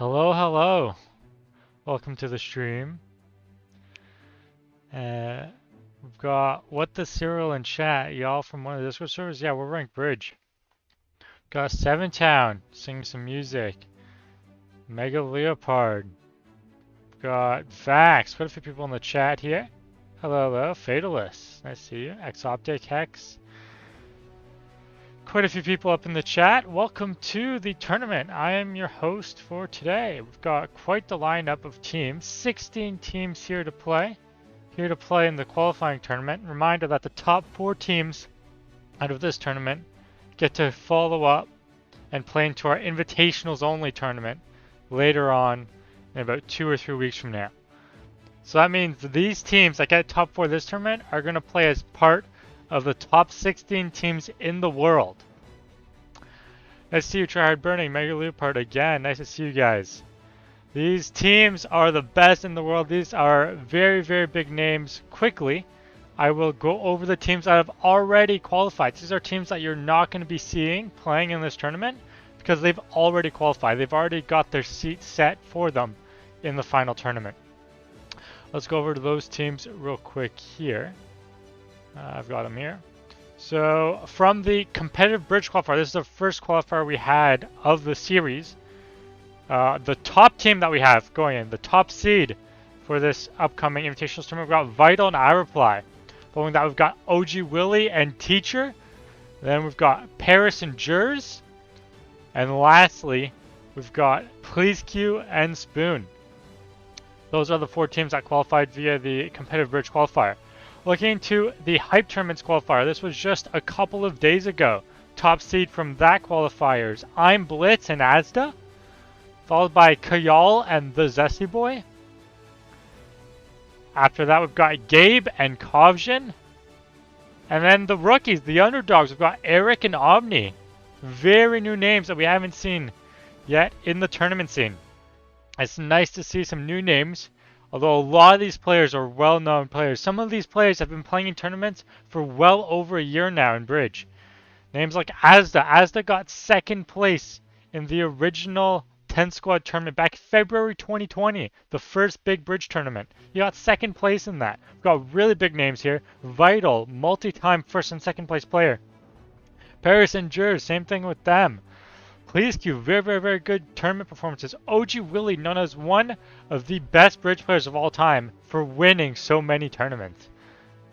Hello, hello. Welcome to the stream. Uh, we've got What the Cereal in chat. Y'all from one of the Discord servers? Yeah, we're ranked bridge. Got Seven Town singing some music. Mega Leopard. Got Vax. Quite a few people in the chat here. Hello, hello. Fatalist. Nice to see you. Exoptic Hex. Quite a few people up in the chat. Welcome to the tournament. I am your host for today. We've got quite the lineup of teams. 16 teams here to play. Here to play in the qualifying tournament. Reminder that the top 4 teams out of this tournament get to follow up and play into our Invitationals only tournament later on in about 2 or 3 weeks from now. So that means these teams that get top 4 this tournament are going to play as part of the top 16 teams in the world. Nice to see you, Tryhard Burning, Mega Leopard again. Nice to see you guys. These teams are the best in the world. These are very, very big names. Quickly, I will go over the teams that have already qualified. These are teams that you're not going to be seeing playing in this tournament because they've already qualified. They've already got their seat set for them in the final tournament. Let's go over to those teams real quick here. I've got them here. So from the competitive bridge qualifier, this is the first qualifier we had of the series. The top team that we have going in, the top seed for this upcoming Invitational tournament, we've got Vital and iReply. Following that, we've got OG Willie and Teacher. Then we've got Paris and Jers. And lastly, we've got Please Q and Spoon. Those are the 4 teams that qualified via the competitive bridge qualifier. Looking to the Hype Tournaments qualifier, this was just a couple of days ago. Top seed from that qualifier is I'm Blitz and Asda, followed by Kayal and the Zesty Boy. After that, we've got Gabe and Kovjin. And then the rookies, the underdogs, we've got Eric and Omni. Very new names that we haven't seen yet in the tournament scene. It's nice to see some new names. Although a lot of these players are well-known players. Some of these players have been playing in tournaments for well over a year now in Bridge. Names like Asda. Asda got second place in the original 10-squad tournament back February 2020. The first big Bridge tournament. He got second place in that. We've got really big names here. Vital, multi-time first and second place player. Paris and Jers, same thing with them. Please Q, very, very, very good tournament performances. OG Willie, known as one of the best bridge players of all time for winning so many tournaments.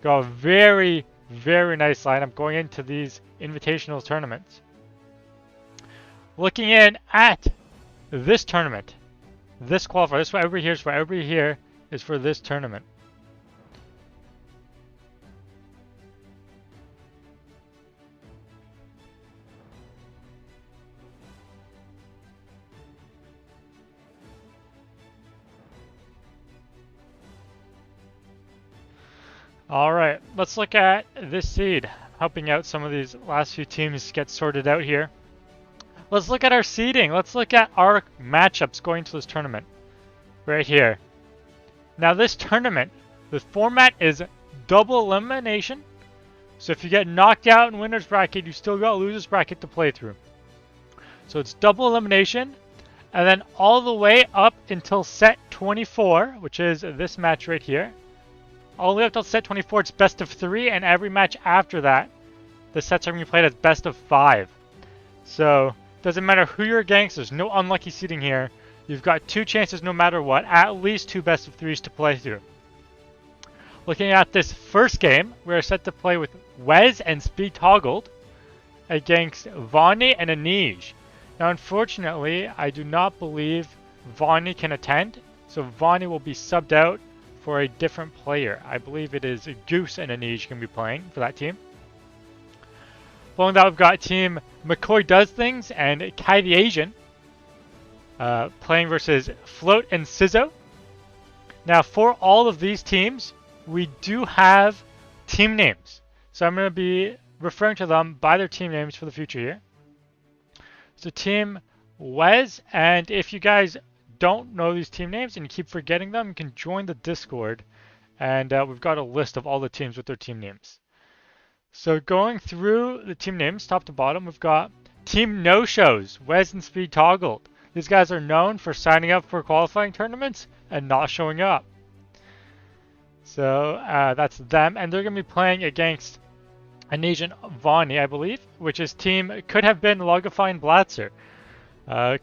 Got a very, very nice lineup going into these invitational tournaments. Looking in at this tournament, this qualifier, this is what everybody here is for. Everybody here is for this tournament. Alright, let's look at this seed, helping out some of these last few teams get sorted out here. Let's look at our seeding. Let's look at our matchups going to this tournament. Right here. Now this tournament, the format is double elimination. So if you get knocked out in winner's bracket, you still got loser's bracket to play through. So it's double elimination. And then all the way up until set 24, which is this match right here. All the way up till set 24, it's best of 3, and every match after that, the sets are going to be played as best of 5. So, doesn't matter who you're against, there's no unlucky seeding here. You've got 2 chances no matter what, at least 2 best of 3s to play through. Looking at this first game, we're set to play with Wez and Speed Toggled against Vonnie and Anij. Now, unfortunately, I do not believe Vonnie can attend, so Vonnie will be subbed out for a different player. I believe it is Goose and Anij can be playing for that team. Following that, we've got team McCoy Does Things and Kai the Asian playing versus Float and Sizzo. Now, for all of these teams, we do have team names. So I'm going to be referring to them by their team names for the future here. So team Wez, and if you guys don't know these team names and you keep forgetting them, you can join the Discord, and we've got a list of all the teams with their team names. So going through the team names top to bottom, we've got Team No Shows, Wez and Speed Toggled. These guys are known for signing up for qualifying tournaments and not showing up. So that's them, and they're going to be playing against an Agent Vonnie, I believe, which is team could have been Logifine Blatzer.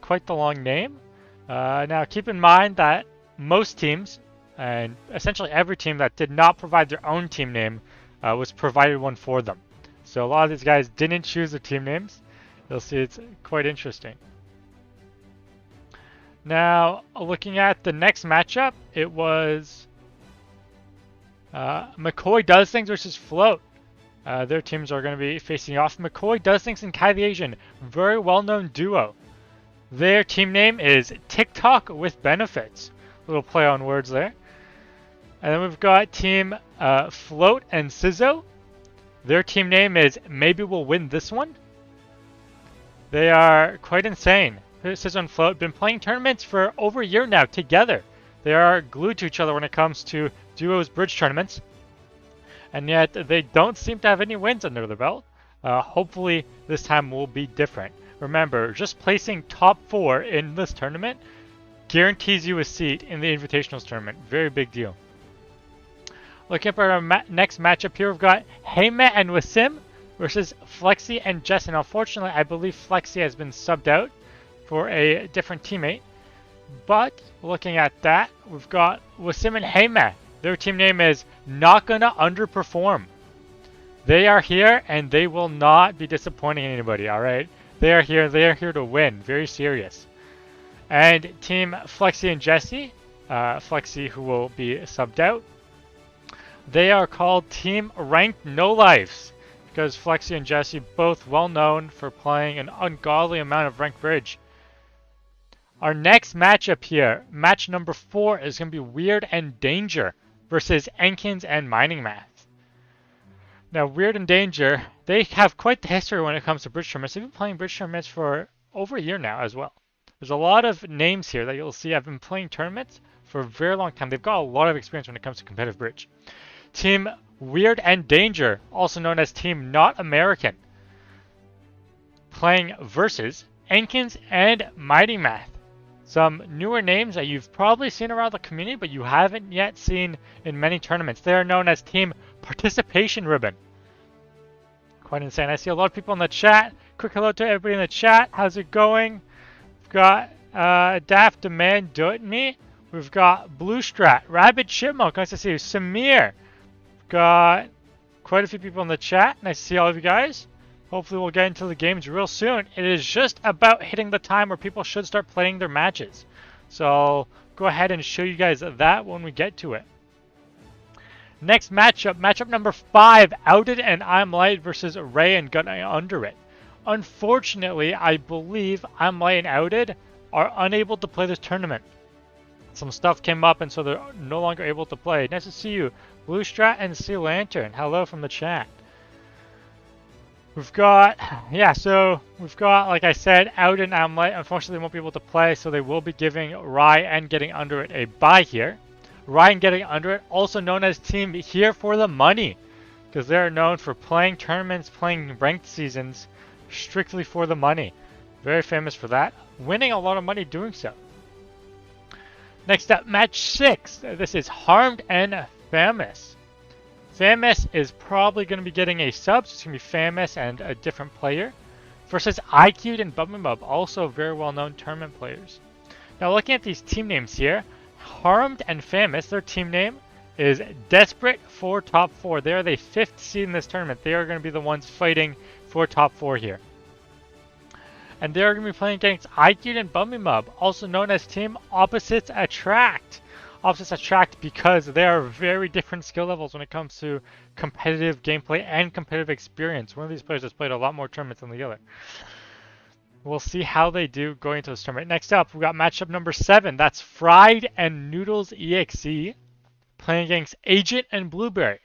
Quite the long name. Now keep in mind that most teams, and essentially every team that did not provide their own team name, was provided one for them. So a lot of these guys didn't choose their team names. You'll see it's quite interesting. Now, looking at the next matchup, it was McCoy Does Things versus Float. Their teams are going to be facing off. McCoy Does Things and Kai the Asian, very well-known duo. Their team name is TikTok with Benefits. Little play on words there. And then we've got team Float and Sizzo. Their team name is Maybe We'll Win This One. They are quite insane. Sizzo and Float have been playing tournaments for over a year now together. They are glued to each other when it comes to duos bridge tournaments. And yet they don't seem to have any wins under their belt. Hopefully this time will be different. Remember, just placing top 4 in this tournament guarantees you a seat in the Invitationals tournament. Very big deal. Looking up at our next matchup here, we've got Heyme and Wasim versus Flexi and Jess. And unfortunately, I believe Flexi has been subbed out for a different teammate. But looking at that, we've got Wasim and Heyme. Their team name is Not Gonna Underperform. They are here and they will not be disappointing anybody, alright? They are here to win. Very serious. And team Flexi and Jesse, Flexi who will be subbed out. They are called Team Ranked No Lives because Flexi and Jesse both well known for playing an ungodly amount of ranked bridge. Our next matchup here, match number 4, is going to be Weird and Danger versus Enkins and Mining Math. Now, Weird and Danger, they have quite the history when it comes to bridge tournaments. They've been playing bridge tournaments for over a year now as well. There's a lot of names here that you'll see have been playing tournaments for a very long time. They've got a lot of experience when it comes to competitive bridge. Team Weird and Danger, also known as Team Not American, playing versus Enkins and Mighty Math. Some newer names that you've probably seen around the community, but you haven't yet seen in many tournaments. They are known as Team Participation Ribbon. Quite insane. I see a lot of people in the chat. Quick hello to everybody in the chat. How's it going? We've got Daft Demand Do It Me. We've got Blue Strat, Rabbit Chipmunk. Nice to see you. Samir. We've got quite a few people in the chat. Nice to see all of you guys. Hopefully we'll get into the games real soon. It is just about hitting the time where people should start playing their matches. So I'll go ahead and show you guys that when we get to it. Next matchup, matchup number 5, Outed and I'm Light versus Ray and Gun Under It. Unfortunately, I believe I'm Light and Outed are unable to play this tournament. Some stuff came up and so they're no longer able to play. Nice to see you, Blue Strat and Sea Lantern. Hello from the chat. We've got, like I said, Out and I'm Light. Unfortunately, they won't be able to play, so they will be giving Rye and Getting Under It a bye here. Rye and Getting Under It, also known as Team Here for the Money, because they're known for playing tournaments, playing ranked seasons, strictly for the money. Very famous for that, winning a lot of money doing so. Next up, match 6. This is Harmed and Famous. Famous is probably going to be getting a sub, so it's going to be Famous and a different player. Versus IQ'd and Bubba, also very well-known tournament players. Now looking at these team names here, Harmed and Famous, their team name is Desperate for Top 4. They are the 5th seed in this tournament. They are going to be the ones fighting for Top 4 here. And they are going to be playing against IQ'd and Bubba, also known as Team Opposites Attract. Opposites Attract because they are very different skill levels when it comes to competitive gameplay and competitive experience. One of these players has played a lot more tournaments than the other. We'll see how they do going into this tournament. Next up, we got matchup number 7. That's Fried and Noodles EXE playing against Agent and Blueberry.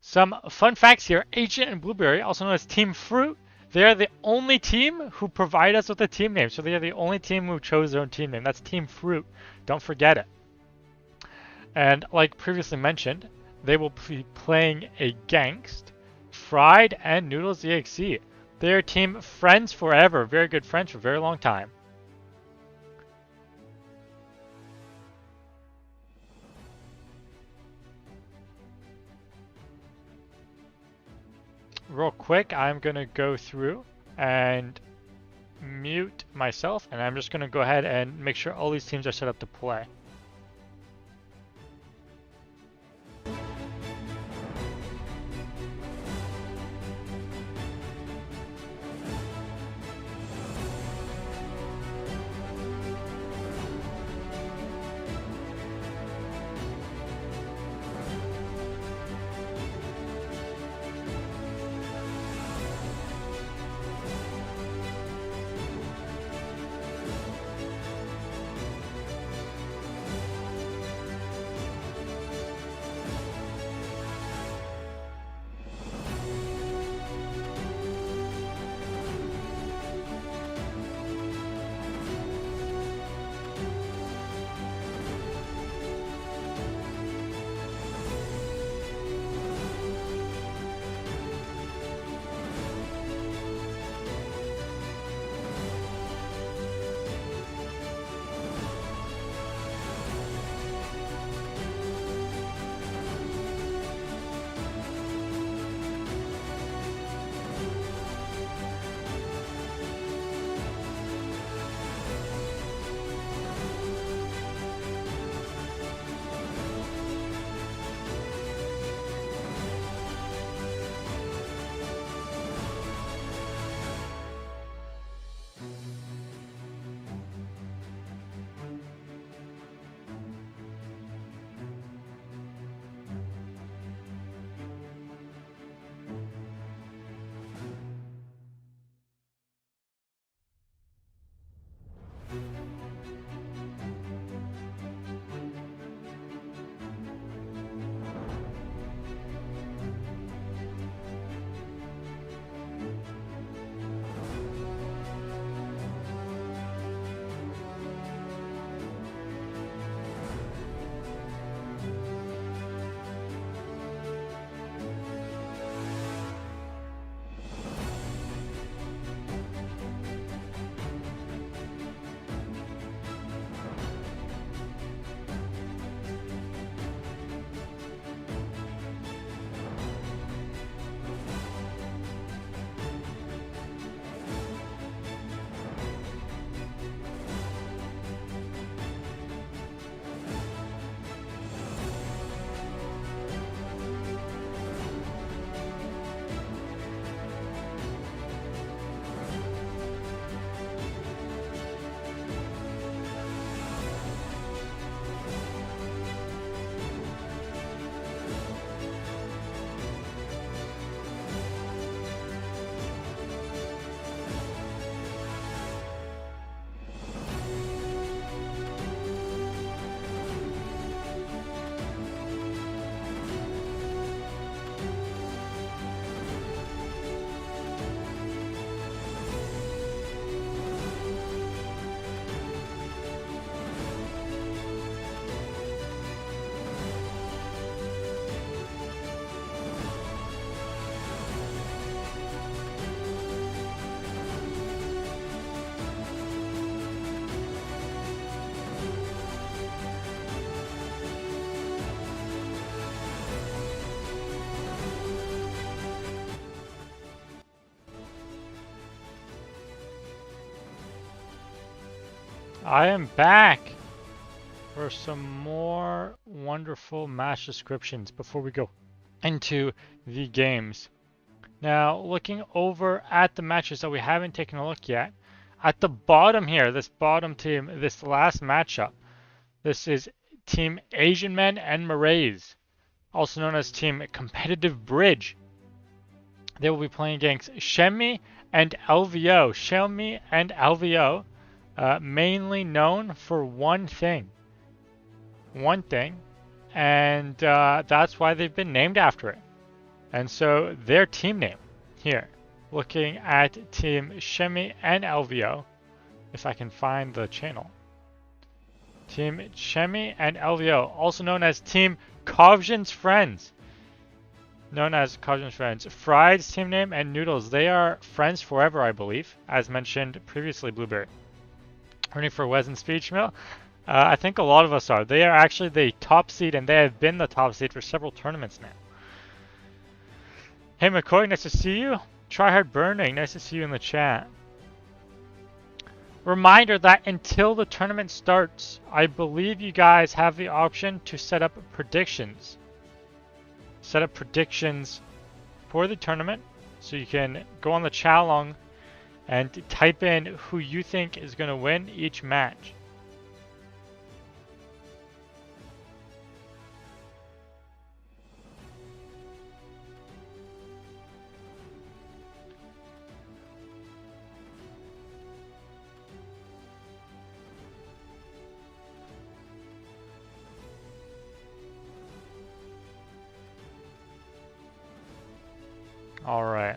Some fun facts here. Agent and Blueberry, also known as Team Fruit, they are the only team who provide us with a team name. So they are the only team who chose their own team name. That's Team Fruit. Don't forget it. And like previously mentioned, they will be playing against Fried and Noodles EXE. They are Team Friends Forever. Very good friends for a very long time. real quick, I'm going to go through and mute myself, and I'm just going to go ahead and make sure all these teams are set up to play. I am back for some more wonderful match descriptions before we go into the games. Now, looking over at the matches that we haven't taken a look yet, at the bottom here, this bottom team, this last matchup, this is Team Asian Men and Marays, also known as Team Competitive Bridge. They will be playing against Shemi and LVO. Shemi and LVO, mainly known for one thing, and that's why they've been named after it. And so their team name here, looking at Team Shemi and LVO, if I can find the channel. Team Shemi and LVO, also known as Team Kovjin's Friends. Fried's team name and Noodles, they are friends forever, I believe, as mentioned previously, Blueberry. Rooting for Wes and Speechmill. I think a lot of us are. They are actually the top seed, and they have been the top seed for several tournaments now. Hey McCoy, nice to see you. Tryhard Burning, nice to see you in the chat. Reminder that until the tournament starts, I believe you guys have the option to set up predictions. Set up predictions for the tournament, so you can go on the chat along and type in who you think is going to win each match. All right.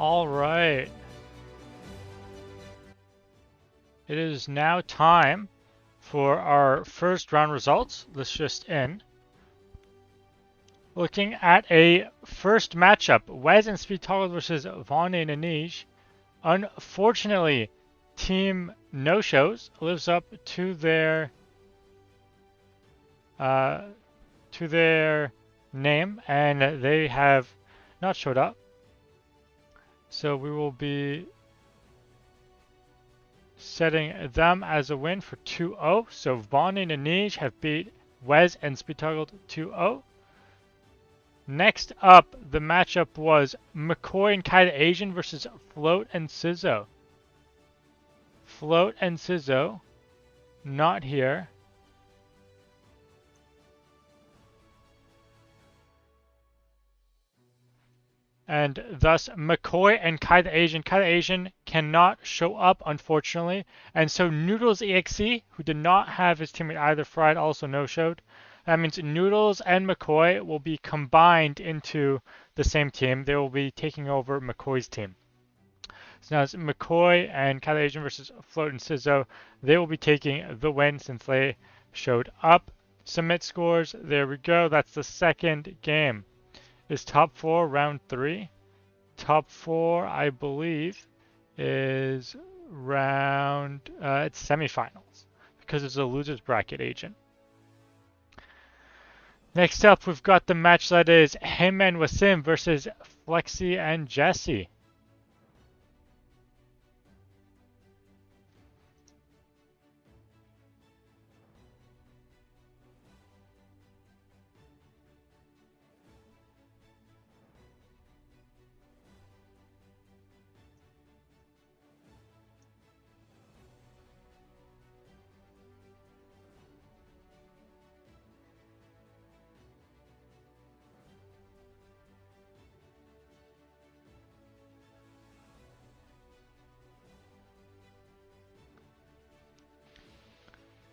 All right. It is now time for our first round results. Let's just in. Looking at a first matchup, Wes and Speed Toggle versus Vaughn and Anij. Unfortunately, Team No Shows lives up uh, to their name, and they have not showed up. So we will be setting them as a win for 2-0. So Vaughn and Anij have beat Wes and Speed Toggle 2-0. Next up, the matchup was McCoy and Kai the Asian versus Float and Sizzo. Float and Sizzo, not here. And thus McCoy and Kai the Asian. Kai the Asian cannot show up, unfortunately. And so Noodles EXE, who did not have his teammate either fried, also no-showed. That means Noodles and McCoy will be combined into the same team. They will be taking over McCoy's team. So now it's McCoy and Kai the Asian versus Float and Sizzo. They will be taking the win since they showed up. Submit scores. There we go. That's the second game. Is top 4 round 3? Top 4, I believe, is round, it's semifinals because it's a loser's bracket agent. Next up, we've got the match that is him and Wasim versus Flexi and Jesse.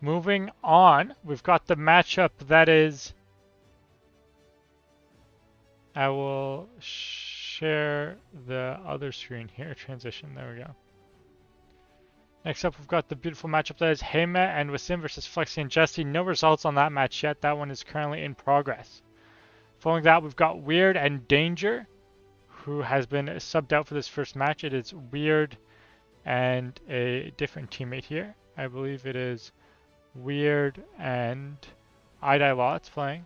Moving on, we've got the matchup that is... I will share the other screen here, transition, there we go. Next up, we've got the beautiful matchup that is Hema and Wasim versus Flexi and Jesse. No results on that match yet, that one is currently in progress. Following that, we've got Weird and Danger, who has been subbed out for this first match. It is Weird and a different teammate here. I believe it is Weird and Idai Lots playing.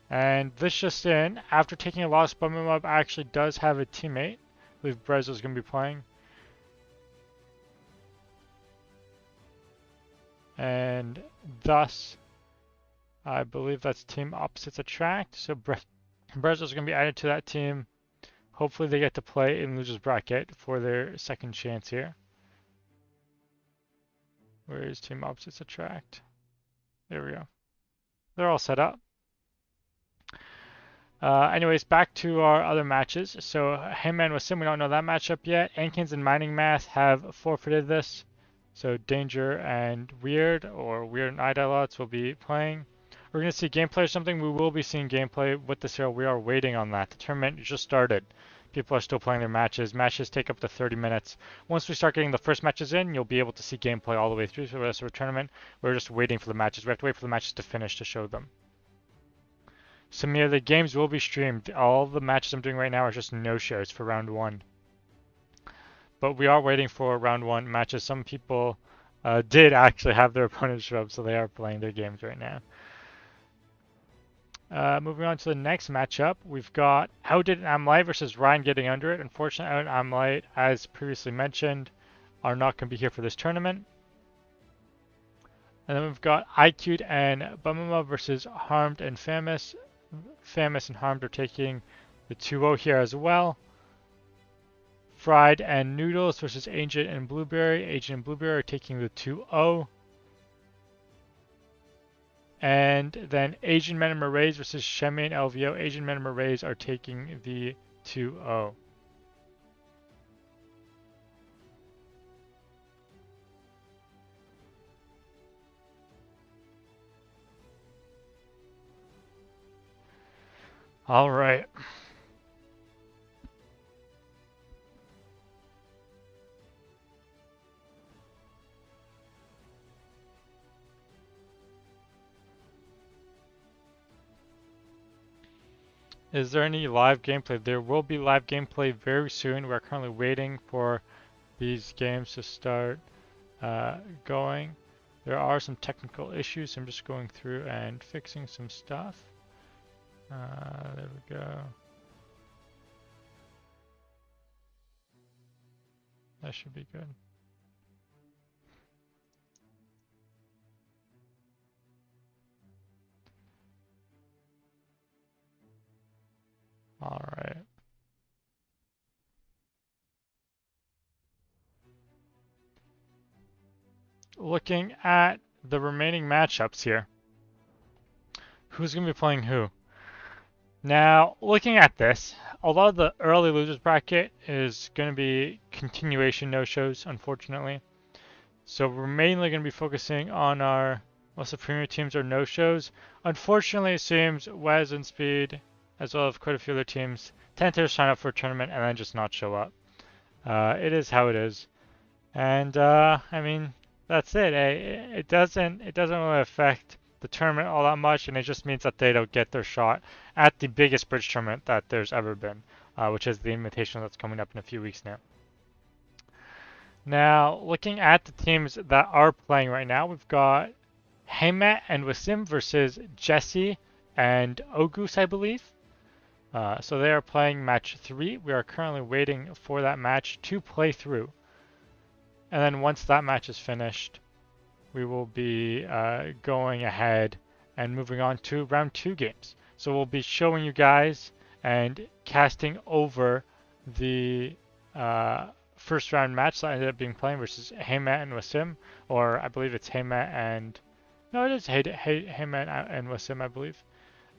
And this just in, after taking a loss, Bummermob actually does have a teammate. I believe Brezo's going to be playing. And thus, I believe that's team opposites attract. So Brezo's going to be added to that team. Hopefully they get to play in loser's bracket for their second chance here. Where is team opposites attract? There we go. They're all set up. Anyways, back to our other matches. So Heyman and Wasim, we don't know that matchup yet. Ankins and Mining Math have forfeited this. So Danger and Weird, or Weird and Idolots will be playing. We're going to see gameplay or something. We will be seeing gameplay with the serial. We are waiting on that. The tournament just started. People are still playing their matches. Matches take up to 30 minutes. Once we start getting the first matches in, you'll be able to see gameplay all the way through the rest of the tournament. We're just waiting for the matches. We have to wait for the matches to finish to show them. Samir, the games will be streamed. All the matches I'm doing right now are just no-shows for round 1. But we are waiting for round 1 matches. Some people did actually have their opponents show up, so they are playing their games right now. Moving on to the next matchup, we've got Outdid and Amlight versus Ryan Getting Under It. Unfortunately, Out and Amlight, as previously mentioned, are not going to be here for this tournament. And then we've got IQ'd and Bumama versus Harmed and Famous. Famous and Harmed are taking the 2-0 here as well. Fried and Noodles versus Agent and Blueberry. Agent and Blueberry are taking the 2-0. And then Asian Men and Marays versus Shemi and LVO. Asian Men and Marays are taking the 2-0. All right. Is there any live gameplay? There will be live gameplay very soon. We're currently waiting for these games to start going. There are some technical issues. I'm just going through and fixing some stuff. There we go. That should be good. All right. Looking at the remaining matchups here. Who's going to be playing who? Now, looking at this, although the early losers bracket is going to be continuation no-shows, unfortunately. So we're mainly going to be focusing on our most of the premier teams are no-shows. Unfortunately, it seems Wes and Speed, as well as quite a few other teams, tend to sign up for a tournament and then just not show up. It is how it is. And I mean, that's it. It doesn't really affect the tournament all that much, and it just means that they don't get their shot at the biggest bridge tournament that there's ever been, which is the Invitational that's coming up in a few weeks now. Now, looking at the teams that are playing right now, we've got Heymet and Wasim versus Jesse and Ogus, I believe. So they are playing match 3. We are currently waiting for that match to play through. And then once that match is finished, we will be going ahead and moving on to round 2 games. So we'll be showing you guys and casting over the first round match that ended up being playing versus Heymet and Wasim, or I believe it's Heymet and no, it is Heymet and Wasim, I believe,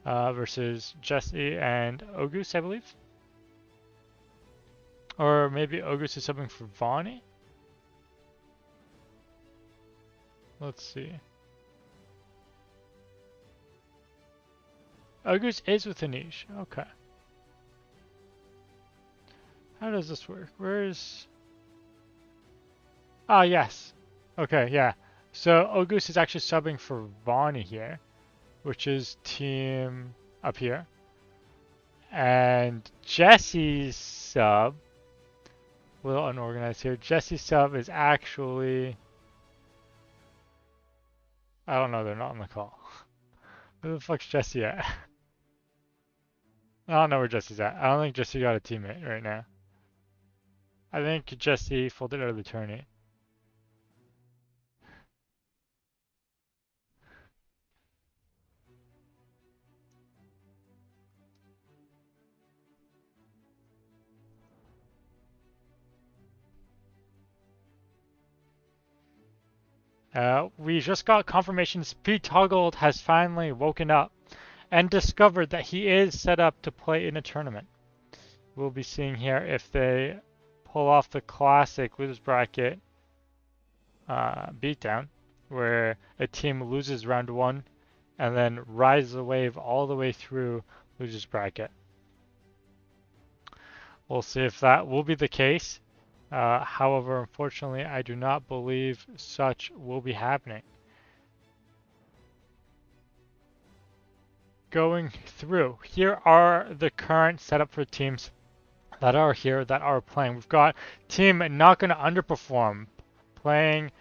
versus Jesse and Ogus, I believe, or maybe Ogus is subbing for Vonnie. Let's see. Ogus is with Anish. Okay. How does this work? Where's... Ah, yes. Okay, yeah. So Ogus is actually subbing for Vonnie here, which is team up here. And Jesse's sub, a little unorganized here. Jesse's sub is actually... I don't know, they're not on the call. Where the fuck's Jesse at? I don't know where Jesse's at. I don't think Jesse got a teammate right now. I think Jesse folded out of the tourney. We just got confirmation Speed Toggled has finally woken up and discovered that he is set up to play in a tournament. We'll be seeing here if they pull off the classic losers bracket beatdown, where a team loses round 1 and then rides the wave all the way through losers bracket. We'll see if that will be the case. However, unfortunately, I do not believe such will be happening. Going through, here are the current setup for teams that are here that are playing. We've got team not going to underperform playing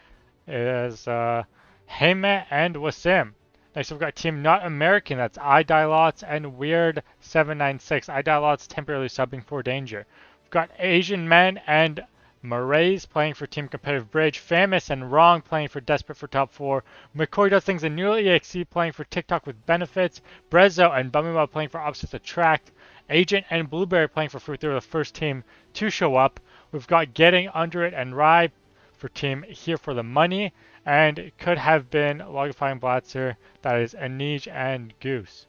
is Heymet and Wasim. Next, we've got team not American. That's iDielots and Weird 796. iDielots temporarily subbing for Danger. We've got Asian Men and Marays playing for Team Competitive Bridge. Famous and Wrong playing for Desperate for Top 4. McCoy Does Things and Nearly EXC playing for TikTok with Benefits. Brezzo and Bummy playing for Opposites Attract. Agent and Blueberry playing for Fruit. They're the first team to show up. We've got Getting Under It and Rye for team Here for the Money. And it could have been Logifying Blatzer. That is Anij and Goose.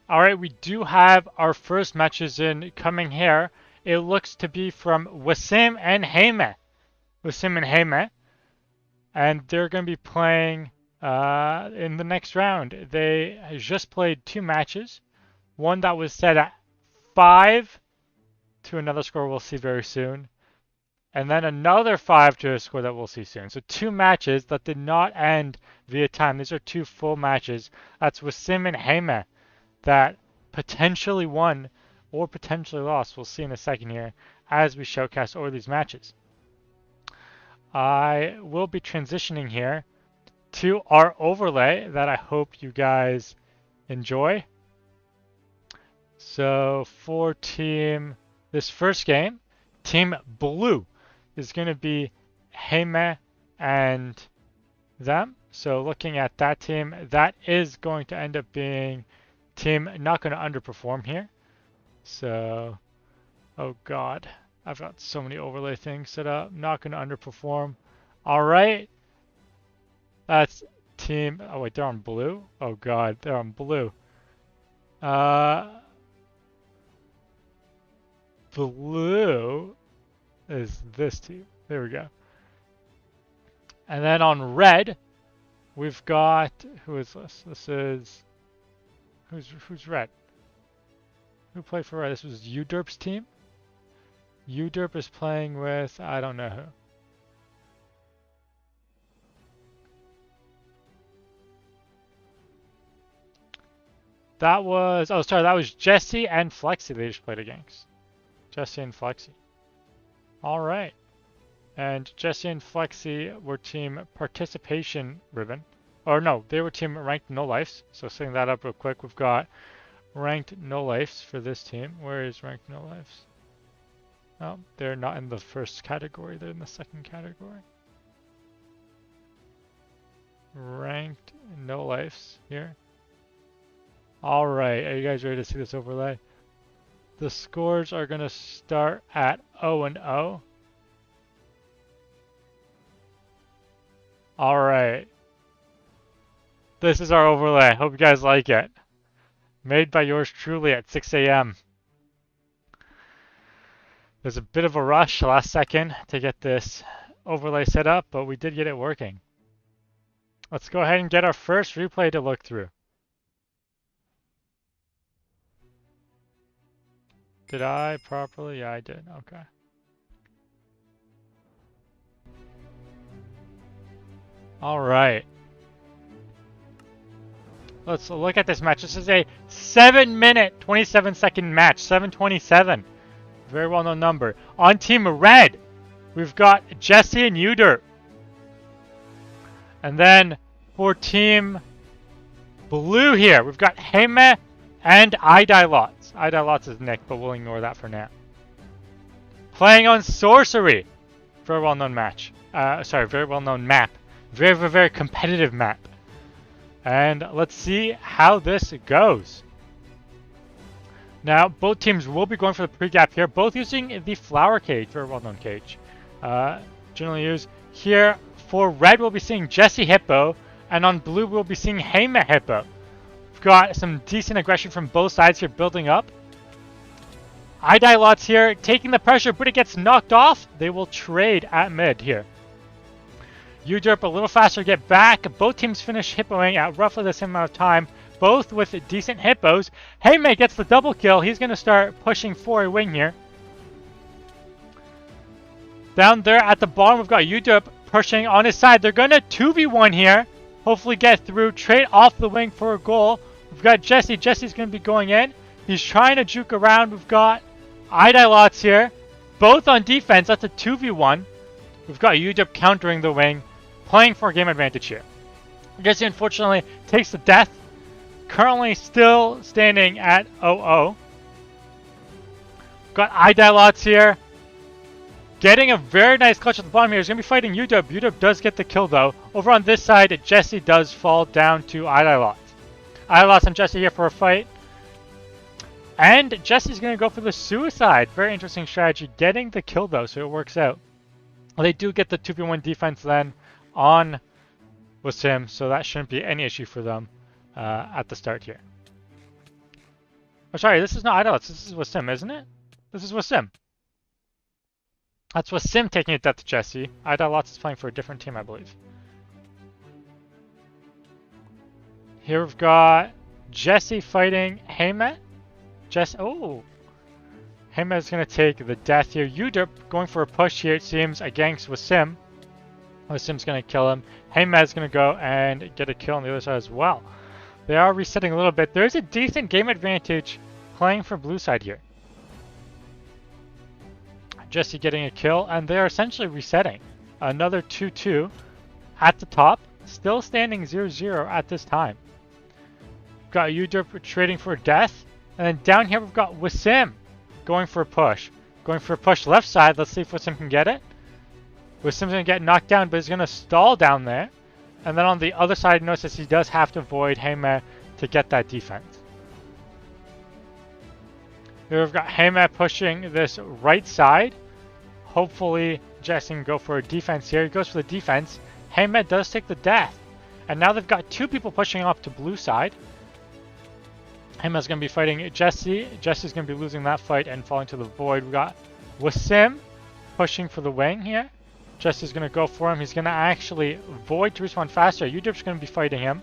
All right, we do have our first matches in coming here. It looks to be from Wasim and Heyme. Wasim and Heyme. And they're going to be playing in the next round. They just played 2 matches. One that was set at 5 to another score we'll see very soon. And then another 5 to a score that we'll see soon. So 2 matches that did not end via time. These are 2 full matches. That's Wasim and Heyme that potentially won or potentially lost. We'll see in a second here as we showcase over these matches. I will be transitioning here to our overlay that I hope you guys enjoy. So for this first game, Team Blue is going to be Heyme and them. So looking at that team, that is going to end up being team not going to underperform here. So, oh God, I've got so many overlay things set up. Not going to underperform. All right. That's team. Oh wait, they're on blue. Oh God, they're on blue. Blue is this team. There we go. And then on red, we've got, who is this? This is, who's red? Who played for red? This was UDerp's team. UDerp is playing with, I don't know who. That was, oh sorry, that was Jesse and Flexi they just played against. Jesse and Flexi. All right. And Jesse and Flexi were team participation ribbon. Or no, they were team ranked no lives. So setting that up real quick, we've got ranked no lives for this team. Where is ranked no lives? Oh, they're not in the first category, they're in the second category. Ranked no lives here. All right, are you guys ready to see this overlay? The scores are going to start at 0-0. All right. This is our overlay. Hope you guys like it. Made by yours truly at 6 a.m. There's a bit of a rush last second to get this overlay set up, but we did get it working. Let's go ahead and get our first replay to look through. Did I properly? Yeah, I did. Okay. All right. Let's look at this match. This is a 7-minute, 27-second match. 7:27. Very well-known number. On Team Red, we've got Jesse and Uder. And then for Team Blue here, we've got Heyme and Idilots. Idilots is Nick, but we'll ignore that for now. Playing on Sorcery. Very well-known match. Very well-known map. Very, very, very competitive map. And let's see how this goes. Now, both teams will be going for the pre-gap here, both using the flower cage, very well-known cage. Generally used. Here, for red, we'll be seeing Jesse Hippo, and on blue, we'll be seeing Heyme Hippo. We've got some decent aggression from both sides here building up. Idilots here taking the pressure, but it gets knocked off. They will trade at mid here. UDerp a little faster to get back. Both teams finish hippoing at roughly the same amount of time, both with decent hippos. Heyme gets the double kill. He's going to start pushing for a wing here. Down there at the bottom, we've got UDerp pushing on his side. They're going to 2v1 here. Hopefully get through. Trade off the wing for a goal. We've got Jesse. Jesse's going to be going in. He's trying to juke around. We've got Idilots here. Both on defense. That's a 2v1. We've got UDerp countering the wing. Playing for game advantage here. Jesse unfortunately takes the death. Currently still standing at 0-0. Got Idilots here. Getting a very nice clutch at the bottom here. He's going to be fighting UDerp. UDerp does get the kill though. Over on this side, Jesse does fall down to Idilots. Idilots and Jesse here for a fight. And Jesse's going to go for the suicide. Very interesting strategy. Getting the kill though, so it works out. They do get the 2v1 defense then on Wasim, so that shouldn't be any issue for them at the start here. Oh, sorry, this is not Idolots. This is Wasim, isn't it? This is Wasim. That's Wasim taking a death to Jesse. Idolots is playing for a different team, I believe. Here we've got Jesse fighting Haymet. Oh. Haymet is going to take the death here. Uderp going for a push here, it seems, against Wasim. Wasim's going to kill him. Haymet is going to go and get a kill on the other side as well. They are resetting a little bit. There's a decent game advantage playing for blue side here. Jesse getting a kill, and they're essentially resetting. Another 2-2 at the top. Still standing 0-0 at this time. We've got Uderp trading for death. And then down here we've got Wasim going for a push. Going for a push left side. Let's see if Wasim can get it. Wasim's going to get knocked down, but he's going to stall down there. And then on the other side, notice he does have to avoid Haymet to get that defense. Here we've got Haymet pushing this right side. Hopefully Jesse can go for a defense here. He goes for the defense. Haymet does take the death. And now they've got two people pushing up to blue side. Haymet's going to be fighting Jesse. Jesse's going to be losing that fight and falling to the void. We've got Wasim pushing for the wing here. Jesse's going to go for him. He's going to actually void to respawn faster. Uderp's going to be fighting him.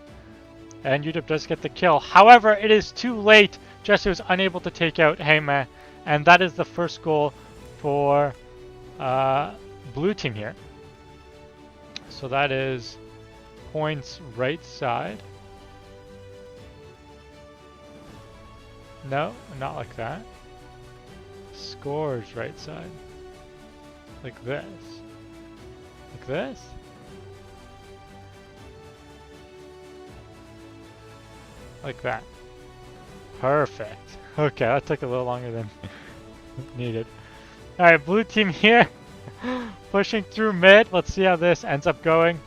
And Uderp does get the kill. However, it is too late. Jesse was unable to take out Haymet. And that is the first goal for blue team here. So that is points right side. No, not like that. Scores right side. Like this. Like this. Like that. Perfect. Okay, that took a little longer than needed. Alright, blue team here. Pushing through mid. Let's see how this ends up going.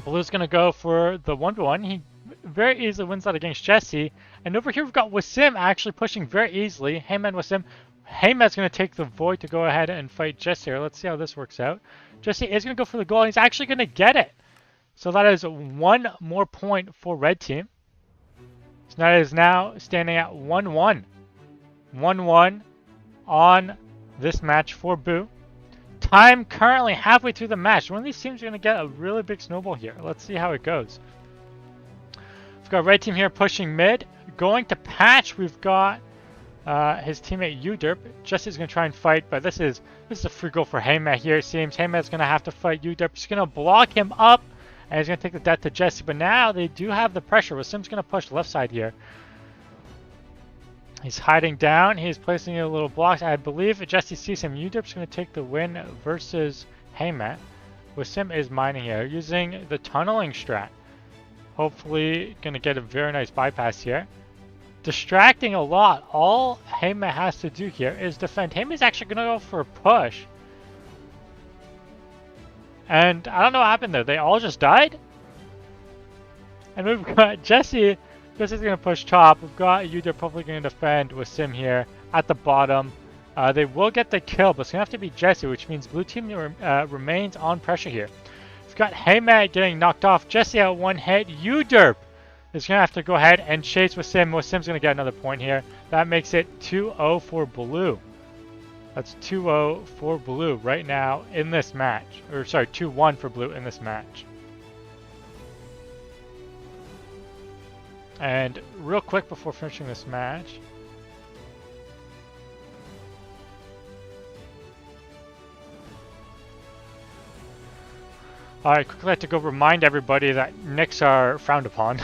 Blue's going to go for the 1v1. He very easily wins that against Jesse. And over here we've got Wasim actually pushing very easily. Haymet Wasim. Haymet's going to take the void to go ahead and fight Jesse here. Let's see how this works out. Jesse is going to go for the goal. And he's actually going to get it. So that is one more point for red team. So that is now standing at 1-1. 1-1 on this match for Boo. Time currently halfway through the match. One of these teams are going to get a really big snowball here. Let's see how it goes. We've got red team here pushing mid. Going to patch, we've got his teammate Uderp. Jesse's going to try and fight, but this is a free goal for Haymet here. It seems Haymet's going to have to fight Uderp. He's going to block him up, and he's going to take the death to Jesse. But now they do have the pressure. Wasim's going to push left side here. He's hiding down. He's placing a little blocks. I believe if Jesse sees him, Uderp's going to take the win versus Haymet. Wasim is mining here, using the tunneling strat. Hopefully going to get a very nice bypass here. Distracting a lot. All Haymet has to do here is defend. Haymet's actually going to go for a push. And I don't know what happened there. They all just died? And we've got Jesse. Jesse's going to push top. We've got Uderp probably going to defend Wasim here at the bottom. They will get the kill, but it's going to have to be Jesse, which means blue team remains on pressure here. We've got Haymet getting knocked off. Jesse at one hit. Uderp is going to have to go ahead and chase Wasim. Wasim's going to get another point here. That makes it 2-0 for blue. That's 2-0 for blue right now in this match. Or sorry, 2-1 for blue in this match. And real quick before finishing this match, I quickly like to go remind everybody that nicks are frowned upon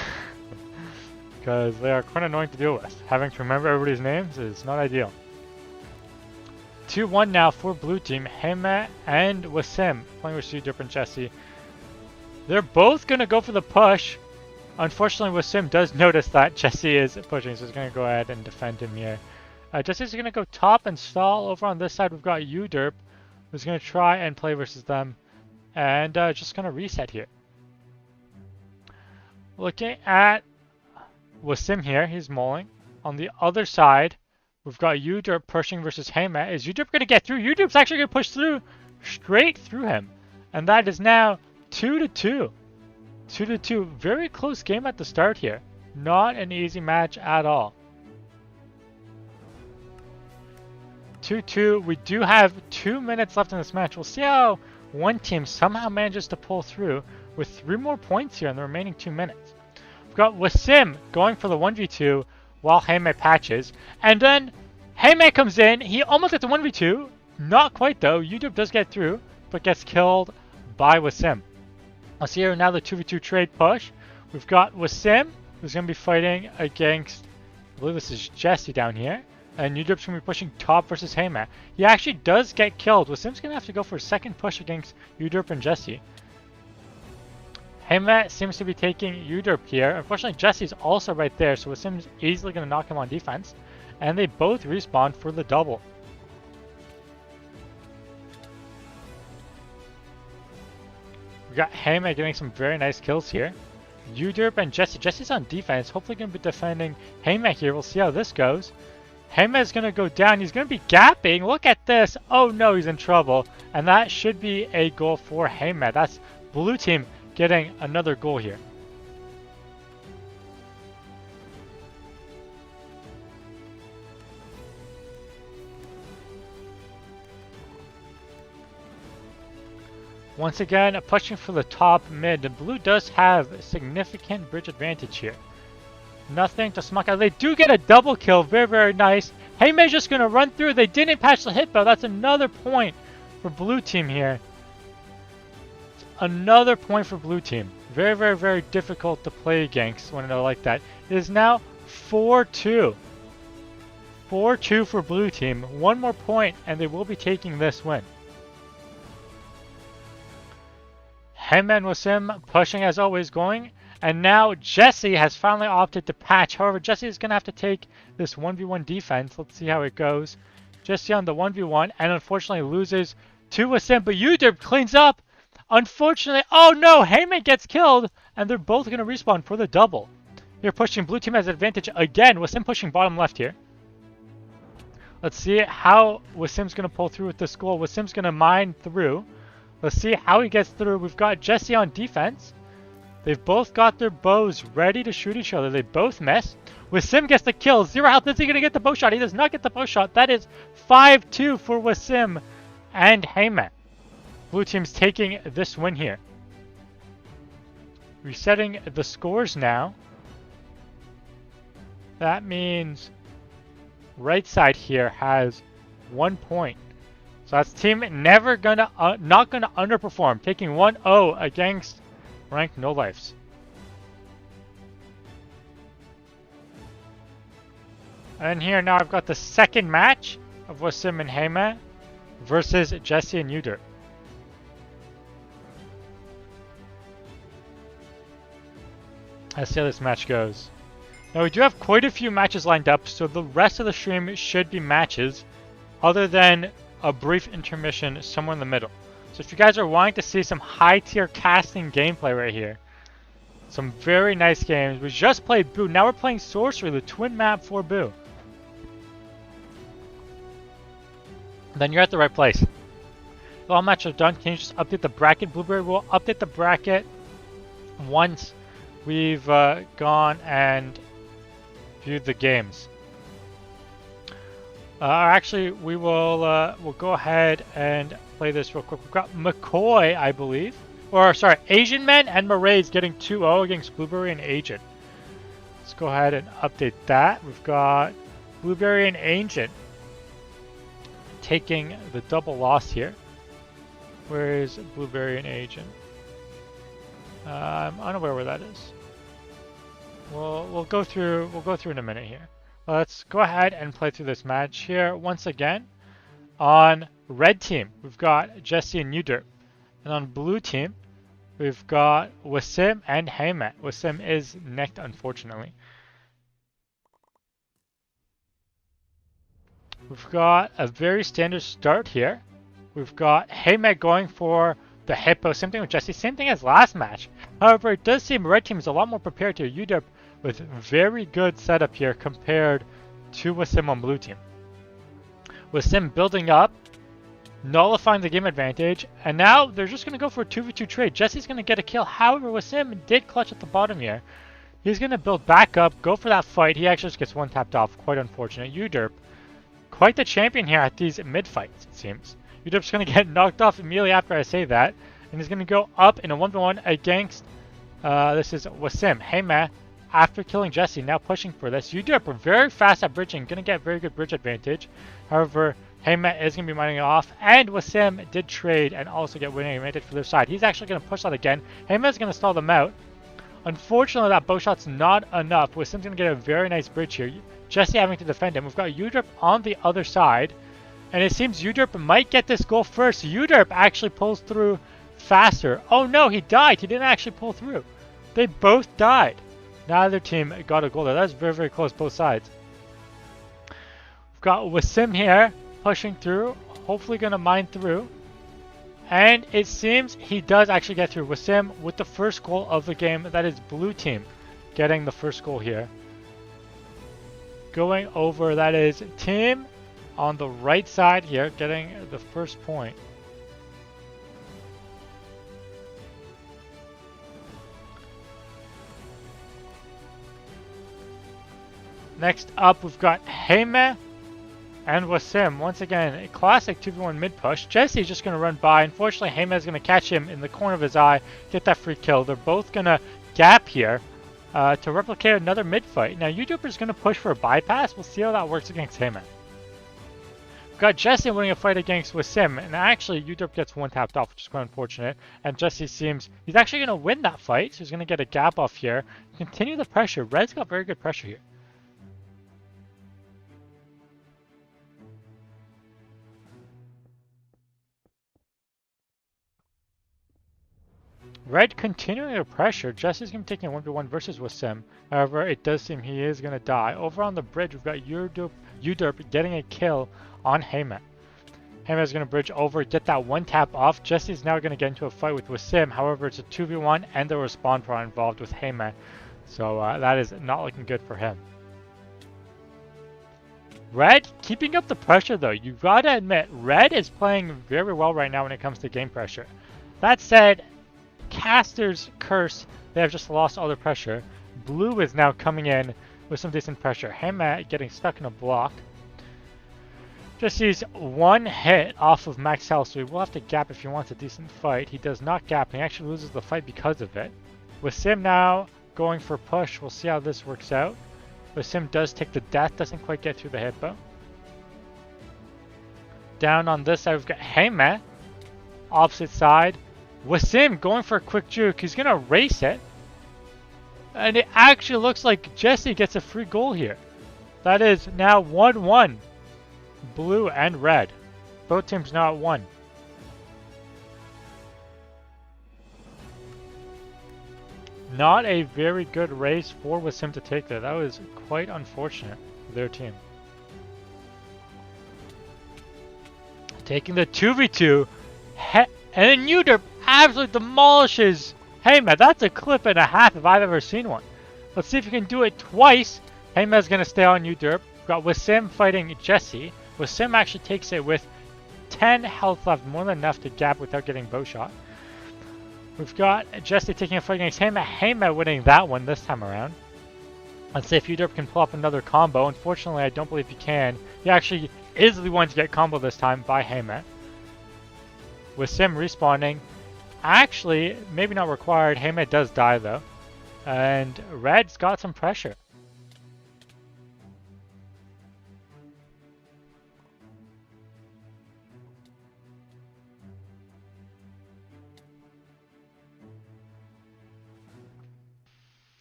because they are quite annoying to deal with. Having to remember everybody's names is not ideal. 2-1 now for blue team. Haymet and Wasim playing with Uderp and Jesse. They're both going to go for the push. Unfortunately, Wasim does notice that Jesse is pushing, so he's going to go ahead and defend him here. Jesse's going to go top and stall. Over on this side, we've got Uderp, who's going to try and play versus them. And just going to reset here. Looking at Wasim here, he's mulling. On the other side, we've got Uderp pushing versus Haymet. Is Uderp going to get through? Uderp's actually going to push through, straight through him. And that is now 2-2. 2-2. Very close game at the start here. Not an easy match at all. 2-2. We do have 2 minutes left in this match. We'll see how one team somehow manages to pull through with 3 more points here in the remaining 2 minutes. We've got Wasim going for the 1v2 while Heime patches. And then Heime comes in. He almost gets a 1v2. Not quite though. YouTube does get through, but gets killed by Wasim. I'll see here now the 2v2 trade push. We've got Wasim, who's going to be fighting against, I believe this is Jesse down here. And YouTube's going to be pushing top versus Heime. He actually does get killed. Wasim's going to have to go for a second push against Udurp and Jesse. Heime seems to be taking Udurp here. Unfortunately, Jesse's also right there, so Wasim's easily going to knock him on defense. And they both respawn for the double. We got Heime getting some very nice kills here. Udurp and Jesse. Jesse's on defense. Hopefully going to be defending Heime here. We'll see how this goes. Heime is going to go down. He's going to be gapping. Look at this. Oh no, he's in trouble. And that should be a goal for Heime. That's blue team getting another goal here. Once again, pushing for the top mid. The blue does have significant bridge advantage here. Nothing to smuck out. They do get a double kill. Very, very nice. Heime's just going to run through. They didn't patch the hit, though. That's another point for blue team here. Another point for blue team. Very, very, very difficult to play against when they're like that. It is now 4-2. 4-2 for blue team. One more point, and they will be taking this win. Heime and Wasim pushing as always going. And now Jesse has finally opted to patch. However, Jesse is going to have to take this 1v1 defense. Let's see how it goes. Jesse on the 1v1 and unfortunately loses to Wasim. But Udurp cleans up. Unfortunately, oh no, Heime gets killed. And they're both going to respawn for the double. They're pushing blue team has advantage again. Wasim pushing bottom left here. Let's see how Wasim's going to pull through with this goal. Wasim's going to mine through. Let's see how he gets through. We've got Jesse on defense. They've both got their bows ready to shoot each other. They both miss. Wasim gets the kill. 0 health. Is he going to get the bow shot? He does not get the bow shot. That is 5-2 for Wasim and Heime. Blue team's taking this win here. Resetting the scores now. That means right side here has 1 point. So that's team never gonna not gonna underperform, taking 1-0 against ranked no lives. And here now I've got the second match of Wasim and Heime versus Jesse and Udurp. Let's see how this match goes. Now we do have quite a few matches lined up, so the rest of the stream should be matches other than a brief intermission somewhere in the middle. So if you guys are wanting to see some high tier casting gameplay right here, some very nice games. We just played Boo, now we're playing Sorcery, the twin map for Boo. Then you're at the right place. All matches are done. Can you just update the bracket? Blueberry will update the bracket once we've gone and viewed the games. Actually, we will we'll go ahead and play this real quick. We've got McCoy, I believe. Or, sorry, Asian Men and Marays getting 2-0 against Blueberry and Agent. Let's go ahead and update that. We've got Blueberry and Agent taking the double loss here. Where is Blueberry and Agent? I'm unaware where that is. We'll go through in a minute here. Let's go ahead and play through this match here once again. On red team, we've got Jesse and Udurp. And on blue team, we've got Wasim and Heime. Wasim is necked, unfortunately. We've got a very standard start here. We've got Heime going for the hippo. Same thing with Jesse. Same thing as last match. However, it does seem red team is a lot more prepared to Udurp with very good setup here compared to Wasim on blue team. Wasim building up, nullifying the game advantage, and now they're just going to go for a 2v2 trade. Jesse's going to get a kill. However, Wasim did clutch at the bottom here. He's going to build back up, go for that fight. He actually just gets one tapped off. Quite unfortunate. Udurp quite the champion here at these mid-fights, it seems. Udurp's going to get knocked off immediately after I say that. And he's going to go up in a 1v1 against, this is Wasim. Heyman, after killing Jesse, now pushing for this. Udurp very fast at bridging, going to get very good bridge advantage. However, Heyman is going to be mining it off. And Wasim did trade and also get winning advantage for their side. He's actually going to push that again. Heyman is going to stall them out. Unfortunately, that bow shot's not enough. Wasim's going to get a very nice bridge here. Jesse having to defend him. We've got Udurp on the other side. And it seems Udurp might get this goal first. Udurp actually pulls through faster. Oh no, he died. He didn't actually pull through. They both died. Neither team got a goal there. That's very, very close, both sides. We've got Wasim here pushing through. Hopefully going to mine through. And it seems he does actually get through. Wasim with the first goal of the game. That is blue team getting the first goal here. Going over, that is team on the right side here getting the first point. Next up, we've got Heyman and Wasim. Once again, a classic 2v1 mid push. Jesse's just going to run by. Unfortunately, Heyman's going to catch him in the corner of his eye, get that free kill. They're both going to gap here to replicate another mid fight. Now, Udurper's going to push for a bypass. We'll see how that works against Heyman. We've got Jesse winning a fight against Wasim, and actually Udurp gets one tapped off, which is quite unfortunate. And Jesse seems he's actually going to win that fight, so he's going to get a gap off here. Continue the pressure. Red's got very good pressure here. Red continuing the pressure. Jesse's going to be taking a 1v1 versus Wasim. However, it does seem he is going to die. Over on the bridge, we've got Udurp getting a kill on Heyman. Heyman's going to bridge over, get that one tap off. Jesse's now going to get into a fight with Wasim. However, it's a 2v1 and there was spawn pro involved with Heyman. So that is not looking good for him. Red keeping up the pressure though. You gotta admit, Red is playing very well right now when it comes to game pressure. That said, Caster's curse, they have just lost all their pressure. Blue is now coming in with some decent pressure. Heyman getting stuck in a block. Just sees one hit off of max health, so he will have to gap if he wants a decent fight. He does not gap, and he actually loses the fight because of it. Wasim now going for push. We'll see how this works out. Wasim does take the death, doesn't quite get through the hitbow. Down on this side, we've got Heyman. Opposite side. Wasim going for a quick juke. He's going to race it. And it actually looks like Jesse gets a free goal here. That is now 1-1. Blue and red. Both teams now at 1. Not a very good race for Wasim to take there. That was quite unfortunate for their team. Taking the 2v2. And then Udurp absolutely demolishes Heyman. That's a clip and a half if I've ever seen one. Let's see if he can do it twice. Heyman's going to stay on Udurp. We've got Wasim fighting Jesse. Wasim actually takes it with 10 health left, more than enough to gap without getting bow shot. We've got Jesse taking a fight against Heyman. Heyman winning that one this time around. Let's see if Udurp can pull up another combo. Unfortunately, I don't believe he can. He actually is the one to get combo this time by Heyman. Wasim respawning. Actually, maybe not required. Heyman does die though. And Red's got some pressure.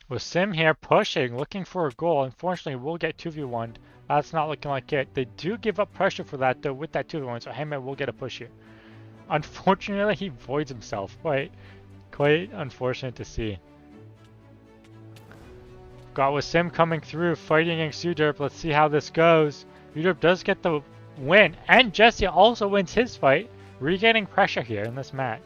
Wasim here pushing, looking for a goal. Unfortunately, we'll get 2v1. That's not looking like it. They do give up pressure for that though with that 2v1, so Heyman will get a push here. Unfortunately, he voids himself. Quite unfortunate to see. Got Wasim coming through, fighting against Udurp. Let's see how this goes. Udurp does get the win, and Jesse also wins his fight, regaining pressure here in this match.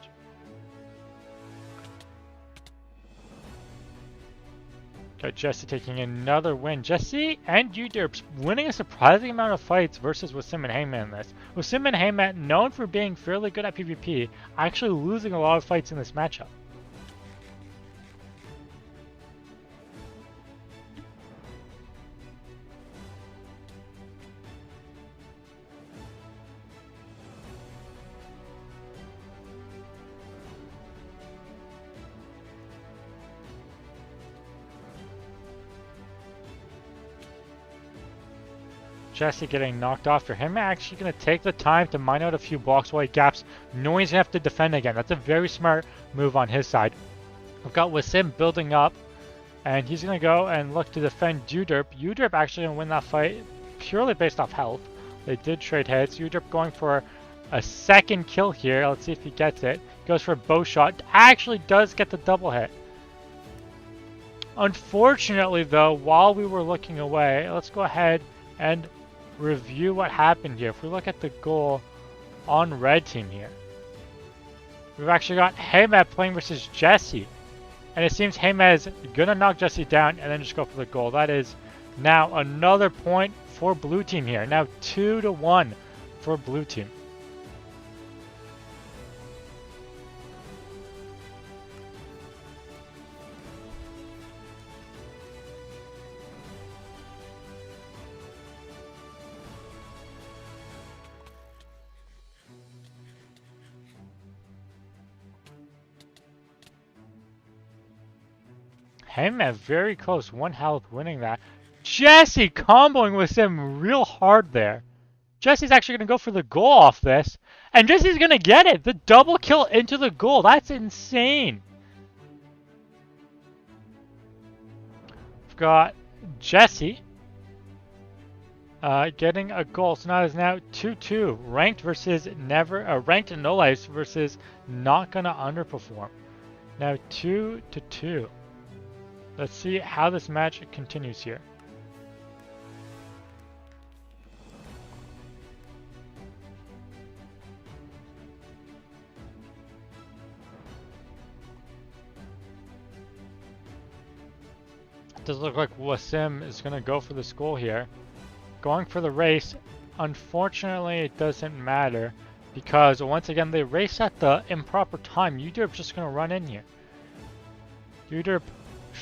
Got Jesse taking another win. Jesse and Udurp winning a surprising amount of fights versus Wasim and Heyman in this. Wasim and Heyman, known for being fairly good at PvP, actually losing a lot of fights in this matchup. Jesse getting knocked off here. Him actually going to take the time to mine out a few blocks while he gaps, knowing he's going to have to defend again. That's a very smart move on his side. We've got Wasim building up, and he's going to go and look to defend Uderp. Uderp actually going to win that fight purely based off health. They did trade hits. Uderp going for a second kill here. Let's see if he gets it. Goes for a bow shot. Actually does get the double hit. Unfortunately, though, while we were looking away, let's go ahead and review what happened here. If we look at the goal on red team here, we've actually got Heymet playing versus Jesse. And it seems Heymet is going to knock Jesse down and then just go for the goal. That is now another point for blue team here. Now 2-1 for blue team. Heymet very close, 1 health winning that. Jesse comboing with him real hard there. Jesse's actually going to go for the goal off this. And Jesse's going to get it. The double kill into the goal. That's insane. We've got Jesse getting a goal. So now it's now 2-2. Ranked versus ranked and no lives versus not going to underperform. Now 2-2. Let's see how this match continues here. It does look like Wasim is going to go for this goal here. Going for the race. Unfortunately, it doesn't matter because once again they race at the improper time. Uderp's just going to run in here. Uderp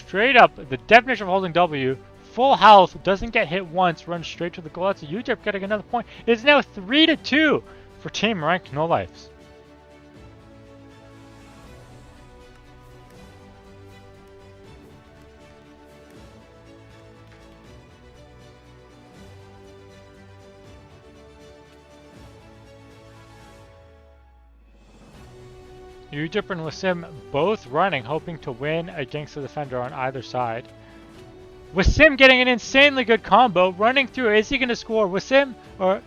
straight up, the definition of holding W, full health, doesn't get hit once, runs straight to the goal. That's a Uderp getting another point. It's now 3-2 for team ranked no lives. Uderp and Wasim both running, hoping to win against the defender on either side. Wasim getting an insanely good combo, running through. Is he going to score? Wasim or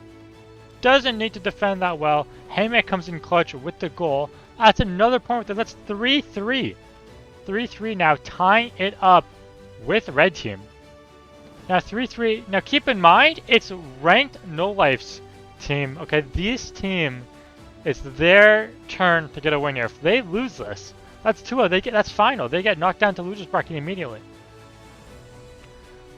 doesn't need to defend that well. Heymet comes in clutch with the goal. That's another point. That's 3-3. 3-3 now, tying it up with red team. Now 3-3. Now keep in mind, it's ranked no lives team. Okay, this team, it's their turn to get a win here. If they lose this, that's 2-0. That's final. They get knocked down to losers bracket immediately.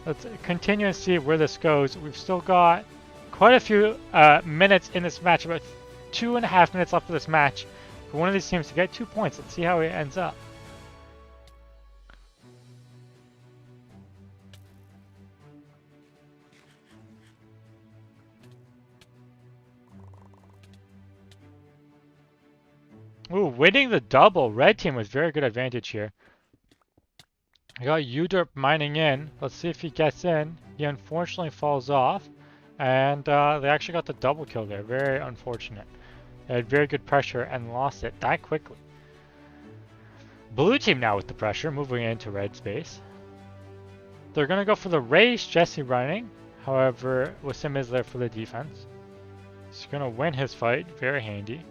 Let's continue and see where this goes. We've still got quite a few minutes in this match. About 2.5 minutes left of this match for one of these teams to get 2 points. Let's see how it ends up. Ooh, winning the double. Red team was very good advantage here. I got Uderp mining in. Let's see if he gets in. He unfortunately falls off. And they actually got the double kill there. Very unfortunate. They had very good pressure and lost it that quickly. Blue team now with the pressure, moving into red space. They're going to go for the race, Jesse running. However, Wasim is there for the defense. He's going to win his fight. Very handy.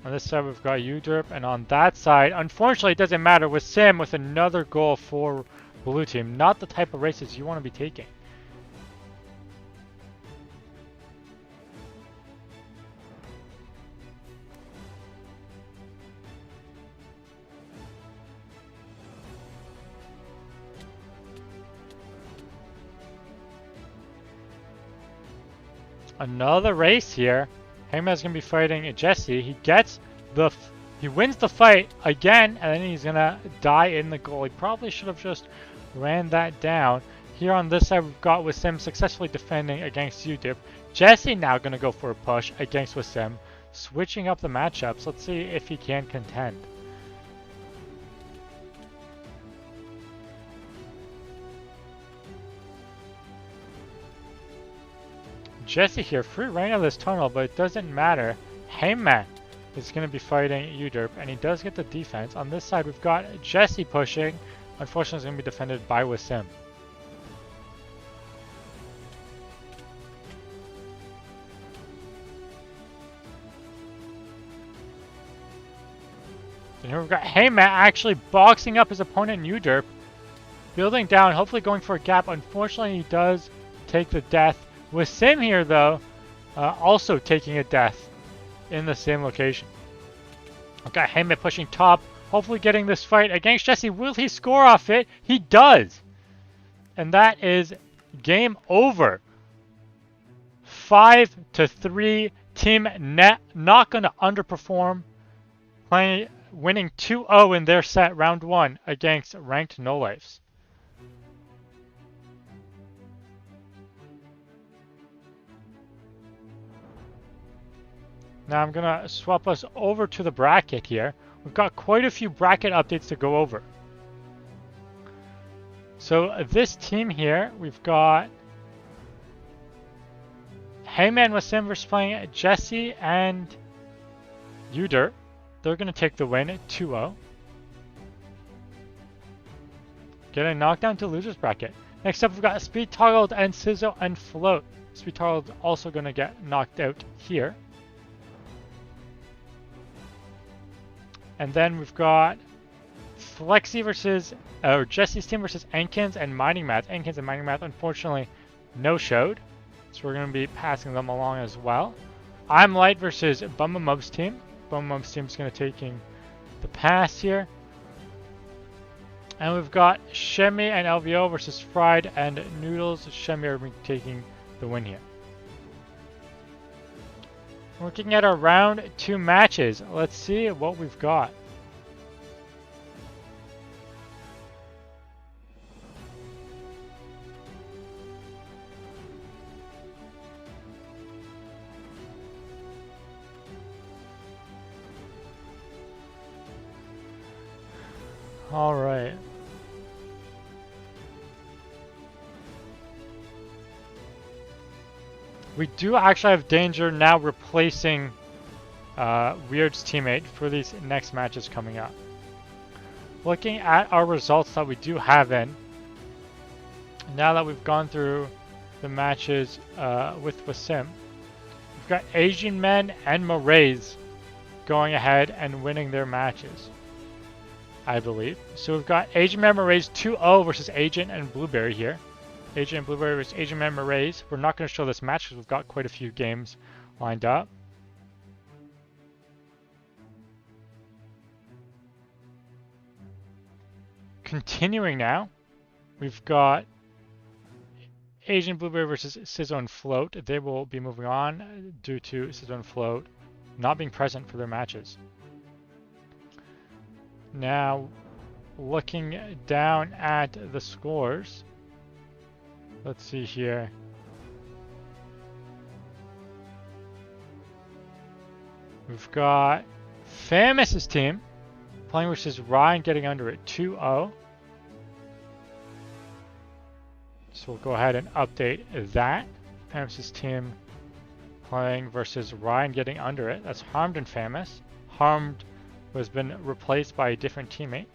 On this side, we've got Uderp, and on that side, unfortunately, it doesn't matter. Wasim with another goal for blue team. Not the type of races you want to be taking. Another race here. Heymet's gonna be fighting Jesse. He wins the fight again, and then he's gonna die in the goal. He probably should have just ran that down. Here on this side, we've got Wasim successfully defending against Uderp. Jesse now gonna go for a push against Wasim, switching up the matchups. Let's see if he can contend. Jesse here, free reign of this tunnel, but it doesn't matter. Heyman is going to be fighting Uderp, and he does get the defense. On this side, we've got Jesse pushing. Unfortunately, it's going to be defended by Wasim. And here we've got Heyman actually boxing up his opponent Uderp, building down, hopefully going for a gap. Unfortunately, he does take the death. Wasim here, though, also taking a death in the same location. We've got Heyman pushing top, hopefully getting this fight against Jesse. Will he score off it? He does! And that is game over. 5-3. Team Net not going to underperform. Winning 2-0 in their set round 1 against ranked No Lives. Now I'm going to swap us over to the bracket here. We've got quite a few bracket updates to go over. So this team here, we've got Heyman Wasim versus playing Jesse and Uderp. They're going to take the win at 2-0. Getting knocked down to losers bracket. Next up, we've got Speed Toggled and Sizzle and Float. Speed Toggled also going to get knocked out here. And then we've got Flexi versus, or Jesse's team versus Enkins and Mining Math. Enkins and Mining Math, unfortunately, no-showed. So we're going to be passing them along as well. I'm Light versus Bumba Mub's team. Bumba Mub's team is going to taking the pass here. And we've got Shemi and LVO versus Fried and Noodles. Shemi are taking the win here. Looking at our round 2 matches, let's see what we've got. All right. We do actually have Danger now replacing Weird's teammate for these next matches coming up. Looking at our results that we do have in, now that we've gone through the matches with Wasim, we've got Asian Men and Marays going ahead and winning their matches, I believe. So we've got Asian Men Marays 2-0 versus Agent and Blueberry here. Agent and Blueberry versus Asian Men Marays. We're not going to show this match because we've got quite a few games lined up. Continuing now, we've got Asian Blueberry versus Sizzle and Float. They will be moving on due to Sizzle and Float not being present for their matches. Now, looking down at the scores, let's see here. We've got Famous's team playing versus Ryan, getting under it 2-0. So we'll go ahead and update that. Famous's team playing versus Ryan, getting under it. That's Harmed and Famous. Harmed has been replaced by a different teammate.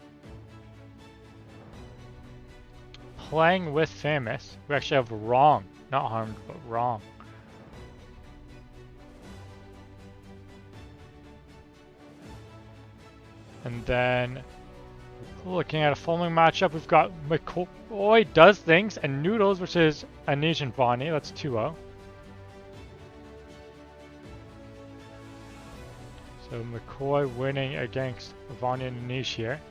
Playing with Famous, we actually have Wrong, not Harmed, but Wrong. And then, looking at a following matchup, we've got McCoy Does Things and Noodles versus Anish and Bonnie. That's 2-0. So McCoy winning against Vanya and Anish here.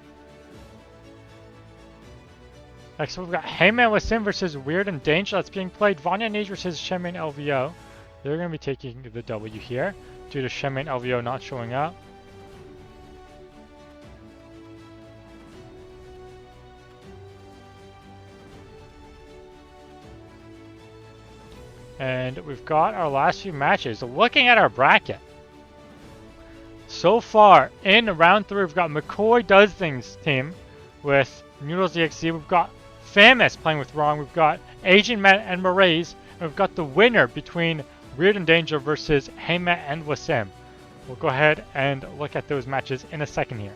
Next we've got Heyman Wasim versus Weird and Danger. That's being played. Vanya and Anish versus Shemi and LVO. They're going to be taking the W here due to Shemi and LVO not showing up. And we've got our last few matches. Looking at our bracket, so far in round 3, we've got McCoy Does Things team with Noodles EXC. We've got Famous playing with Wrong. We've got Asian Men and Marays. And we've got the winner between Weird and Danger versus Heyme and Wasim. We'll go ahead and look at those matches in a second here.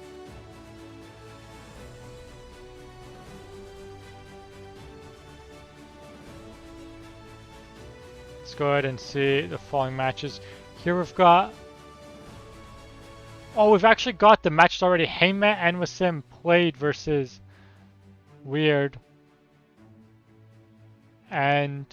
Let's go ahead and see the following matches. Here we've got... Oh, we've actually got the matches already. Heyme and Wasim played versus Weird. And...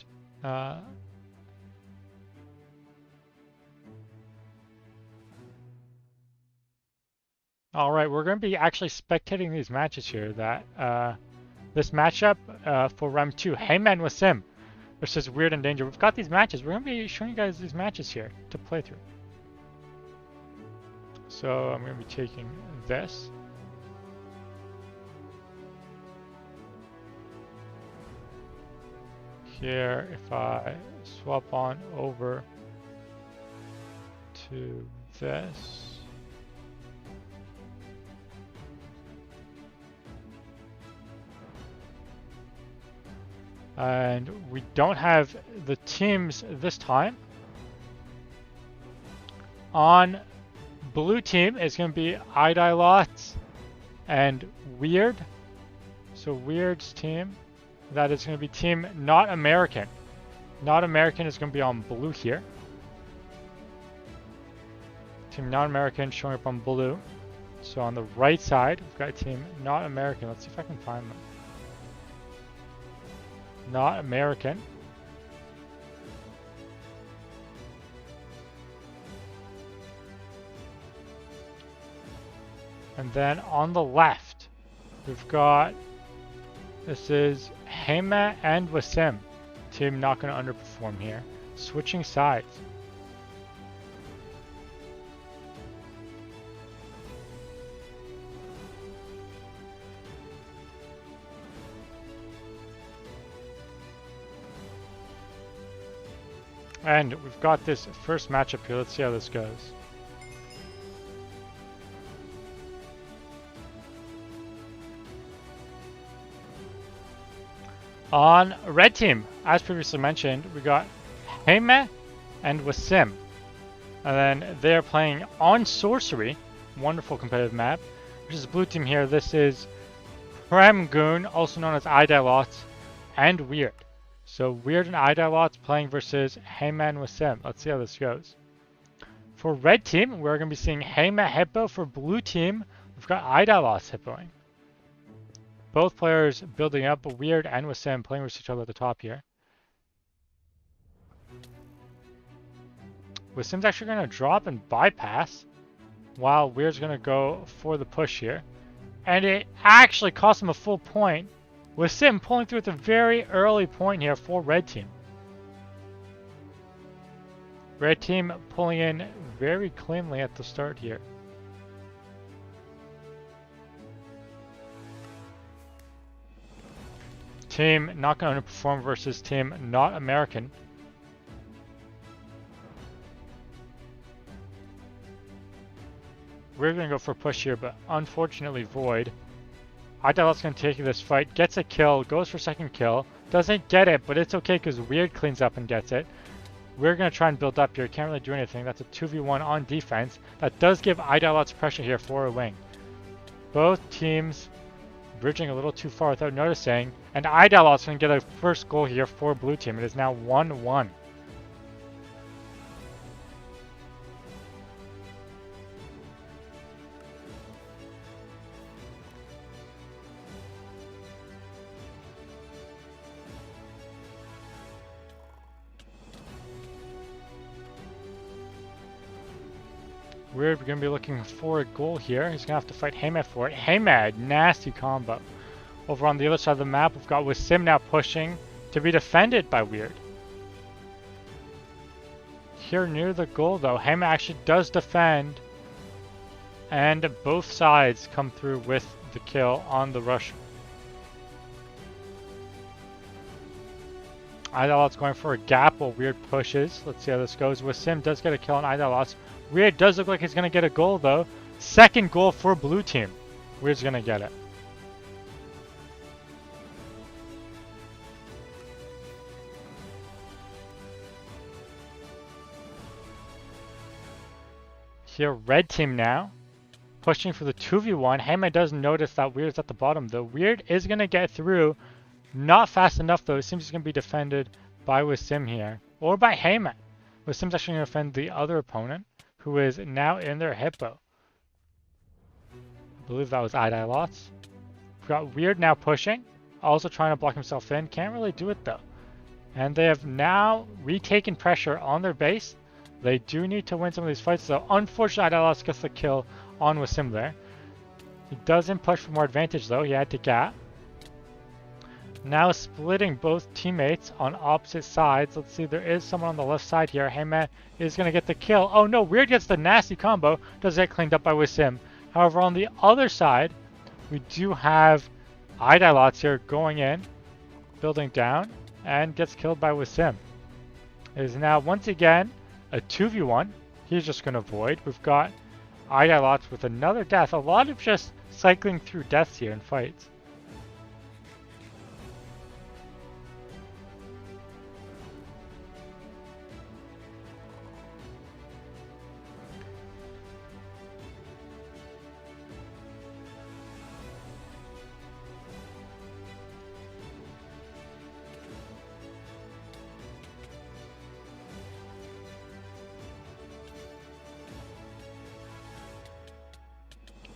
Alright, we're going to be actually spectating these matches here. This matchup for round 2, Heyme and Wasim versus Weird and Danger. We've got these matches. We're going to be showing you guys these matches here to play through. So I'm going to be taking this. Here, if I swap on over to this. And we don't have the teams this time. On blue team is going to be Idylot and Weird. So Weird's team, that is going to be team Not American. Not American is going to be on blue here. Team Not American showing up on blue. So on the right side, we've got team Not American. Let's see if I can find them. Not American. And then on the left, we've got, this is Heyme and Wasim. Team not going to underperform here. Switching sides. And we've got this first matchup here. Let's see how this goes. On red team, as previously mentioned, we got Heyme and Wasim. And then they're playing on Sorcery. Wonderful competitive map. Which is blue team here. This is Premgoon, also known as Idylot, and Weird. So Weird and Idylot's playing versus Heyme and Wasim. Let's see how this goes. For red team, we're going to be seeing Heyme Hippo. For blue team, we've got Idylot's Hippoing. Both players building up, Weird and Wasim playing with each other at the top here. Wasim's actually going to drop and bypass, while Weird's going to go for the push here. And it actually cost him a full point. Wasim pulling through at the very early point here for red team. Red team pulling in very cleanly at the start here. Team not going to perform versus team Not American. We're going to go for a push here, but unfortunately Void. Idylot's going to take this fight, gets a kill, goes for second kill, doesn't get it, but it's okay because Weird cleans up and gets it. We're going to try and build up here, can't really do anything. That's a 2v1 on defense. That does give Idylot's pressure here for a wing. Both teams bridging a little too far without noticing, and Idylot's going to get a first goal here for blue team. It is now 1-1. We're going to be looking for a goal here. He's going to have to fight Heyme for it. Heyme, nasty combo. Over on the other side of the map, we've got Wasim now pushing to be defended by Weird. Here near the goal though, Heyme actually does defend. And both sides come through with the kill on the rush. Idylot's going for a gap while Weird pushes. Let's see how this goes. Wasim does get a kill on Idylot's. Weird does look like he's going to get a goal though. Second goal for blue team. Weird's going to get it. Here, red team now, pushing for the 2v1. Heyman does notice that Weird's at the bottom, though. Weird is going to get through. Not fast enough, though. It seems he's going to be defended by Wasim here, or by Heyman. Wasim's actually going to defend the other opponent, who is now in their hippo. I believe that was Lots. We've got Weird now pushing, also trying to block himself in. Can't really do it, though. And they have now retaken pressure on their base. They do need to win some of these fights, though. Unfortunately, Lots gets the kill on Wasim there. He doesn't push for more advantage, though. He had to gap. Now splitting both teammates on opposite sides. Let's see, there is someone on the left side here. Heyman is going to get the kill. Oh no, Weird gets the nasty combo. Does get cleaned up by Wasim. However, on the other side, we do have Lots here going in, building down, and gets killed by Wasim. It is now, once again, a 2v1. He's just going to avoid. We've got Lots with another death. A lot of just cycling through deaths here in fights.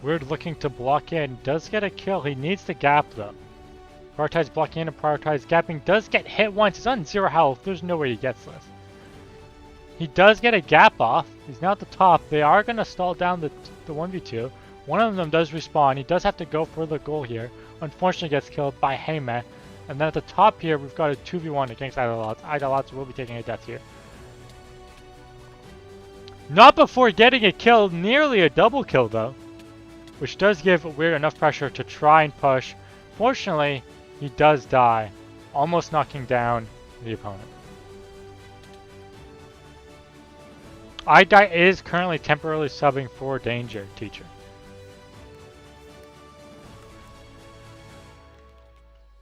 Weird looking to block in, does get a kill. He needs the gap though. Prioritize blocking in and prioritize gapping. Does get hit once. He's on 0 health. There's no way he gets this. He does get a gap off. He's now at the top. They are going to stall down the 1v2. One of them does respawn. He does have to go for the goal here. Unfortunately gets killed by Heyman. And then at the top here, we've got a 2v1 against Lots. Lots will be taking a death here. Not before getting a kill. Nearly a double kill though, which does give Weird enough pressure to try and push. Fortunately, he does die, almost knocking down the opponent. is currently temporarily subbing for Danger Teacher.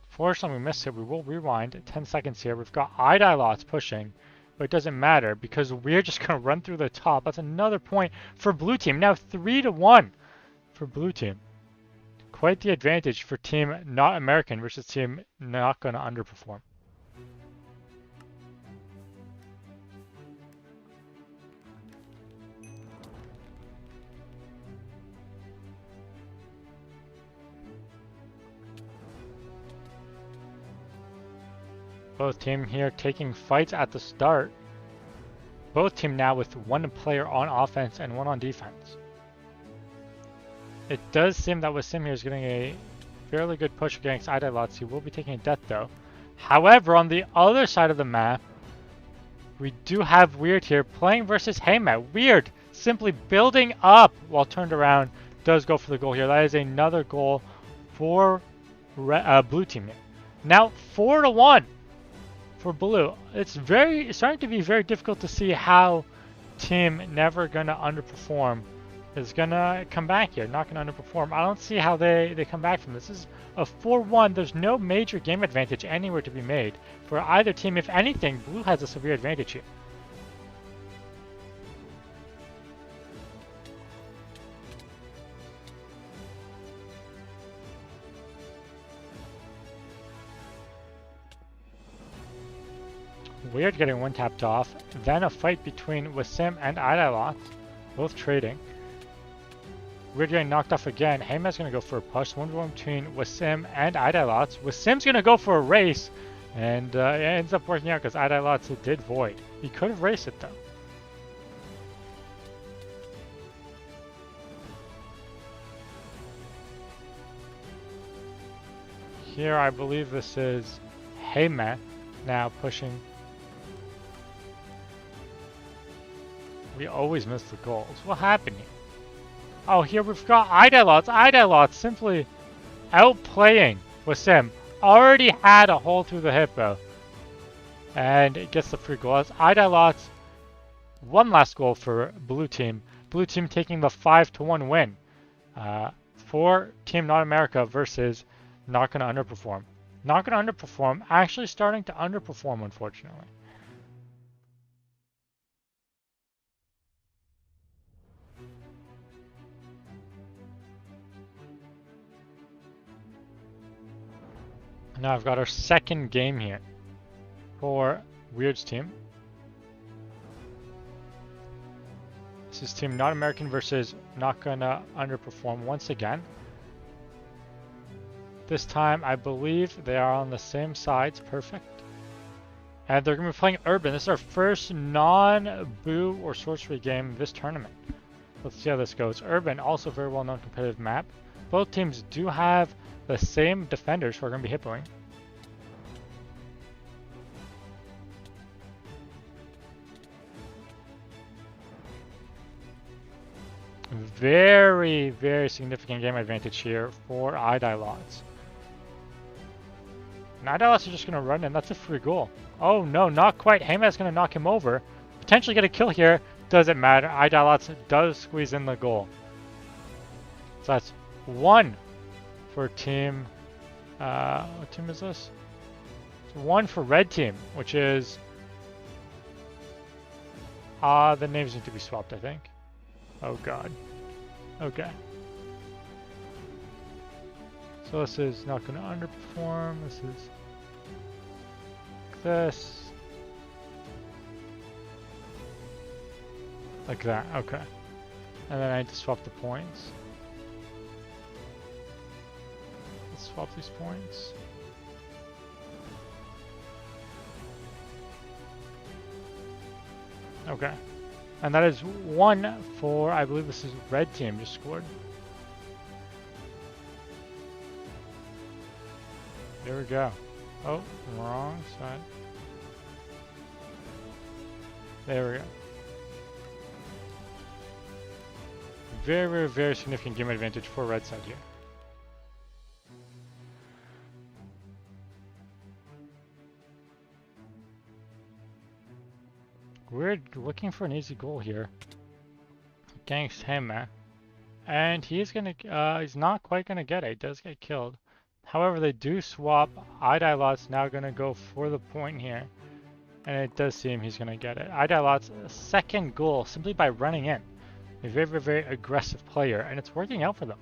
Fortunately, we missed it. We will rewind 10 seconds here. We've got Lots pushing, but it doesn't matter because we're just going to run through the top. That's another point for blue team. Now 3-1 for blue team. Quite the advantage for team not American versus team not going to underperform. Both team here taking fights at the start. Both team now with one player on offense and one on defense. It does seem that Wasim here is getting a fairly good push against Lots. He will be taking a death though. However, on the other side of the map, we do have Weird here playing versus Heyman. Weird simply building up while turned around does go for the goal here. That is another goal for blue team here. Now 4-1 for blue. It's starting to be very difficult to see how team never gonna underperform is gonna come back here. Not gonna underperform. I don't see how they come back from this. This is a 4-1. There's no major game advantage anywhere to be made for either team. If anything, blue has a severe advantage here. Weird getting one tapped off. Then a fight between Wasim and Lots, both trading. Weird getting knocked off again. Heyman's going to go for a push. 1v1 between Wasim and Lots. Wasim's going to go for a race. And it ends up working out because Lots did void. He could have raced it though. Here I believe this is Heyman now pushing. We always miss the goals. What happened here? Oh, here we've got Lots. Lots simply outplaying Wasim. Already had a hole through the hippo. And it gets the free goal. That's Lots. One last goal for blue team. Blue team taking the 5-1 win. For Team Not America versus Not Gonna Underperform. Not Gonna Underperform. Actually starting to underperform, unfortunately. Now I've got our second game here for Weird's team. This is Team Not American versus Not Gonna Underperform once again. This time I believe they are on the same sides, perfect. And they're going to be playing Urban. This is our first non-Boo or Sorcery game of this tournament. Let's see how this goes. Urban, also a very well-known competitive map. Both teams do have the same defenders who are going to be hit-boing. Very, very significant game advantage here for Idolots. And Idolots are just going to run in. That's a free goal. Oh no, not quite. Heyman's going to knock him over. Potentially get a kill here. Doesn't matter. Idolots does squeeze in the goal. So that's 1 for team... what team is this? It's 1 for red team, which is... the names need to be swapped, I think. Oh god. Okay. So this is not going to underperform. This is... this. Like that, okay. And then I need to swap the points. Let's swap these points. Okay. And that is 1 for, I believe this is red team just scored. There we go. Oh, wrong side. There we go. Very, very, very significant game advantage for red side here. We're looking for an easy goal here against him, and he's not quite gonna get it. He does get killed. However, they do swap. Idolot's now gonna go for the point here, and it does seem he's gonna get it. Idolot's second goal simply by running in. A very, very, very aggressive player, and it's working out for them.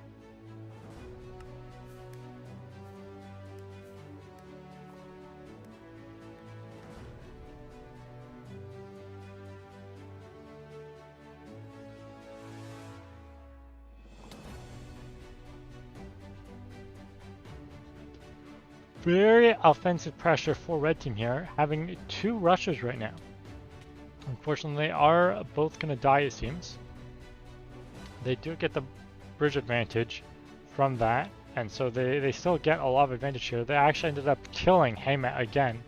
Very offensive pressure for red team here, having 2 rushers right now. Unfortunately, they are both going to die, it seems. They do get the bridge advantage from that, and so they still get a lot of advantage here. They actually ended up killing Heymat again.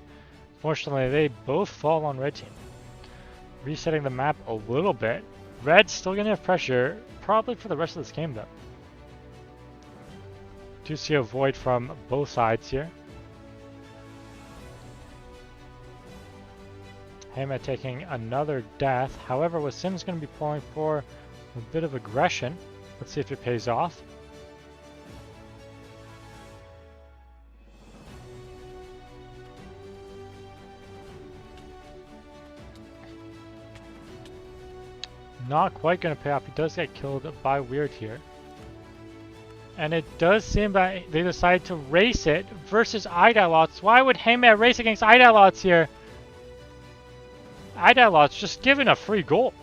Fortunately, they both fall on red team. Resetting the map a little bit. Red's still going to have pressure, probably for the rest of this game though. Do see a void from both sides here. Heymat taking another death. However, with Sim's going to be pulling for a bit of aggression. Let's see if it pays off. Not quite going to pay off. He does get killed by Weird here. And it does seem that they decide to race it versus Idolots. Why would Heymat race against Idolots here? Idolots just given a free goal.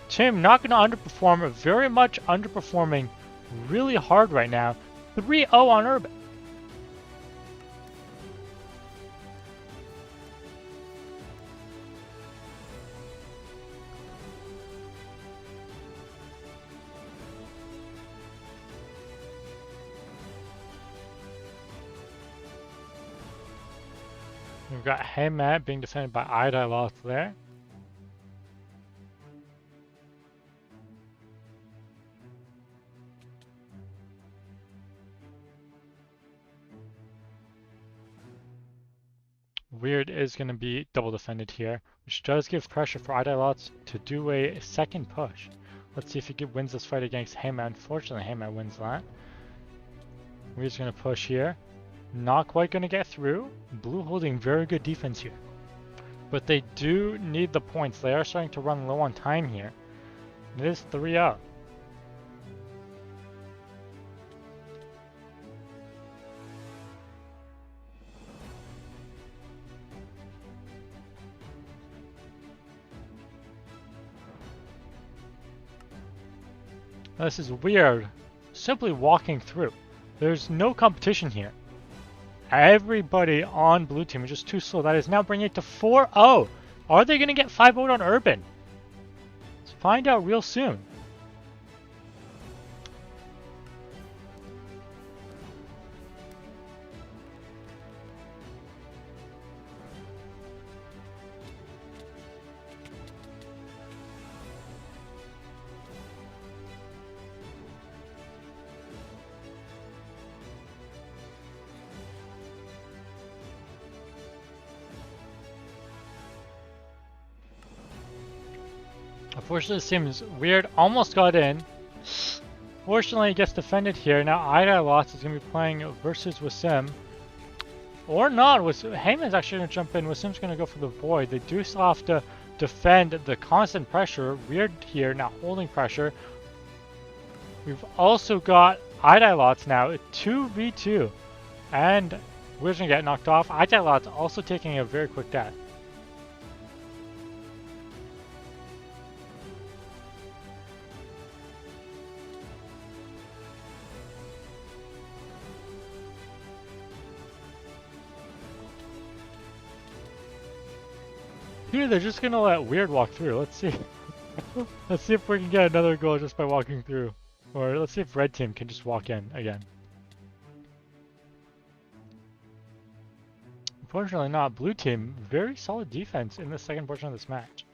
Tim not going to underperform, very much underperforming really hard right now. 3-0 on Urban. We've got Heymat being defended by Idoloth there. Weird is going to be double defended here, which does give pressure for Idolots to do a second push. Let's see if he wins this fight against Heymat. Unfortunately, Heymat wins that. Weird's going to push here. Not quite going to get through. Blue holding very good defense here. But they do need the points. They are starting to run low on time here. It is 3-0. Now, this is weird. Simply walking through. There's no competition here. Everybody on blue team is just too slow. That is now bringing it to 4-0. Are they going to get 5-0 on Urban? Let's find out real soon. Unfortunately, it seems weird. Almost got in. Fortunately, it gets defended here. Now, Ida Lots is going to be playing versus Wasim. Or not. Heyman's actually going to jump in. Wasim's going to go for the void. They do still have to defend the constant pressure. Weird here. Now, holding pressure. We've also got Ida Lots now. 2v2. And we're going to get knocked off. Ida Lots also taking a very quick death. Here, they're just gonna let Weird walk through. Let's see. Let's see if we can get another goal just by walking through. Or let's see if Red Team can just walk in again. Unfortunately not. Blue Team, very solid defense in the second portion of this match.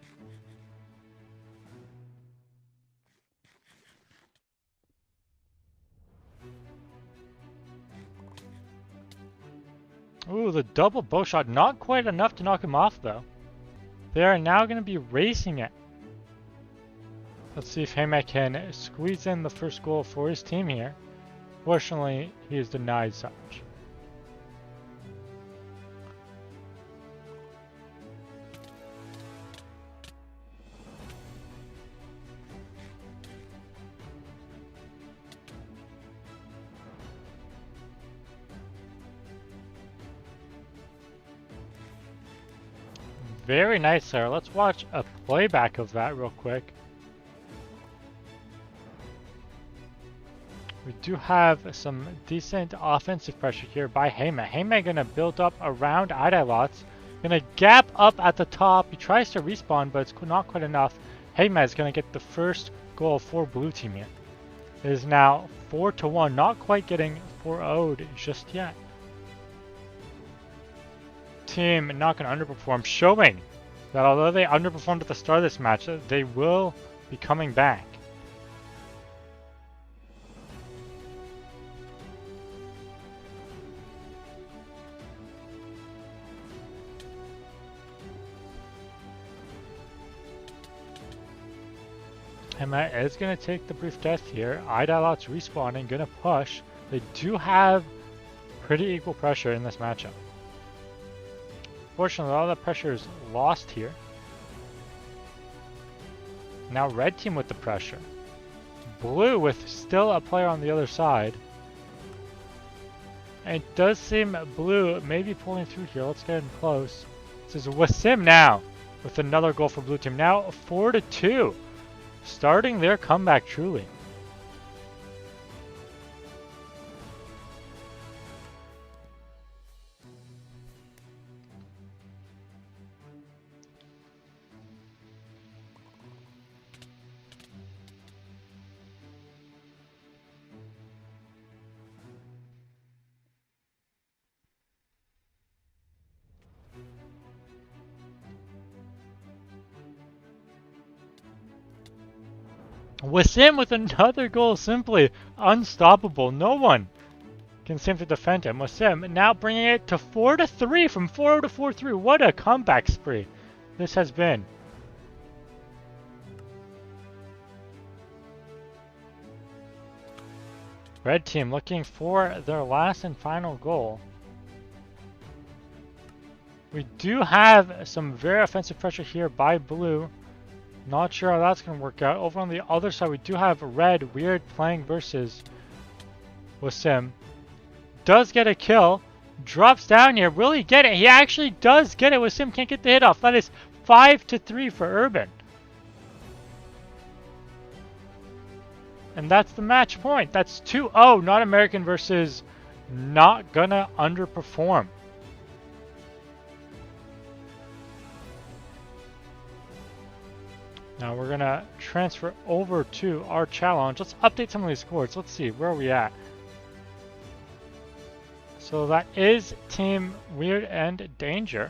Ooh, the double bow shot. Not quite enough to knock him off, though. They are now going to be racing it. Let's see if Heyman can squeeze in the first goal for his team here. Fortunately, he is denied such. Very nice there. Let's watch a playback of that real quick. We do have some decent offensive pressure here by Heyman. Heyman gonna build up around Idalots. Gonna gap up at the top. He tries to respawn, but it's not quite enough. Heyman is gonna get the first goal for blue team here. It is now 4-1. Not quite getting 4-0'd just yet. Team not going to underperform, showing that although they underperformed at the start of this match, they will be coming back. Emma is going to take the brief death here. Idalots respawning, going to push. They do have pretty equal pressure in this matchup. Fortunately, all the pressure is lost here. Now red team with the pressure. Blue with still a player on the other side. And it does seem blue may be pulling through here. Let's get in close. This is Wasim now with another goal for blue team. Now 4-2. Starting their comeback truly. Wasim with another goal, simply unstoppable. No one can seem to defend him. Wasim now bringing it to 4-3 from 4-0 to 4-3. What a comeback spree this has been. Red team looking for their last and final goal. We do have some very offensive pressure here by blue. Not sure how that's going to work out. Over on the other side, we do have red, Weird playing versus Wasim. Does get a kill. Drops down here. Will he get it? He actually does get it. Wasim can't get the hit off. That is 5-3 for Urban. And that's the match point. That's 2-0, Not American versus Not Gonna Underperform. Now we're gonna transfer over to our challenge. Let's update some of these scores. Let's see, where are we at? So that is Team Weird and Danger.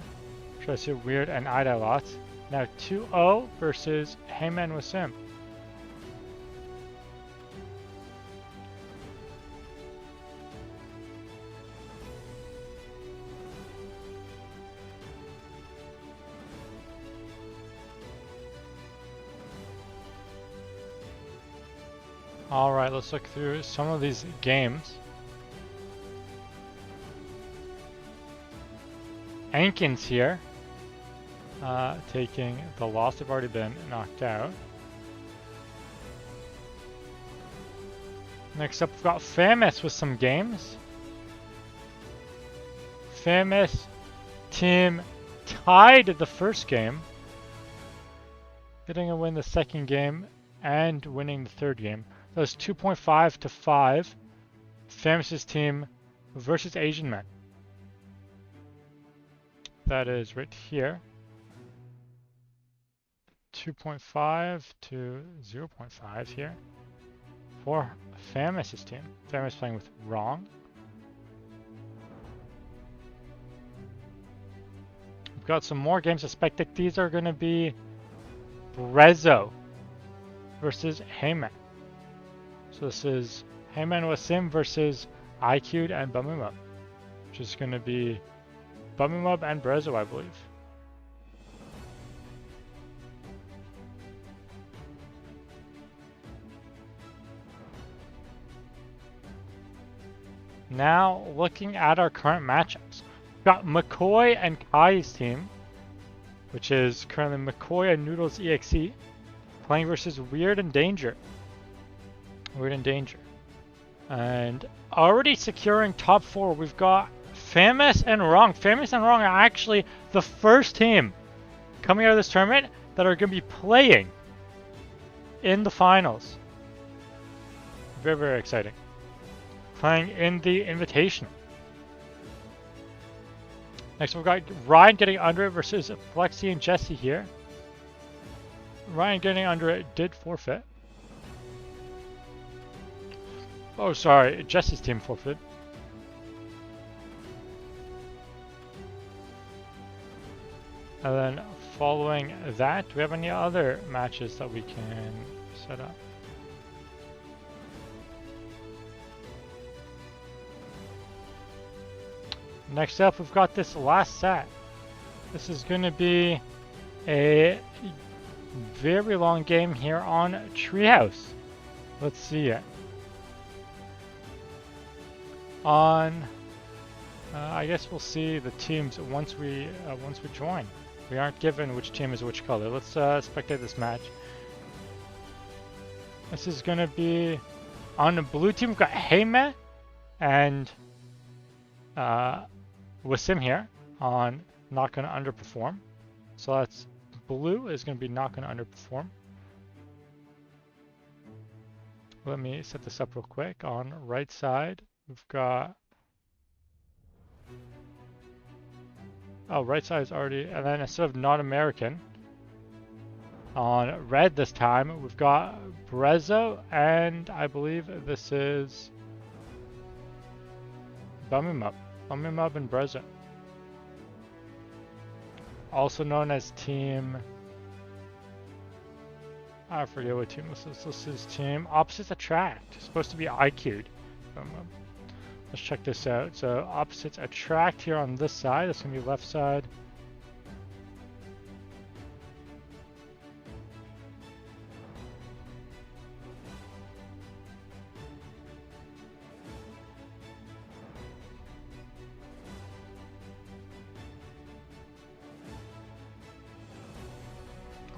Should I say Weird and Ida lots? Now 2-0 versus Heyman Wasim. Alright, let's look through some of these games. Ankin's here, taking the loss. They've already been knocked out. Next up, we've got Famous with some games. Famous team tied the first game, getting a win the second game and winning the third game. That was 2.5 to 5. Famous's team versus Asian Men. That is right here. 2.5 to 0.5 here for Famous's team. Famous playing with Wrong. We've got some more games. I suspect that these are going to be Brezzo versus Heyman. So this is Heyman Wasim versus IQ'd and Bumimub, which is going to be Bumimub and Brezzo, I believe. Now, looking at our current matchups, we've got McCoy and Kai's team, which is currently McCoy and Noodles EXE, playing versus Weird and Danger. Weird and Danger. And already securing top 4, we've got Famous and Wrong. Famous and Wrong are actually the first team coming out of this tournament that are going to be playing in the finals. Very, very exciting. Playing in the Invitational. Next, we've got Ryan getting under it versus Flexi and Jesse here. Ryan getting under it did forfeit. Oh, sorry, Jesse's team forfeit. And then following that, do we have any other matches that we can set up? Next up, we've got this last set. This is going to be a very long game here on Treehouse. Let's see it. I guess we'll see the teams once we join. We aren't given which team is which color. Let's spectate this match. This is going to be on the blue team. We've got Heyman and Wasim here on Not Gonna Underperform. So that's blue is going to be Not Gonna Underperform. Let me set this up real quick. On right side, we've got... Oh, right side is already... And then instead of Not American, on red this time, we've got Brezzo, and I believe this is Bumimub. Bumimub and Brezzo. Also known as Team... I forget what team this is. This is Team Opposites Attract. It's supposed to be IQ'd. Let's check this out. So Opposites Attract here on this side. That's going to be left side.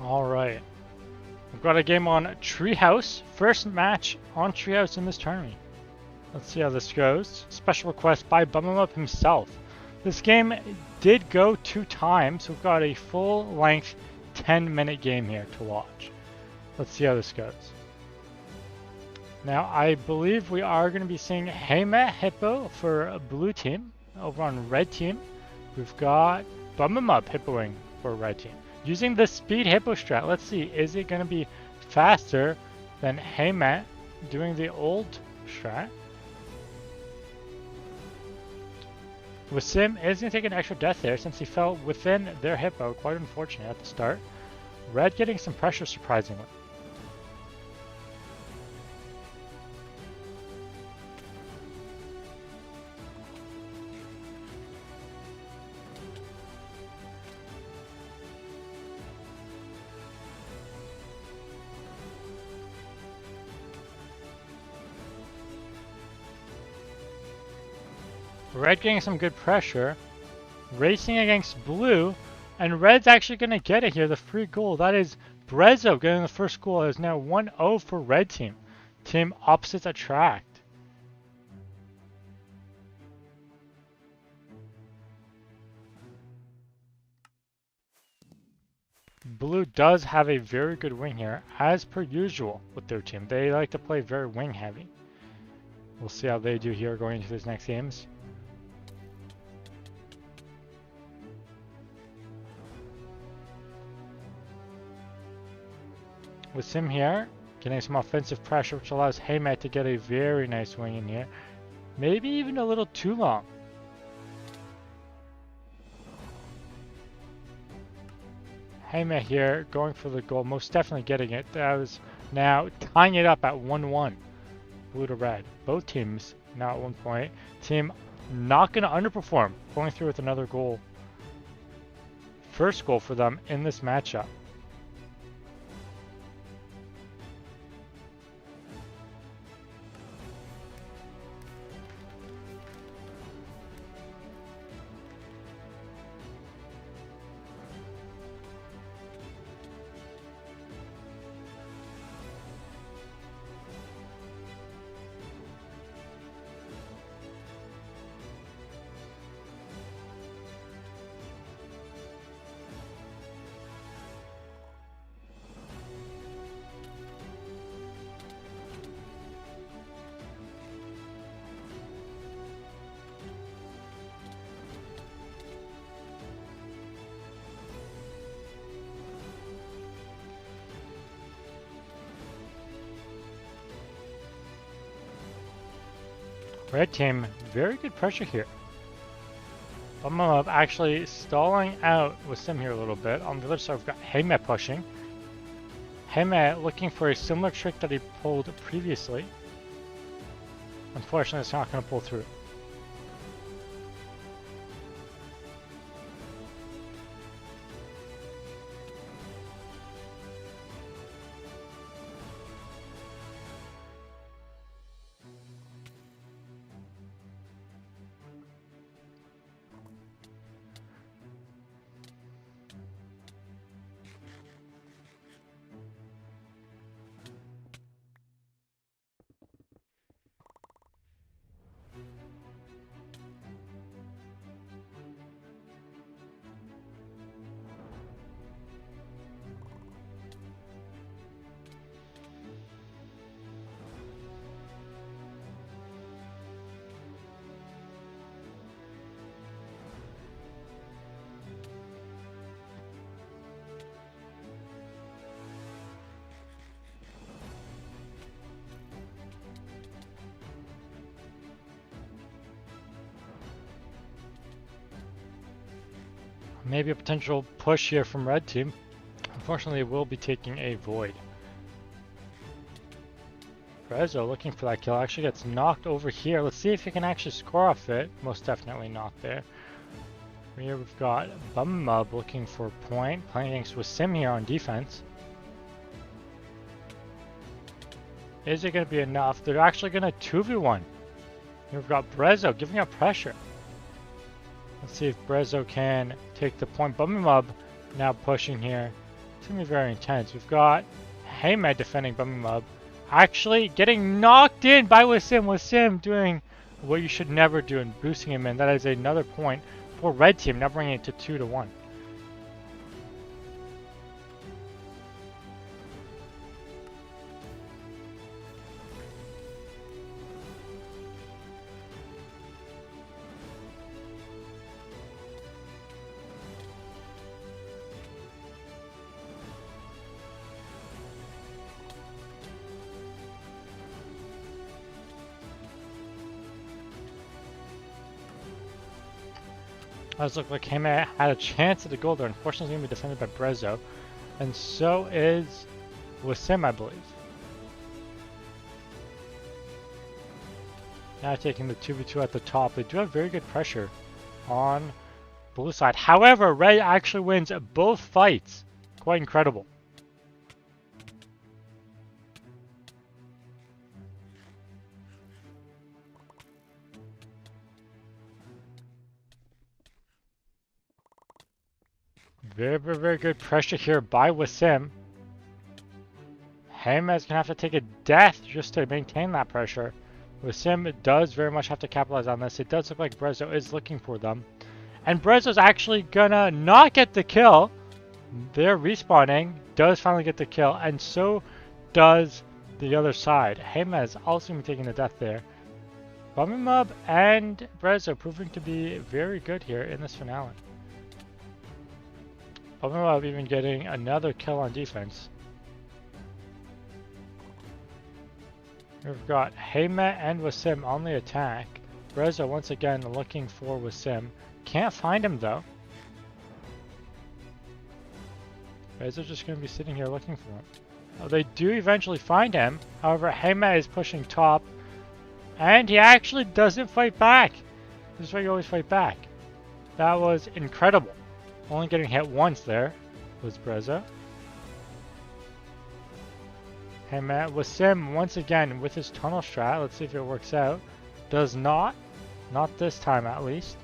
All right. We've got a game on Treehouse. First match on Treehouse in this tournament. Let's see how this goes. Special request by Bumimub himself. This game did go 2 times, so we've got a full-length 10-minute game here to watch. Let's see how this goes. Now, I believe we are going to be seeing Heymet Hippo for blue team. Over on red team, we've got Bumemub Hippoing for red team. Using the speed Hippo strat, let's see, is it going to be faster than Heymet doing the old strat? Wasim is going to take an extra death there since he fell within their Hippo. Quite unfortunate at the start. Red getting some pressure surprisingly. Red getting some good pressure, racing against blue, and red's actually going to get it here, the free goal. That is Brezzo getting the first goal. It is now 1-0 for red team. Team opposites attract. Blue does have a very good wing here, as per usual with their team. They like to play very wing heavy. We'll see how they do here going into these next games. With Sim here, getting some offensive pressure, which allows Heymet to get a very nice wing in here. Maybe even a little too long. Heymet here going for the goal, most definitely getting it. That was now tying it up at 1-1. Blue to red. Both teams now at 1 point. Team not going to underperform, going through with another goal. First goal for them in this matchup. Red team, very good pressure here. Bumemub actually stalling out with Sim here a little bit. On the other side, we've got Heymet pushing. Heymet looking for a similar trick that he pulled previously. Unfortunately, it's not going to pull through. Maybe a potential push here from red team. Unfortunately, it will be taking a void. Prezzo looking for that kill, actually gets knocked over here. Let's see if he can actually score off it. Most definitely not there. Here we've got Bumemub looking for a point, playing against Wasim here on defense. Is it going to be enough? They're actually going to 2v1. Here we've got Brezzo giving up pressure. Let's see if Brezzo can take the point. Bumemub now pushing here. It's going to be very intense. We've got Heymet defending Bumemub. Actually getting knocked in by Wasim. Wasim doing what you should never do and boosting him in. That is another point for red team, now bringing it to 2-1. Does look like Hema had a chance at the goal there. Unfortunately, it's going to be defended by Brezzo. And so is Wasim, I believe. Now taking the 2v2 at the top. They do have very good pressure on blue side. However, red actually wins both fights. Quite incredible. Very, very, very good pressure here by Wasim. Hema is going to have to take a death just to maintain that pressure. Wasim does very much have to capitalize on this. It does look like Brezzo is looking for them. And Brezzo's actually going to not get the kill. They're respawning. Does finally get the kill. And so does the other side. Hema is also going to be taking the death there. Bumimub and Brezzo proving to be very good here in this finale. Bumimub even getting another kill on defense. We've got Hema and Wasim on the attack. Brezzo once again looking for Wasim. Can't find him though. Brezzo's just going to be sitting here looking for him. Oh, they do eventually find him. However, Hema is pushing top. And he actually doesn't fight back. This is why you always fight back. That was incredible. Only getting hit once there was Brezzo. Hema Wasim once again with his tunnel strat. Let's see if it works out. Does not. Not this time at least.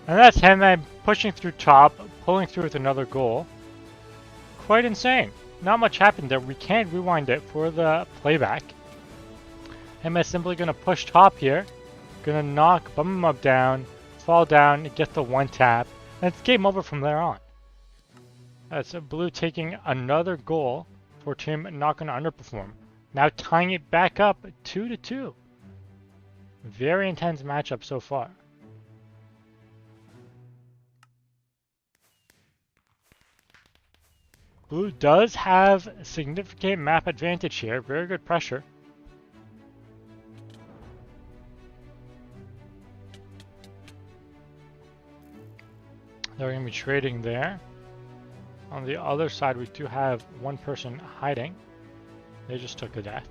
And that's him pushing through top, pulling through with another goal. Quite insane. Not much happened there. We can't rewind it for the playback. Him is simply going to push top here. Going to knock Bumimub down, fall down, get the one tap. And it's game over from there on. That's Blue taking another goal for team not going to underperform. Now tying it back up 2-2. Very intense matchup so far. Blue does have significant map advantage here. Very good pressure. They're going to be trading there. On the other side, we do have one person hiding. They just took a death.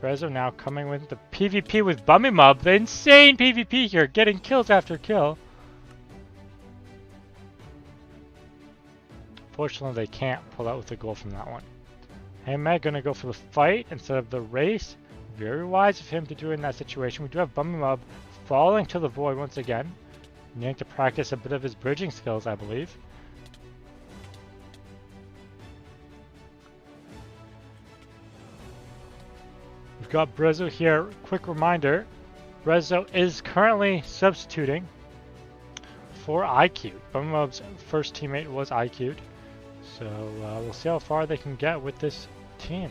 Brezzo now coming with the PvP with Bumimub. The insane PvP here, getting kills after kill. Fortunately, they can't pull out with a goal from that one. Hema gonna go for the fight instead of the race. Very wise of him to do in that situation. We do have Bumimub falling to the void once again. Needing to practice a bit of his bridging skills, I believe. We've got Brezzo here. Quick reminder, Brezzo is currently substituting for IQ. Bumimub's first teammate was IQ'd. So we'll see how far they can get with this team.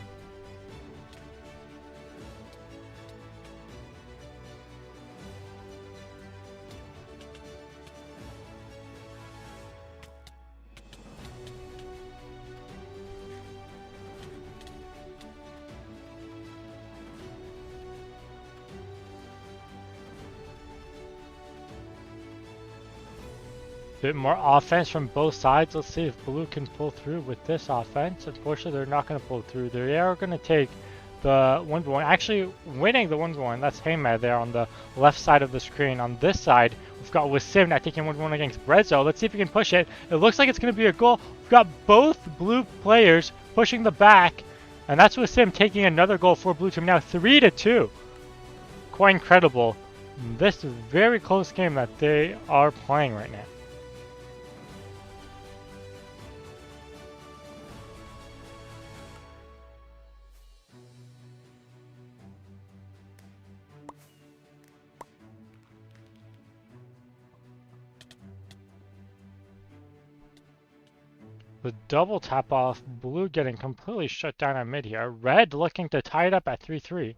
Bit more offense from both sides. Let's see if Blue can pull through with this offense. Unfortunately, they're not going to pull through. They are going to take the 1v1. Actually, winning the 1v1. That's Hema there on the left side of the screen. On this side, we've got Wasim now taking 1v1 against Brezzo. Let's see if we can push it. It looks like it's going to be a goal. We've got both Blue players pushing the back. And that's Wasim taking another goal for Blue team. Now 3-2. Quite incredible. This is a very close game that they are playing right now. The double tap off, blue getting completely shut down on mid here. Red looking to tie it up at 3-3.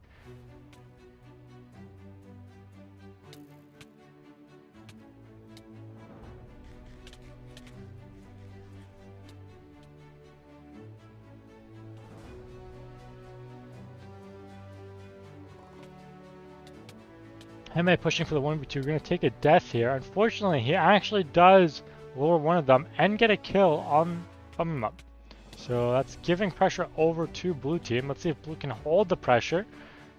Heme pushing for the 1v2. We're going to take a death here. Unfortunately, he actually does lower one of them and get a kill on Bummup. So that's giving pressure over to blue team. Let's see if blue can hold the pressure.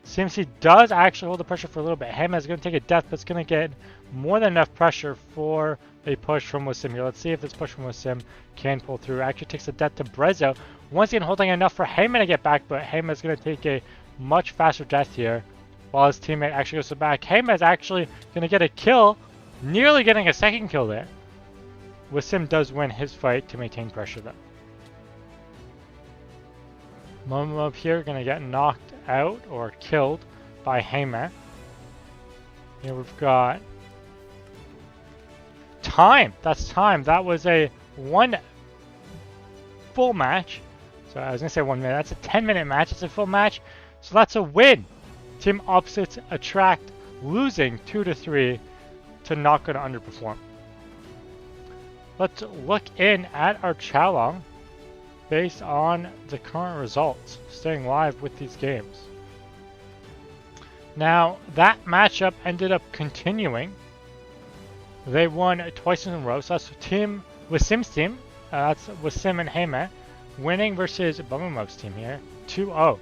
Seems he does actually hold the pressure for a little bit. Heme is going to take a death, but it's going to get more than enough pressure for a push from Wasim here. Let's see if this push from Wasim can pull through. Actually takes a death to Brezzo. Once again holding enough for Heyman to get back, but Heyman is going to take a much faster death here while his teammate actually goes to back. Heyman is actually going to get a kill, nearly getting a second kill there. Wasim does win his fight to maintain pressure though. Momo up here going to get knocked out or killed by Heyman. Here we've got time. That's time. That was a 1 full match. So I was going to say 1 minute. That's a 10-minute match. It's a full match. So that's a win. Team opposites attract, losing 2-3 to not going to underperform. Let's look in at our Chalong based on the current results, staying live with these games. Now, that matchup ended up continuing. They won twice in a row, so that's team Wasim's team. That's Wasim and Heyman winning versus Bumumub's team here, 2-0.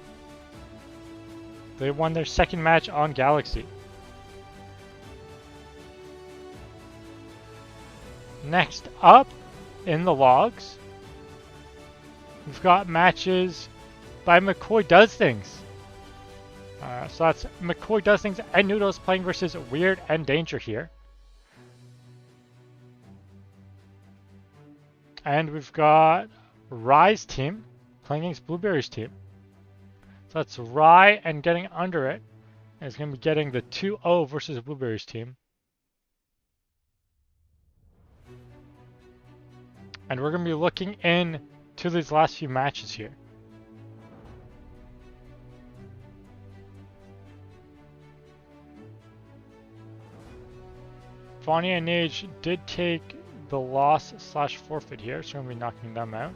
They won their second match on Galaxy. Next up in the logs, we've got matches by McCoy Does Things. So that's McCoy Does Things and Noodles playing versus Weird and Danger here. And we've got Rye's team playing against Blueberry's team. So that's Rye and getting under it. And it's going to be getting the 2-0 versus Blueberry's team. And we're going to be looking in to these last few matches here. Fania and Nage did take the loss/forfeit here, so we're going to be knocking them out.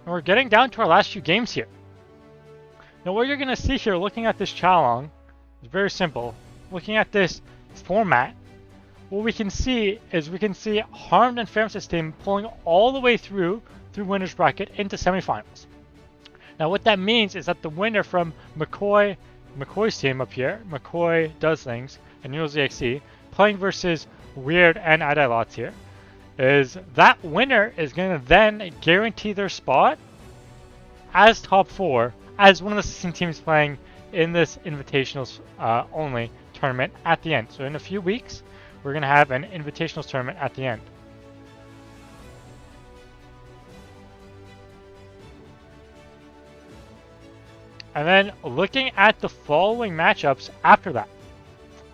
And we're getting down to our last few games here. Now what you're going to see here, looking at this Chalong, is very simple. Looking at this format, what we can see is Harmed and Fairness team pulling all the way through winner's bracket into semifinals. Now what that means is that the winner from McCoy's team up here, McCoy Does Things, and Noodles EXE, playing versus Weird and Adilots here, is that winner is going to then guarantee their spot as top 4 as one of the 16 teams playing in this Invitationals only tournament at the end. So in a few weeks, we're going to have an Invitationals tournament at the end. And then looking at the following matchups after that.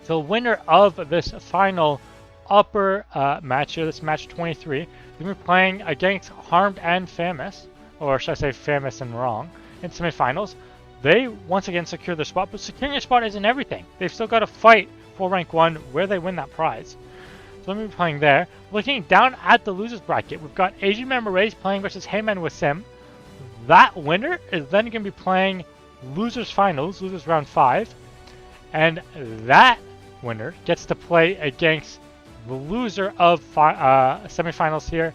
The winner of this final upper match here, this match 23, is going to be playing against Harmed and Famous, or should I say Famous and Wrong, in semifinals. They once again secure their spot, but securing their spot isn't everything. They've still got to fight for rank 1 where they win that prize. So let me be playing there. Looking down at the losers bracket, we've got Asian Member Race playing versus Heyman Wasim. That winner is then going to be playing losers finals, losers round 5, and that winner gets to play against the loser of semifinals here,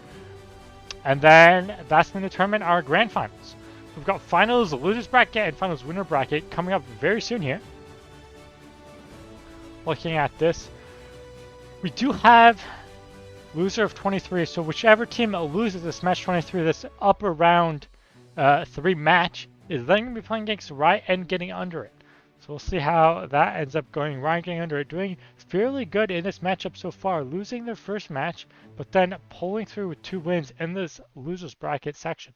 and then that's going to determine our grand finals. We've got finals, losers bracket, and finals winner bracket coming up very soon here. Looking at this, we do have loser of 23, so whichever team loses this match 23, this upper round 3 match, is then going to be playing against Riot and getting under it. So we'll see how that ends up going. Riot getting under it, doing fairly good in this matchup so far, losing their first match, but then pulling through with 2 wins in this losers bracket section.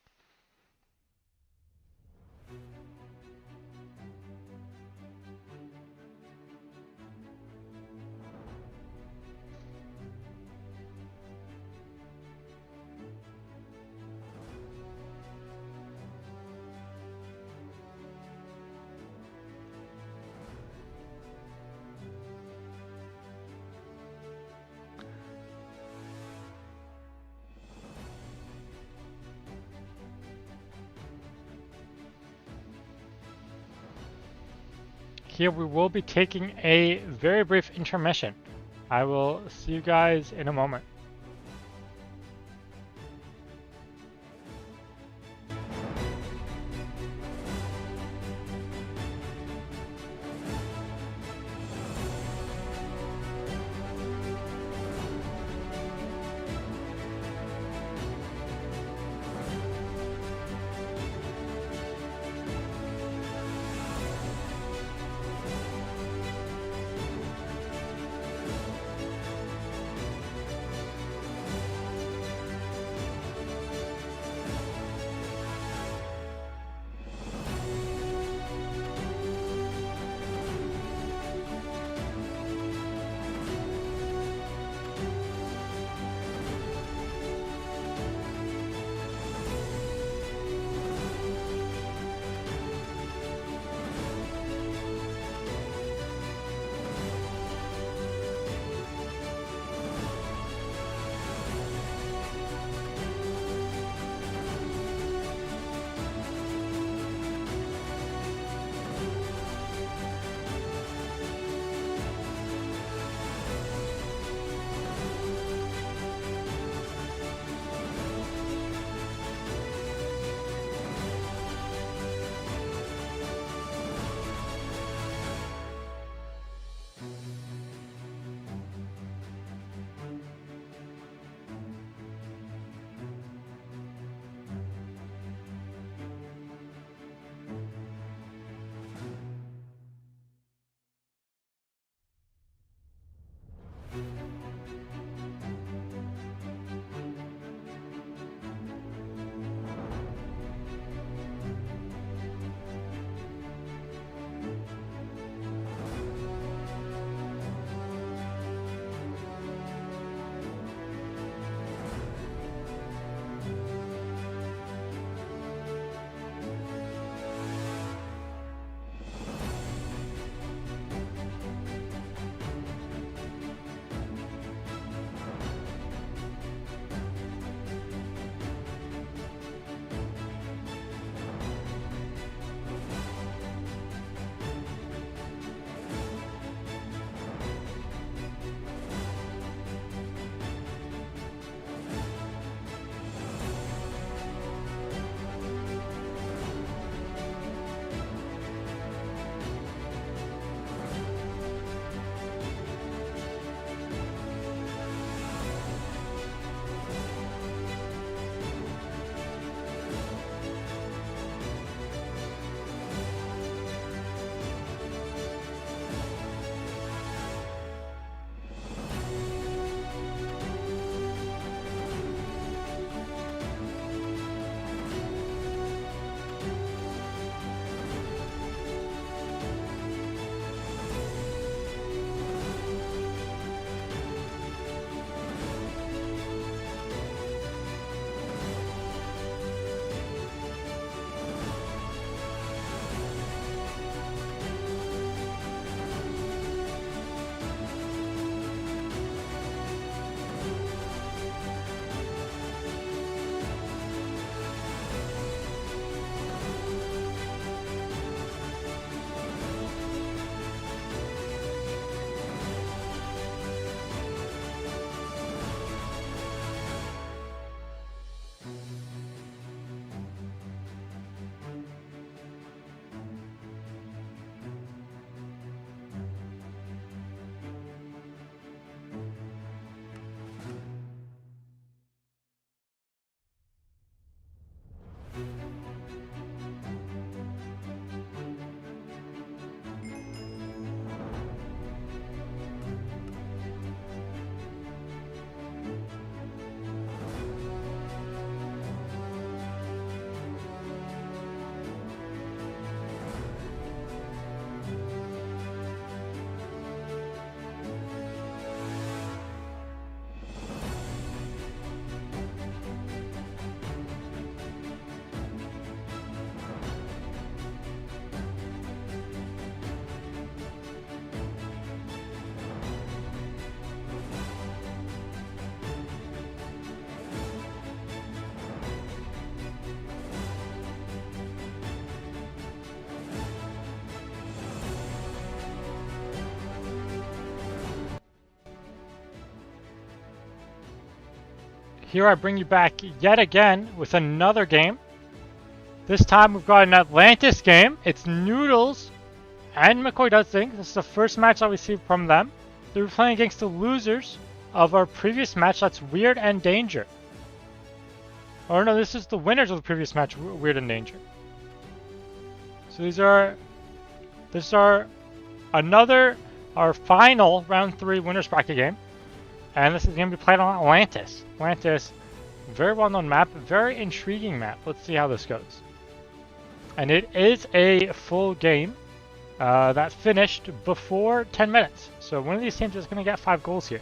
here we will be taking a very brief intermission. I will see you guys in a moment. Here I bring you back yet again with another game. This time we've got an Atlantis game. It's Noodles and McCoy Does Things. This is the first match I received from them. They were playing against the losers of our previous match. That's Weird and Danger. Or no, this is the winners of the previous match, Weird and Danger. So this is our final round 3 winners bracket game. And this is going to be played on Atlantis. Atlantis, very well-known map, very intriguing map. Let's see how this goes. And it is a full game that finished before 10 minutes. So one of these teams is going to get 5 goals here.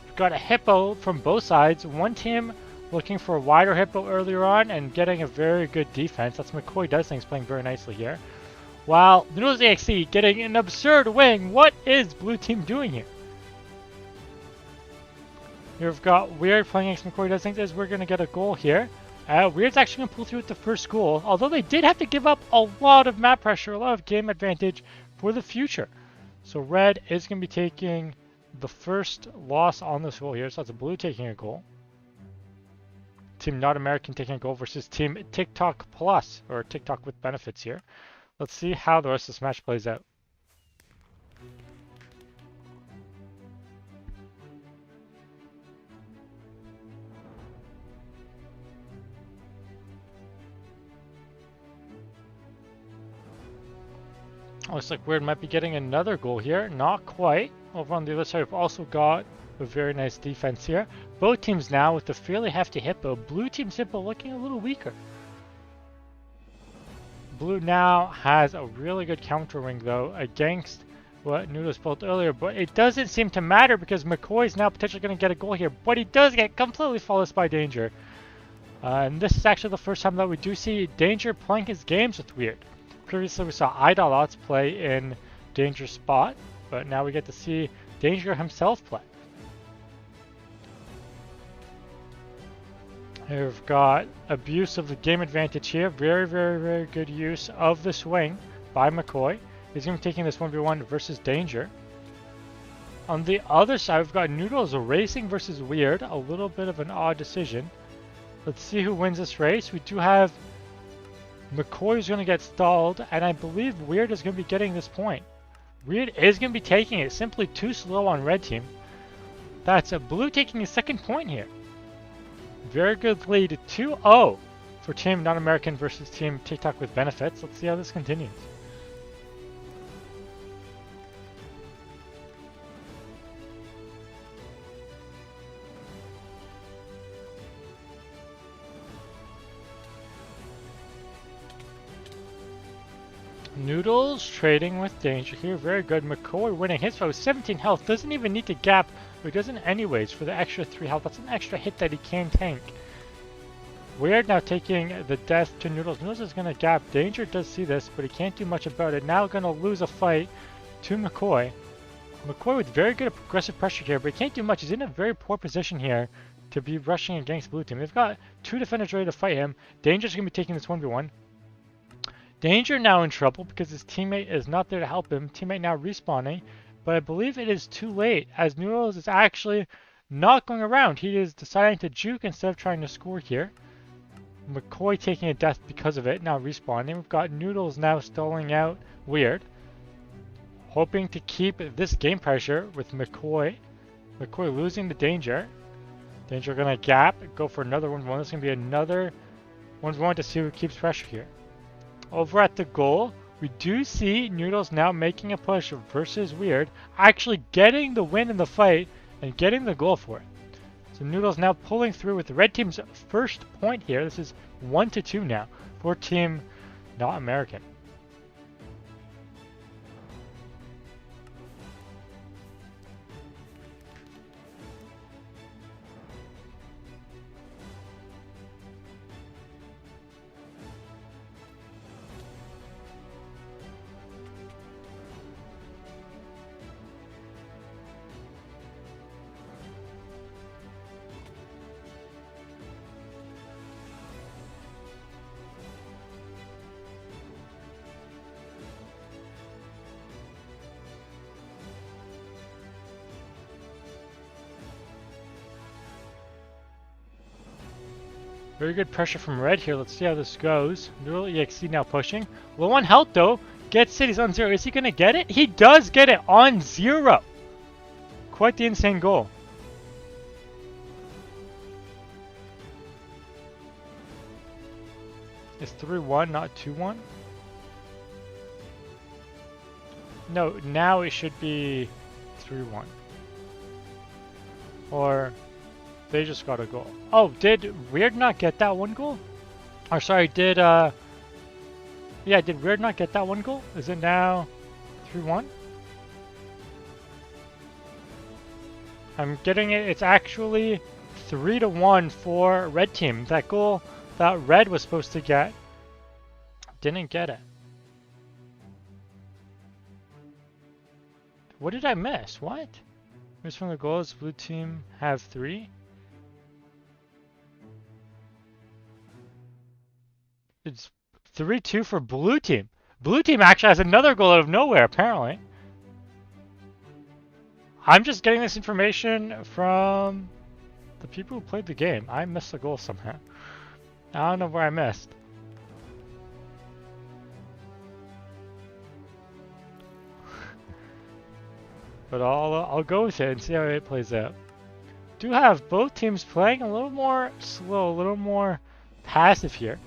We've got a hippo from both sides. One team looking for a wider hippo earlier on and getting a very good defense. That's McCoy Does Things playing very nicely here. While Noodles AXC getting an absurd wing. What is blue team doing here? Here we've got Weird playing against McCoy Does Things as we're going to get a goal here. Weird's actually going to pull through with the first goal, although they did have to give up a lot of map pressure, a lot of game advantage for the future. So Red is going to be taking the first loss on this goal here, so that's a blue taking a goal. Team Not American taking a goal versus Team TikTok Plus, or TikTok with benefits here. Let's see how the rest of this match plays out. Looks like Weird might be getting another goal here. Not quite. Over on the other side, we've also got a very nice defense here. Both teams now with a fairly hefty hippo. Blue team's hippo looking a little weaker. Blue now has a really good counter wing though against what Noodles built earlier, but it doesn't seem to matter because McCoy's now potentially going to get a goal here, but he does get completely flawless by Danger. And this is actually the first time that we do see Danger playing his games with Weird. Previously we saw Idolots play in Danger's spot, but now we get to see Danger himself play. Here we've got abuse of the game advantage here. Very, very, very good use of the swing by McCoy. He's going to be taking this 1v1 versus Danger. On the other side, we've got Noodles racing versus Weird. A little bit of an odd decision. Let's see who wins this race. We do have McCoy is going to get stalled, and I believe Weird is going to be getting this point. Weird is going to be taking it. Simply too slow on red team. That's a blue taking his second point here. Very good lead, 2-0 for Team Not American versus Team TikTok with benefits. Let's see how this continues. Noodles trading with Danger here. Very good. McCoy winning hits for 17 health. Doesn't even need to gap. But he doesn't anyways for the extra 3 health. That's an extra hit that he can tank. Weird now taking the death to Noodles. Noodles is going to gap. Danger does see this, but he can't do much about it. Now going to lose a fight to McCoy. McCoy with very good aggressive pressure here, but he can't do much. He's in a very poor position here to be rushing against blue team. They've got 2 defenders ready to fight him. Danger's going to be taking this 1v1. Danger now in trouble because his teammate is not there to help him. Teammate now respawning, but I believe it is too late as Noodles is actually not going around. He is deciding to juke instead of trying to score here. McCoy taking a death because of it, now respawning. We've got Noodles now stalling out Weird, hoping to keep this game pressure with McCoy. McCoy losing the Danger. Danger gonna gap, go for another 1v1. This is gonna be another 1v1 to see who keeps pressure here. Over at the goal, we do see Noodles now making a push versus Weird, actually getting the win in the fight and getting the goal for it. So Noodles now pulling through with the red team's first point here. This is 1-2 now for Team Not American. Very good pressure from red here. Let's see how this goes. Noodle EXC now pushing. Low on health though. Gets it. He's on 0. Is he going to get it? He does get it on 0. Quite the insane goal. It's 3-1, not 2-1. No, now it should be 3-1. Or they just got a goal. Oh, did Weird not get that one goal? Or sorry, did did Weird not get that one goal? Is it now 3-1? I'm getting it. It's actually 3-1 for red team. That goal that red was supposed to get didn't get it. What did I miss? What? Miss from the goals. Blue team have 3. It's 3-2 for blue team. Blue team actually has another goal out of nowhere, apparently. I'm just getting this information from the people who played the game. I missed a goal somehow. I don't know where I missed. But I'll go with it and see how it plays out. Do have both teams playing a little more slow, a little more passive here.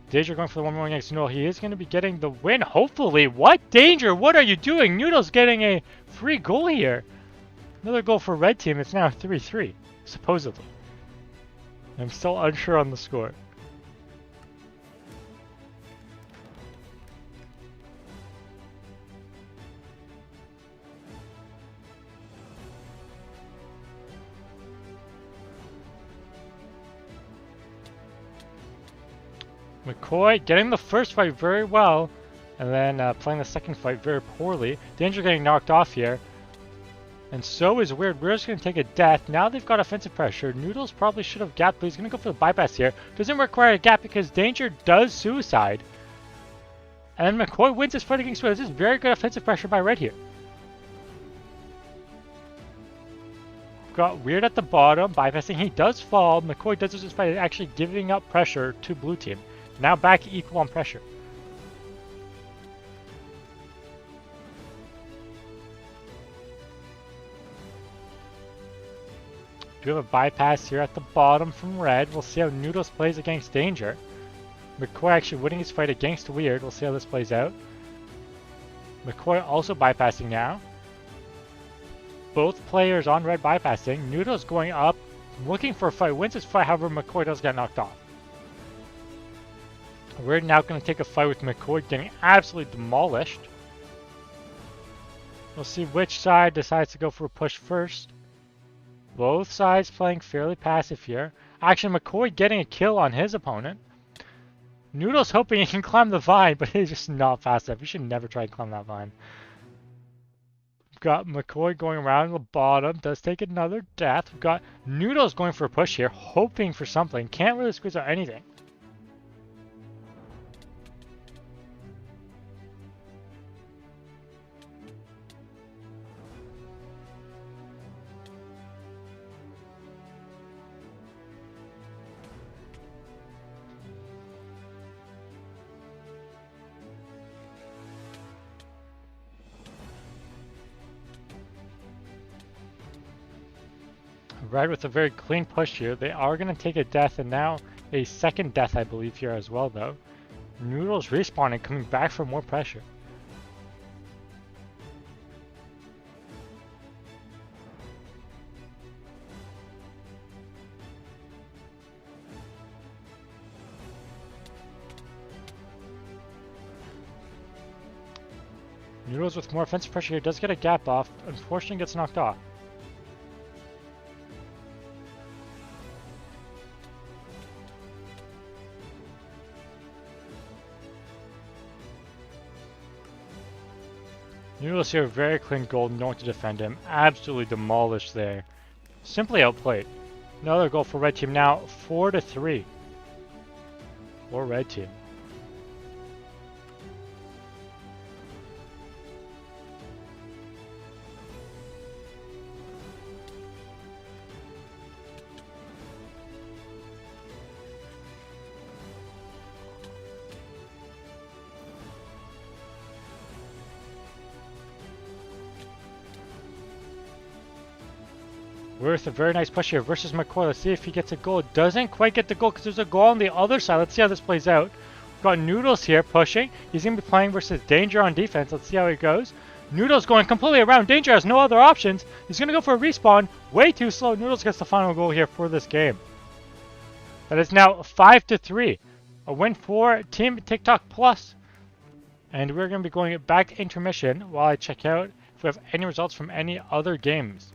Danger going for the 1-1 against Noodle. He is going to be getting the win, hopefully. What? Danger, what are you doing? Noodle's getting a free goal here. Another goal for red team. It's now 3-3, supposedly. I'm still unsure on the score. McCoy getting the first fight very well, and then playing the second fight very poorly. Danger getting knocked off here. And so is Weird. Weird's going to take a death. Now they've got offensive pressure. Noodles probably should have gapped, but he's going to go for the bypass here. Doesn't require a gap because Danger does suicide. And McCoy wins his fight against Weird. This is very good offensive pressure by red here. Got Weird at the bottom, bypassing. He does fall. McCoy does this fight, actually giving up pressure to blue team. Now back equal on pressure. Do have a bypass here at the bottom from red. We'll see how Noodles plays against Danger. McCoy actually winning his fight against Weird. We'll see how this plays out. McCoy also bypassing now. Both players on red bypassing. Noodles going up, looking for a fight. Wins his fight, however, McCoy does get knocked off. We're now going to take a fight with McCoy getting absolutely demolished. We'll see which side decides to go for a push first. Both sides playing fairly passive here. Actually, McCoy getting a kill on his opponent. Noodles hoping he can climb the vine, but he's just not fast enough. You should never try to climb that vine. We've got McCoy going around the bottom. Does take another death. We've got Noodles going for a push here, hoping for something. Can't really squeeze out anything. Red with a very clean push here. They are going to take a death, and now a second death, I believe, here as well, though. Noodles respawning, coming back for more pressure. Noodles with more offensive pressure here does get a gap off. Unfortunately, gets knocked off. Noodles here, very clean goal, no one to defend him. Absolutely demolished there. Simply outplayed. Another goal for red team now, 4-3 for red team. With a very nice push here versus McCoy. Let's see if he gets a goal. Doesn't quite get the goal because there's a goal on the other side. Let's see how this plays out. We've got Noodles here pushing. He's going to be playing versus Danger on defense. Let's see how it goes. Noodles going completely around. Danger has no other options. He's going to go for a respawn. Way too slow. Noodles gets the final goal here for this game. That is now 5-3. A win for Team TikTok Plus. And we're going to be going back to intermission while I check out if we have any results from any other games.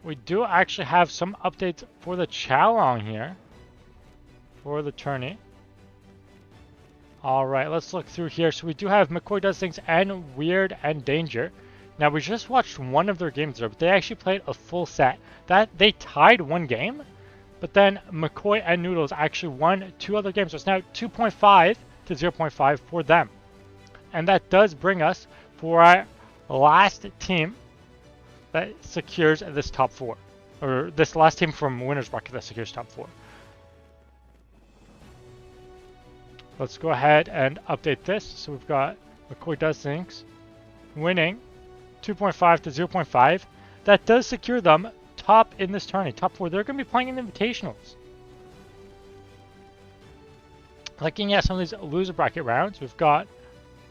We do actually have some updates for the Chalong here. For the tourney. Alright, let's look through here. So we do have McCoy Does Things and Weird and Danger. Now we just watched one of their games there, but they actually played a full set. That they tied one game, but then McCoy and Noodles actually won two other games. So it's now 2.5 to 0.5 for them. And that does bring us for our last team that secures this top 4. Or this last team from winner's bracket that secures top 4. Let's go ahead and update this. So we've got McCoy Does Things winning 2.5 to 0.5. That does secure them top in this tourney. Top 4. They're going to be playing in Invitationals. Looking at some of these loser bracket rounds, we've got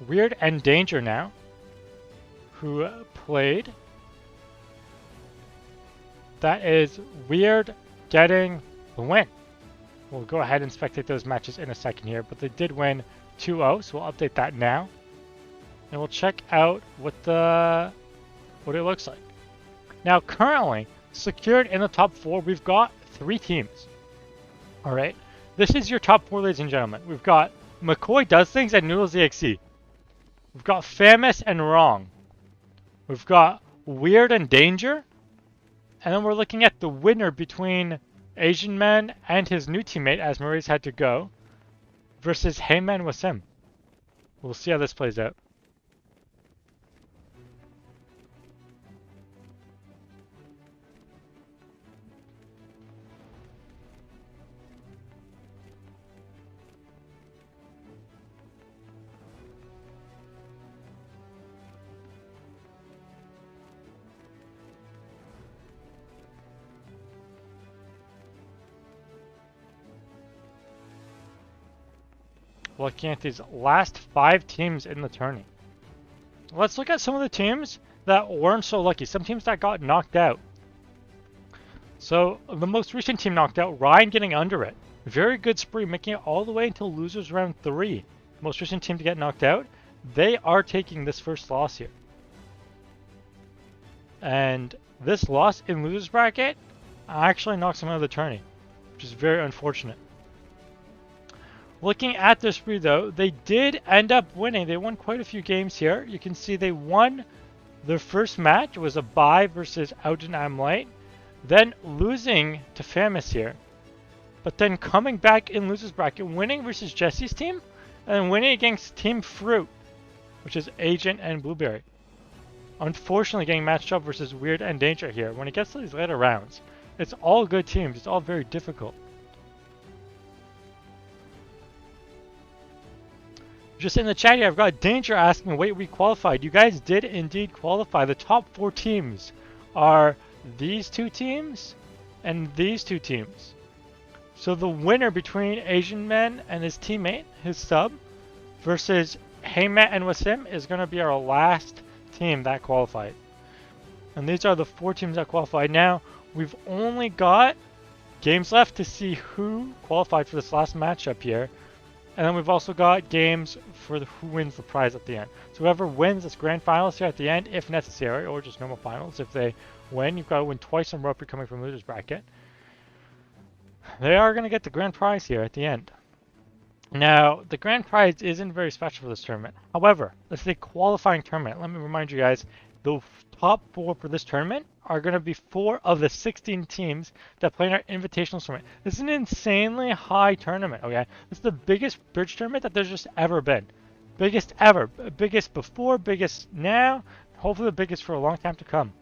Weird and Danger now, who played. That is Weird getting the win. We'll go ahead and spectate those matches in a second here, but they did win 2-0, so we'll update that now. And we'll check out what it looks like. Now, currently, secured in the top 4, we've got 3 teams. Alright, this is your top 4, ladies and gentlemen. We've got McCoy Does Things and Noodles EXE. We've got Famous and Wrong. We've got Weird and Danger. And then we're looking at the winner between Asian Man and his new teammate, as Maurice had to go, versus Heyman Wasim. We'll see how this plays out. Looking at these last 5 teams in the tourney. Let's look at some of the teams that weren't so lucky. Some teams that got knocked out. So the most recent team knocked out, Ryan getting under it. Very good spree, making it all the way until losers round 3. Most recent team to get knocked out. They are taking this first loss here. And this loss in losers bracket actually knocks them out of the tourney, which is very unfortunate. Looking at their spree though, they did end up winning. They won quite a few games here. You can see they won their first match. It was a bye versus Auden Amlight. Then losing to Famous here. But then coming back in losers bracket, winning versus Jesse's team. And winning against Team Fruit, which is Agent and Blueberry. Unfortunately getting matched up versus Weird and Danger here. When it gets to these later rounds, it's all good teams. It's all very difficult. Just in the chat here, I've got Danger asking, wait, we qualified. You guys did indeed qualify. The top 4 teams are these 2 teams and these 2 teams. So the winner between Asian Man and his teammate, his sub, versus Heymat and Wasim is going to be our last team that qualified. And these are the 4 teams that qualified. Now, we've only got games left to see who qualified for this last matchup here. And then we've also got games for who wins the prize at the end. So whoever wins this grand finals here at the end, if necessary, or just normal finals, if they win, you've got to win twice in a row if you're coming from losers bracket. They are going to get the grand prize here at the end. Now, the grand prize isn't very special for this tournament. However, this is a qualifying tournament. Let me remind you guys, the top 4 for this tournament are going to be 4 of the 16 teams that play in our Invitationals tournament. This is an insanely high tournament, okay? This is the biggest bridge tournament that there's just ever been. Biggest ever. Biggest before, biggest now, hopefully the biggest for a long time to come.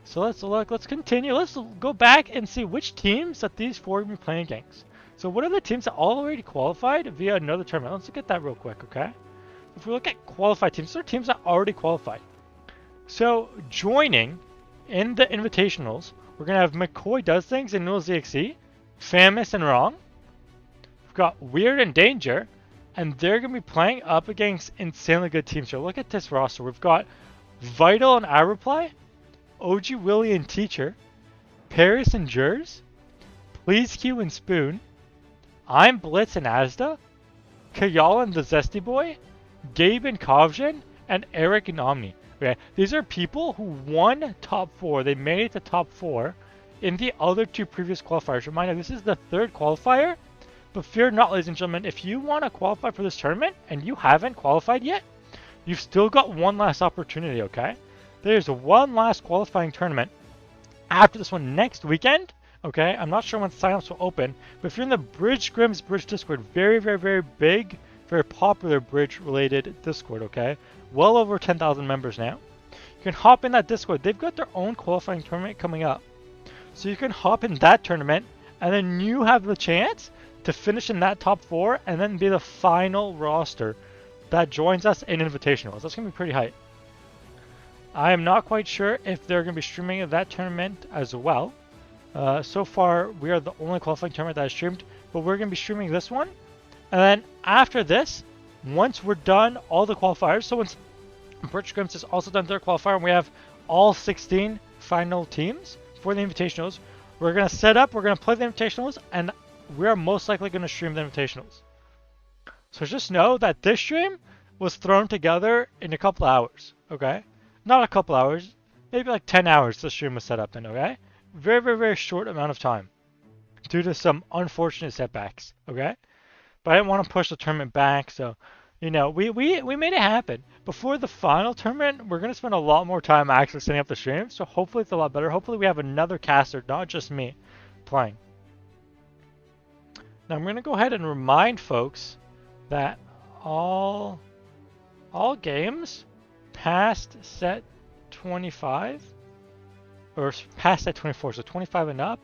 So let's continue. Let's go back and see which teams that these 4 are going to be playing against. So what are the teams that already qualified via another tournament? Let's look at that real quick, okay? If we look at qualified teams, these are teams that already qualified. So joining in the Invitationals, we're going to have McCoy Does Things and Noodles EXE, Famous and Wrong. We've got Weird and Danger, and they're going to be playing up against insanely good teams. So look at this roster. We've got Vital and iReply, OG Willie and Teacher, Paris and Jers, Please Q and Spoon, I'm Blitz and Asda, Kayal and the Zesty Boy, Gabe and Kovjan, and Eric and Omni. Okay, these are people who won top 4. They made it to top 4 in the other 2 previous qualifiers. Reminder, this is the 3rd qualifier, but fear not, ladies and gentlemen, if you want to qualify for this tournament and you haven't qualified yet, you've still got one last opportunity, okay? There's one last qualifying tournament after this one next weekend. Okay, I'm not sure when signups will open, but if you're in the Bridge Scrims Bridge Discord, very, very, very big, very popular bridge-related Discord, okay? Well over 10,000 members now. You can hop in that Discord. They've got their own qualifying tournament coming up. So you can hop in that tournament, and then you have the chance to finish in that top 4, and then be the final roster that joins us in Invitationals. That's going to be pretty hype. I am not quite sure if they're going to be streaming that tournament as well. So far, we are the only qualifying tournament that is streamed, but we're going to be streaming this one. And then after this, once we're done all the qualifiers, so once Bridge Scrims has also done their qualifier and we have all 16 final teams for the Invitationals, we're going to set up, we're going to play the Invitationals, and we're most likely going to stream the Invitationals. So just know that this stream was thrown together in a couple hours, okay? Not a couple hours, maybe like 10 hours the stream was set up in, okay? Very, very, very short amount of time due to some unfortunate setbacks, okay? But I didn't want to push the tournament back, so, you know, we made it happen. Before the final tournament, we're going to spend a lot more time actually setting up the stream, so hopefully it's a lot better. Hopefully we have another caster, not just me, playing. Now I'm going to go ahead and remind folks that all games past set 25 or past set 24, so 25 and up,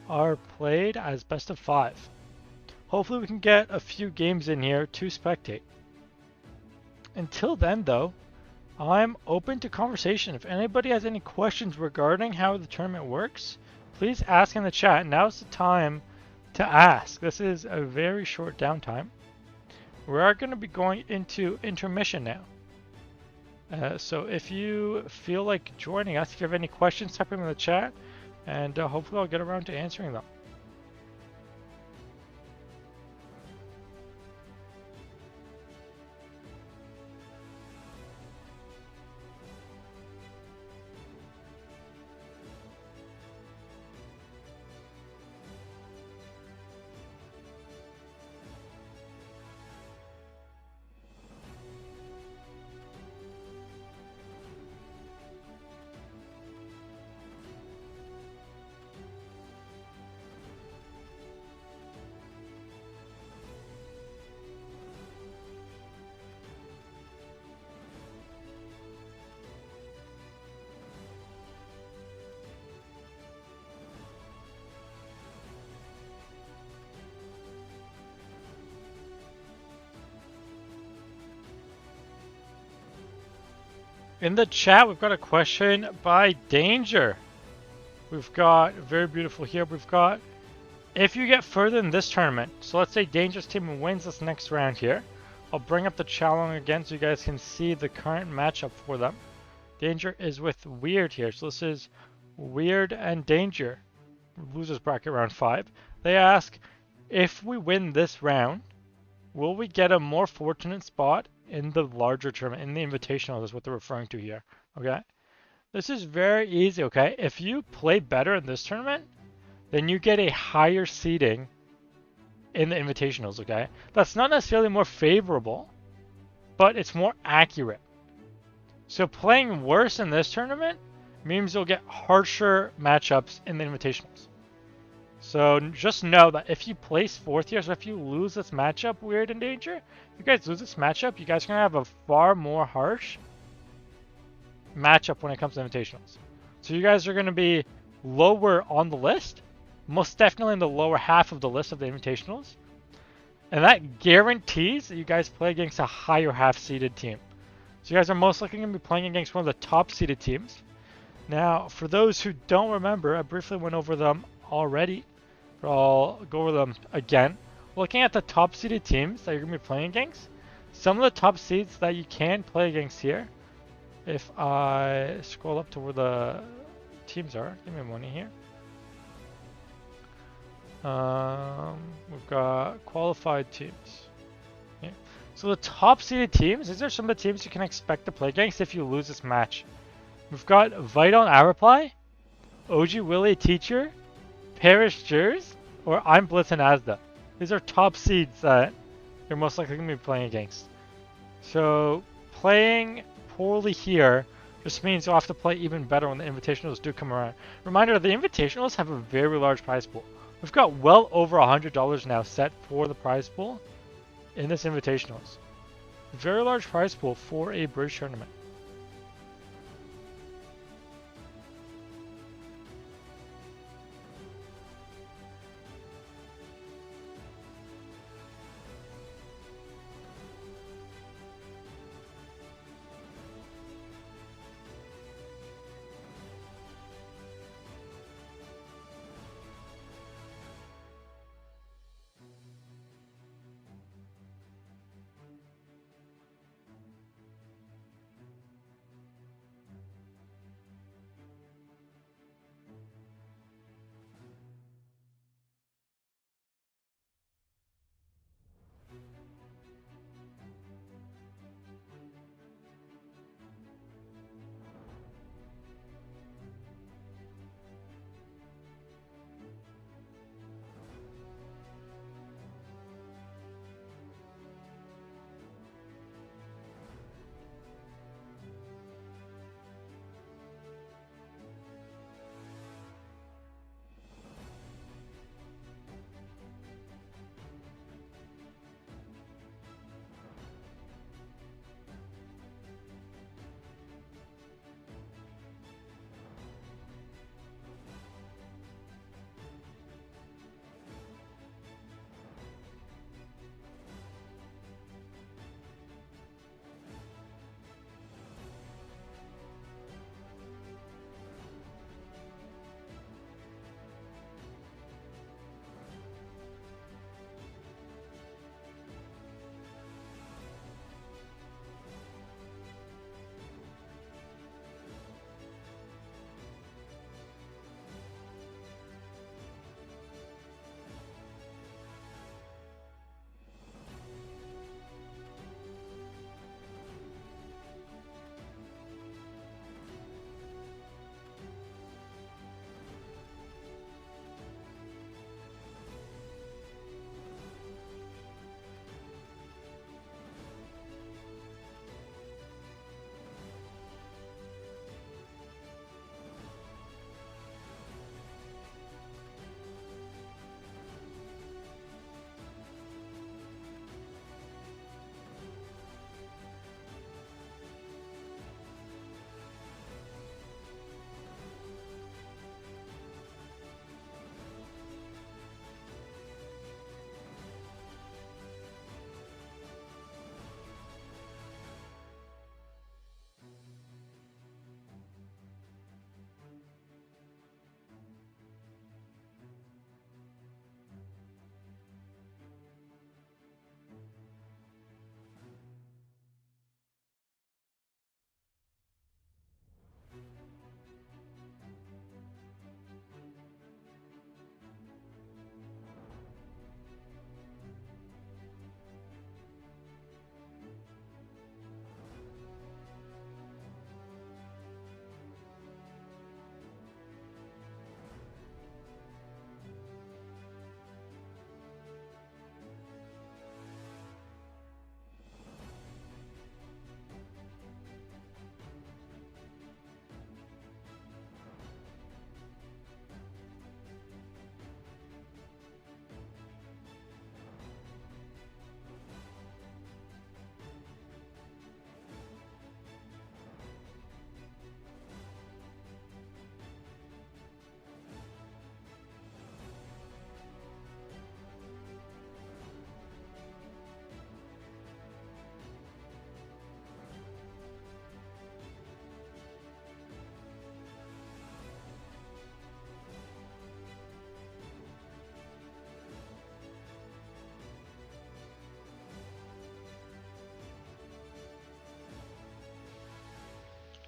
are played as best of 5. Hopefully we can get a few games in here to spectate. Until then though, I'm open to conversation. If anybody has any questions regarding how the tournament works, please ask in the chat. Now's the time to ask. This is a very short downtime. We are going to be going into intermission now. So if you feel like joining us, if you have any questions, type them in the chat, and hopefully I'll get around to answering them. In the chat, we've got a question by Danger. We've got, very beautiful here, we've got, if you get further in this tournament, so let's say Danger's team wins this next round here, I'll bring up the challenge again so you guys can see the current matchup for them. Danger is with Weird here, so this is Weird and Danger, losers bracket round 5. They ask, if we win this round, will we get a more fortunate spot in the larger tournament, in the Invitational is what they're referring to here, okay? This is very easy, okay? If you play better in this tournament, then you get a higher seeding in the Invitationals, okay? That's not necessarily more favorable, but it's more accurate. So playing worse in this tournament means you'll get harsher matchups in the Invitationals. So just know that if you place 4th here, so if you lose this matchup, Weird and Danger, if you guys lose this matchup, you guys are going to have a far more harsh matchup when it comes to Invitationals. So you guys are going to be lower on the list, most definitely in the lower half of the list of the Invitationals. And that guarantees that you guys play against a higher half-seeded team. So you guys are most likely going to be playing against one of the top-seeded teams. Now, for those who don't remember, I briefly went over them already, but I'll go over them again. Looking at the top-seeded teams that you're going to be playing against, some of the top seeds that you can play against here, if I scroll up to where the teams are, give me money here. We've got qualified teams. Yeah. So the top seeded teams, these are some of the teams you can expect to play against if you lose this match. We've got Vital Araply, OG Willie Teacher, Parish Jers, or I'm Blitz and Asda. These are top seeds that you're most likely going to be playing against. So playing poorly here just means you'll have to play even better when the Invitationals do come around. Reminder, the Invitationals have a very large prize pool. We've got well over $100 now set for the prize pool in this Invitationals. Very large prize pool for a bridge tournament.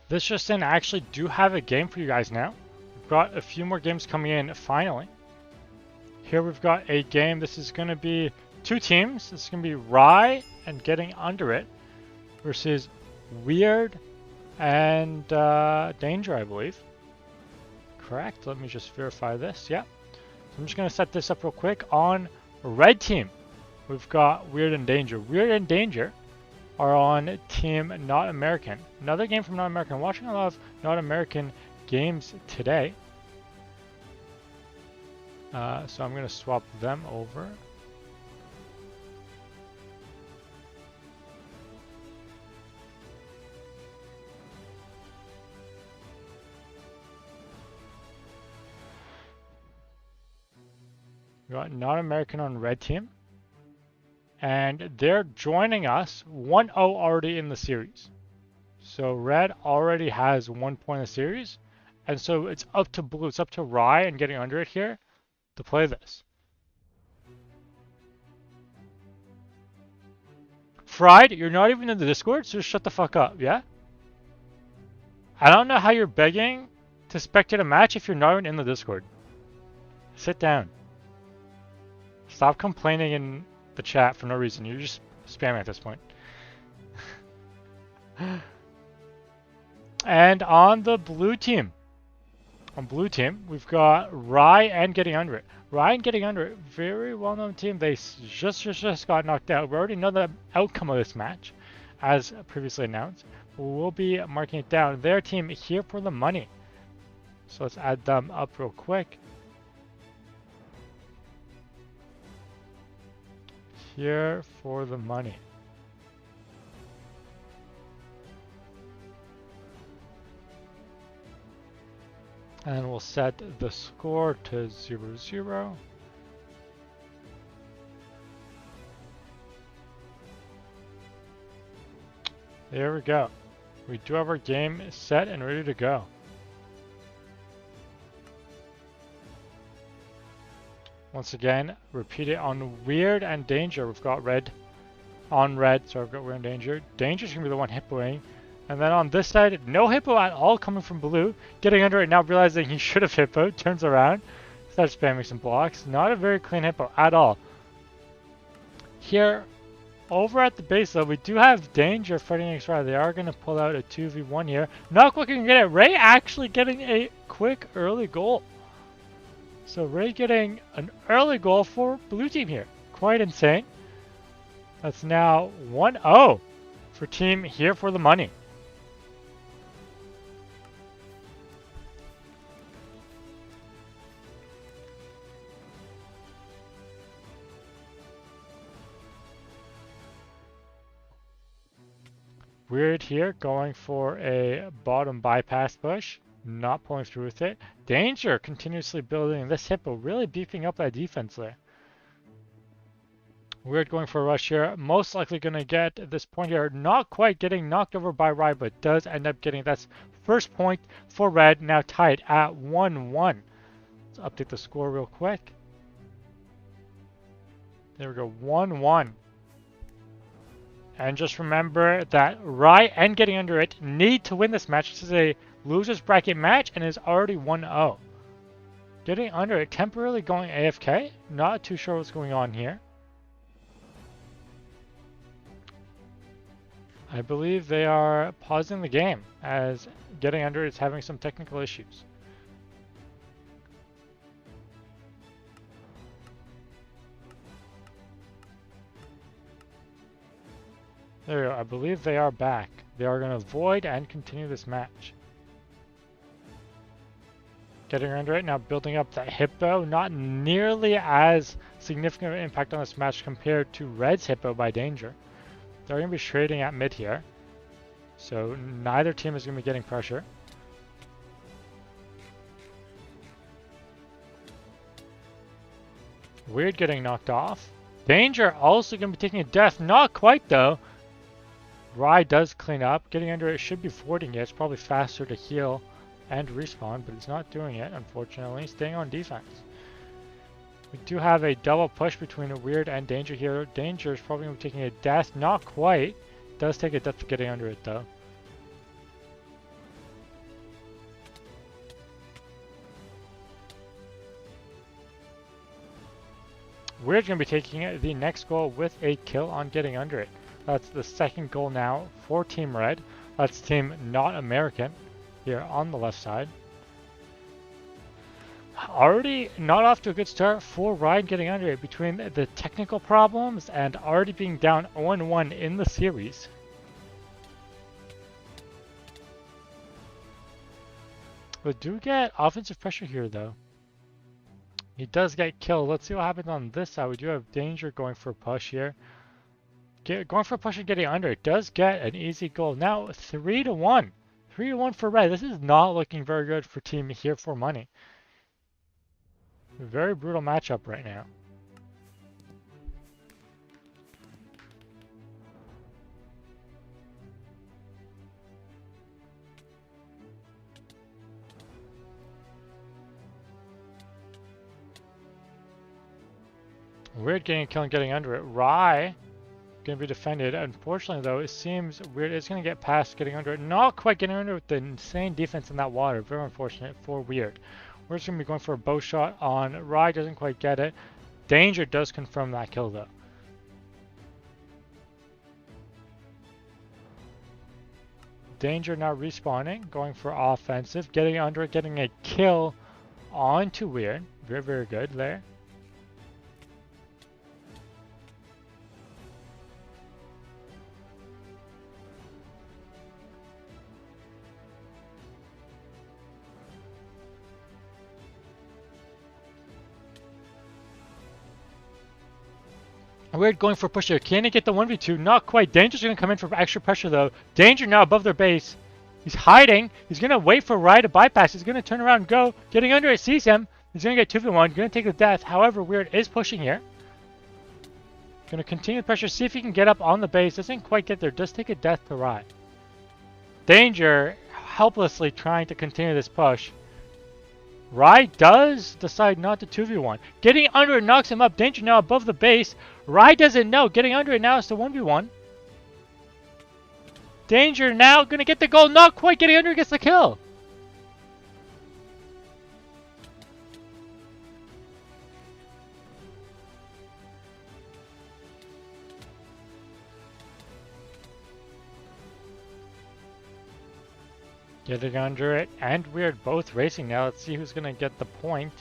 This just in, I actually do have a game for you guys now. We've got a few more games coming in finally. Here we've got a game. This is going to be two teams. This is going to be Rye and Getting Under It versus Weird and Danger, I believe. Correct. Let me just verify this. Yeah. So I'm just going to set this up real quick. On Red team, we've got Weird and Danger. Weird and Danger are on Team Not American. Another game from Not American. I'm watching a lot of Not American games today. So I'm going to swap them over. We got Not American on Red team. And they're joining us 1-0 already in the series. So Red already has 1 point in the series. And so it's up to Blue, it's up to Rye and Getting Under It here to play this. Fried, you're not even in the Discord, so just shut the fuck up, yeah? I don't know how you're begging to spectate a match if you're not even in the Discord. Sit down. Stop complaining in the chat for no reason. You're just spamming at this point. And on the Blue team, we've got Rye and Getting Under It. Rye and Getting Under It, very well-known team. They just got knocked out. We already know the outcome of this match, as previously announced. We'll be marking it down. Their team here for the money. So let's add them up real quick. Here for the money. And we'll set the score to 0-0. There we go. We do have our game set and ready to go. Once again, repeat it on Weird and Danger. We've got Red on Red, so I've got Weird and Danger. Danger's gonna be the one hippoing. And then on this side, no hippo at all coming from Blue. Getting Under It now, realizing he should have hippoed, turns around, starts spamming some blocks. Not a very clean hippo at all. Here, over at the base though, we do have Danger fighting against Rye. They are going to pull out a 2v1 here. Not quick and get it. Ray actually getting a quick early goal. So Ray getting an early goal for Blue team here. Quite insane. That's now 1-0 for team here for the money. Weird here, going for a bottom bypass push, not pulling through with it. Danger continuously building this hippo, really beefing up that defense there. Weird going for a rush here, most likely going to get at this point here, not quite getting knocked over by Rye, but does end up getting that first point for Red, now tied at 1-1. Let's update the score real quick. There we go, 1-1. And just remember that Rye and Getting Under It need to win this match. This is a loser's bracket match and is already 1-0. Getting Under It temporarily going AFK. Not too sure what's going on here. I believe they are pausing the game as Getting Under It is having some technical issues. There we go. I believe they are back. They are going to void and continue this match. Getting Under It now building up that hippo. Not nearly as significant of an impact on this match compared to Red's hippo by Danger. They're going to be trading at mid here. So neither team is going to be getting pressure. Weird getting knocked off. Danger also going to be taking a death. Not quite though. Rye does clean up. Getting Under It should be voiding it. It's probably faster to heal and respawn, but it's not doing it, unfortunately. Staying on defense. We do have a double push between Weird and Danger here. Danger is probably going to be taking a death. Not quite. Does take a death for Getting Under It, though. We're going to be taking the next goal with a kill on getting under it. That's the second goal now for Team Red. That's Team Not American here on the left side. Already not off to a good start for Ryan getting under it between the technical problems and already being down 0-1 in the series. We do get offensive pressure here though. He does get killed. Let's see what happens on this side. We do have Danger going for a push here. Going for a push and getting under it does get an easy goal. Now 3-1. 3-1 for Red. This is not looking very good for Team Here for Money. Very brutal matchup right now. Weird getting a kill and getting under it. Rye going to be defended. Unfortunately, though, it seems Weird is going to get past getting under it. Not quite getting under it with the insane defense in that water. Very unfortunate for Weird. We're just going to be going for a bow shot on Rye. Doesn't quite get it. Danger does confirm that kill, though. Danger now respawning, going for offensive, getting under it, getting a kill onto Weird. Very, very good there. Weird going for a push here. Can he get the 1v2? Not quite. Danger's going to come in for extra pressure, though. Danger now above their base. He's hiding. He's going to wait for Rye to bypass. He's going to turn around and go. Getting under it, sees him. He's going to get 2v1. Going to take the death. However, Weird is pushing here. Going to continue the pressure. See if he can get up on the base. Doesn't quite get there. Does take a death to Rye. Danger helplessly trying to continue this push. Rye does decide not to 2v1. Getting under it knocks him up. Danger now above the base. Rye doesn't know. Getting under it now is the 1v1. Danger now going to get the goal. Not quite getting under it. Gets the kill. Getting under it and Weird both racing now. Let's see who's going to get the point.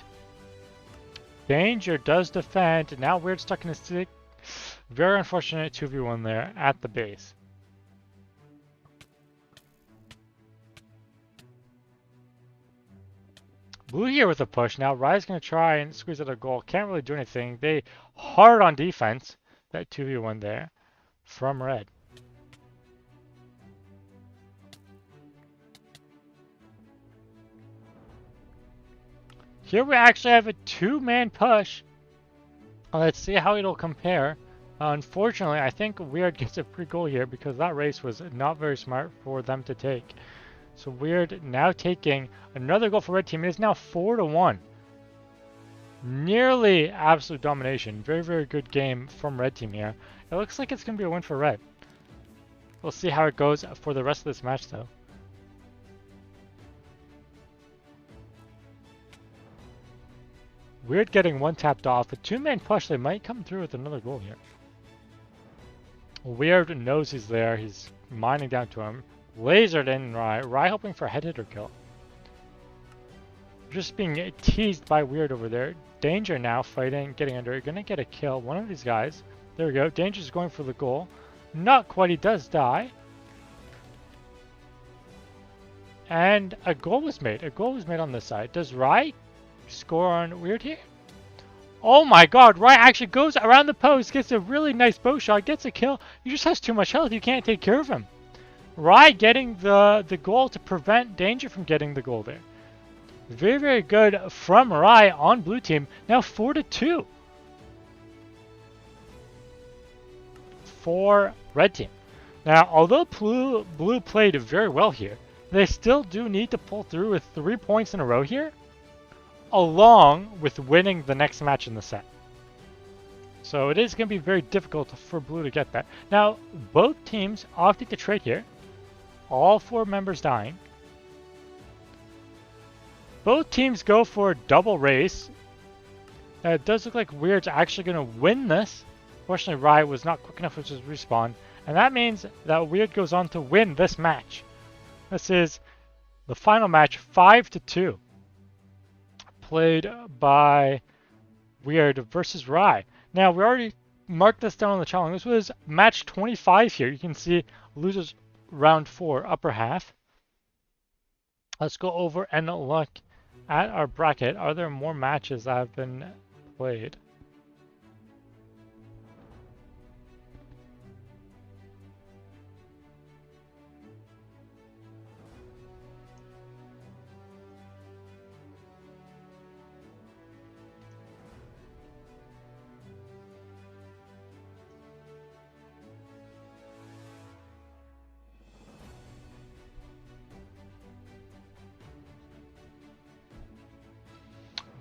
Danger does defend. Now Weird stuck in his stick. Very unfortunate 2v1 there at the base. Blue here with a push. Now Rye's going to try and squeeze out a goal. Can't really do anything. They hard on defense. That 2v1 there from Red. Here we actually have a two-man push. Let's see how it'll compare. Unfortunately, I think Weird gets a free goal here because that race was not very smart for them to take. So Weird now taking another goal for Red Team. It is now 4-1. Nearly absolute domination. Very, very good game from Red Team here. It looks like it's going to be a win for Red. We'll see how it goes for the rest of this match, though. Weird getting one tapped off. A two-man push, they might come through with another goal here. Weird knows he's there. He's mining down to him. Lasered in Rye. Rye hoping for a head hitter kill. Just being teased by Weird over there. Danger now fighting, getting under it. Gonna get a kill. One of these guys. There we go. Danger's going for the goal. Not quite. He does die. And a goal was made. A goal was made on this side. Does Rye score on Weird here? Oh my god, Rye actually goes around the post, gets a really nice bow shot, gets a kill. He just has too much health, you can't take care of him. Rye getting the goal to prevent Danger from getting the goal there. Very, very good from Rye on blue team. Now 4-2 for red team. Now, although blue played very well here, they still do need to pull through with 3 points in a row here, along with winning the next match in the set. So it is going to be very difficult for blue to get that. Now, both teams opted to trade here. All 4 members dying. Both teams go for a double race. It does look like Weird's actually going to win this. Fortunately, Riot was not quick enough with his respawn. And that means that Weird goes on to win this match. This is the final match, 5-2. Played by Weird versus Rye. Now, we already marked this down on the challenge. This was match 25 here. You can see losers round 4, upper half. Let's go over and look at our bracket. Are there more matches that have been played?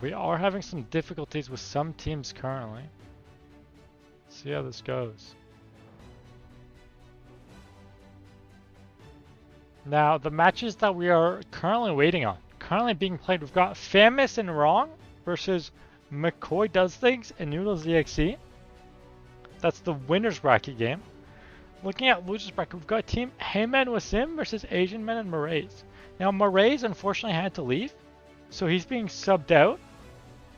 We are having some difficulties with some teams currently. Let's see how this goes. Now, the matches that we are currently waiting on, currently being played, we've got Famous and Wrong versus McCoy Does Things and Noodles EXE. That's the winner's bracket game. Looking at losers bracket, we've got team Heyman Wasim versus Asian Men and Marays. Now, Marays unfortunately had to leave, so he's being subbed out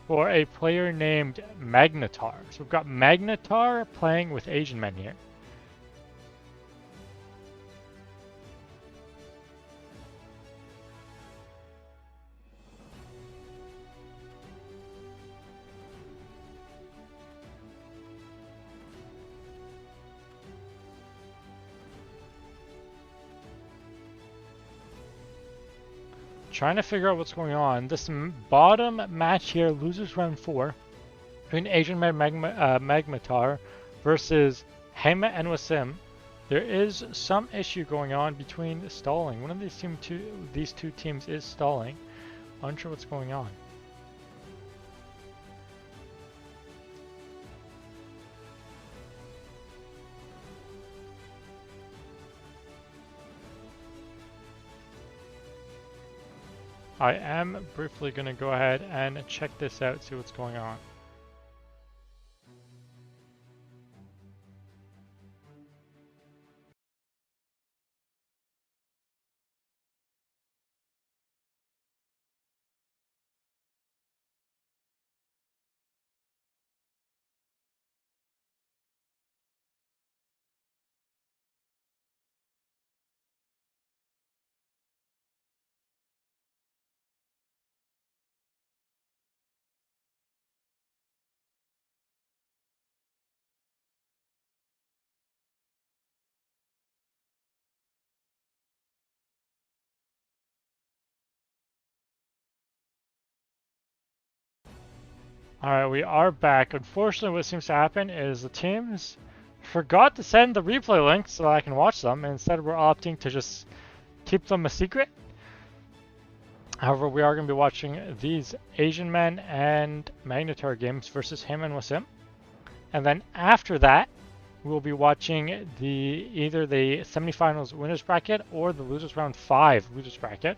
for a player named Magnetar. So we've got Magnetar playing with Asian Men here. Trying to figure out what's going on. This bottom match here, losers round 4, between Asian Man Magnetar versus Hema and Wasim. There is some issue going on between stalling. One of these two teams is stalling. Unsure what's going on. I am briefly going to go ahead and check this out, see what's going on. Alright, we are back. Unfortunately, what seems to happen is the teams forgot to send the replay links so I can watch them, and instead we're opting to just keep them a secret. However, we are going to be watching these Asian Men and Magnetar games versus him and Wasim. And then after that, we'll be watching either the semifinals winners bracket or the losers round 5 losers bracket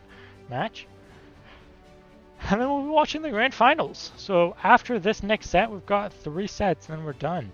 match. And then we'll be watching the grand finals. So after this next set, we've got 3 sets and then we're done.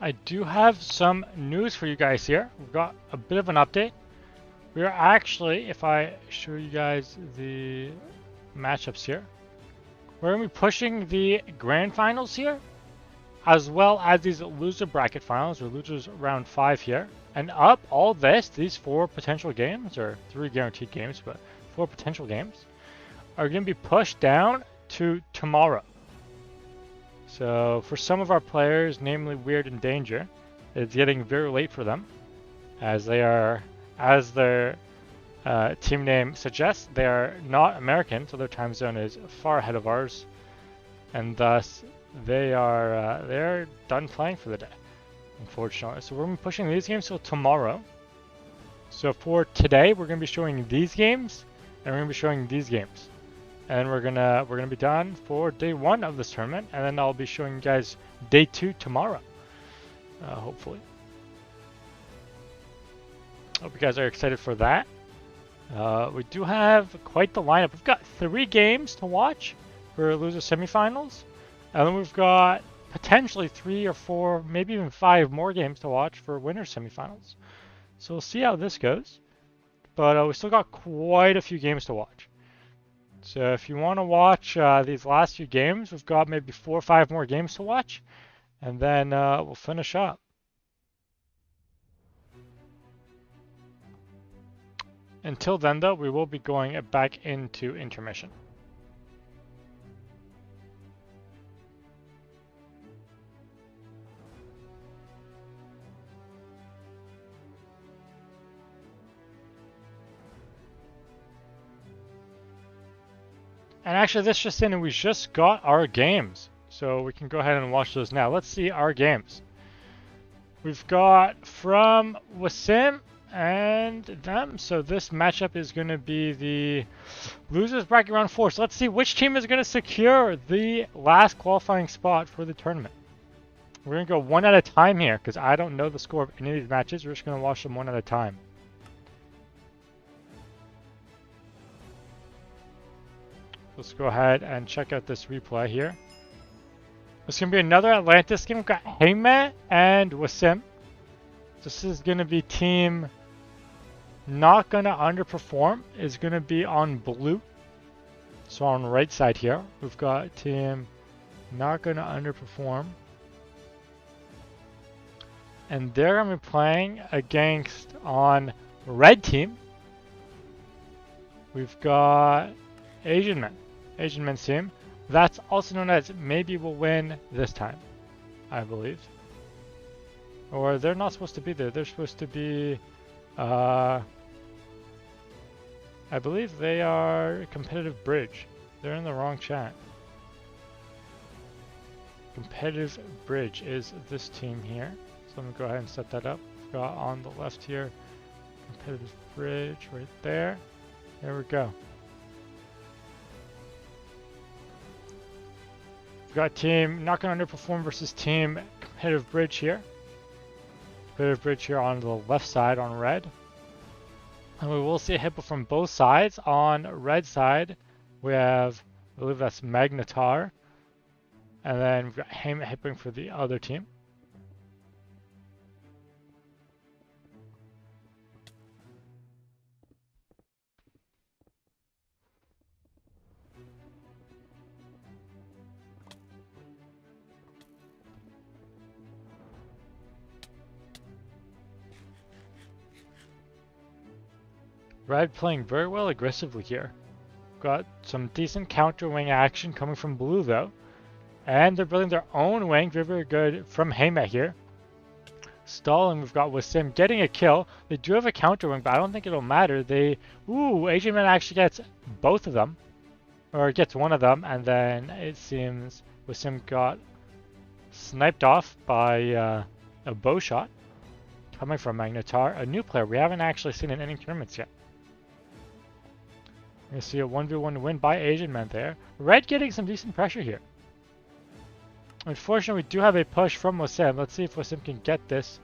I do have some news for you guys here. We've got a bit of an update. We are actually, if I show you guys the matchups here, we're going to be pushing the grand finals here, as well as these loser bracket finals, or losers round 5 here. And up all this, these 4 potential games, or 3 guaranteed games, but 4 potential games, are going to be pushed down to tomorrow. So for some of our players, namely Weird and Danger, it's getting very late for them, as they are, as their team name suggests, they are not American, so their time zone is far ahead of ours, and thus they're done playing for the day, unfortunately. So we're going to be pushing these games till tomorrow. So for today, we're going to be showing these games, and we're going to be showing these games. And we're gonna be done for day 1 of this tournament, and then I'll be showing you guys day 2 tomorrow, hopefully. Hope you guys are excited for that. We do have quite the lineup. We've got 3 games to watch for loser semifinals, and then we've got potentially 3 or 4, maybe even 5 more games to watch for winner semifinals. So we'll see how this goes, but we still got quite a few games to watch. So if you want to watch these last few games, we've got maybe 4 or 5 more games to watch, and then we'll finish up. Until then, though, we will be going back into intermission. And actually, this just in, and we just got our games. So we can go ahead and watch those now. Let's see our games. We've got from Wasim and them. So this matchup is going to be the losers bracket round 4. So let's see which team is going to secure the last qualifying spot for the tournament. We're going to go one at a time here because I don't know the score of any of these matches. We're just going to watch them one at a time. Let's go ahead and check out this replay here. It's going to be another Atlantis game. We've got Heyme and Wasim. This is going to be team not going to underperform. Is going to be on blue. So on the right side here, we've got team not going to underperform. And they're going to be playing against on red team. We've got Asian Men's team. That's also known as maybe we'll win this time, I believe. Or they're not supposed to be there. They're supposed to be, I believe they are Competitive Bridge. They're in the wrong chat. Competitive Bridge is this team here. So I'm going to go ahead and set that up. We've got on the left here, Competitive Bridge right there. There we go. We've got team not going to underperform versus team Competitive Bridge here. Competitive Bridge here on the left side on red. And we will see a hippo from both sides. On red side, we have, I believe that's Magnetar. And then we've got him hipping for the other team. Red playing very well aggressively here. Got some decent counter wing action coming from blue though. And they're building their own wing, very, very good from Heyme here. Stalling, we've got Wasim getting a kill. They do have a counter wing, but I don't think it'll matter. Asian Man actually gets both of them. Or gets one of them, and then it seems Wasim got sniped off by a bow shot. Coming from Magnetar, a new player we haven't actually seen in any tournaments yet. You see a 1v1 win by Asian Man there. Red getting some decent pressure here. Unfortunately, we do have a push from Wasim. Let's see if Wasim can get this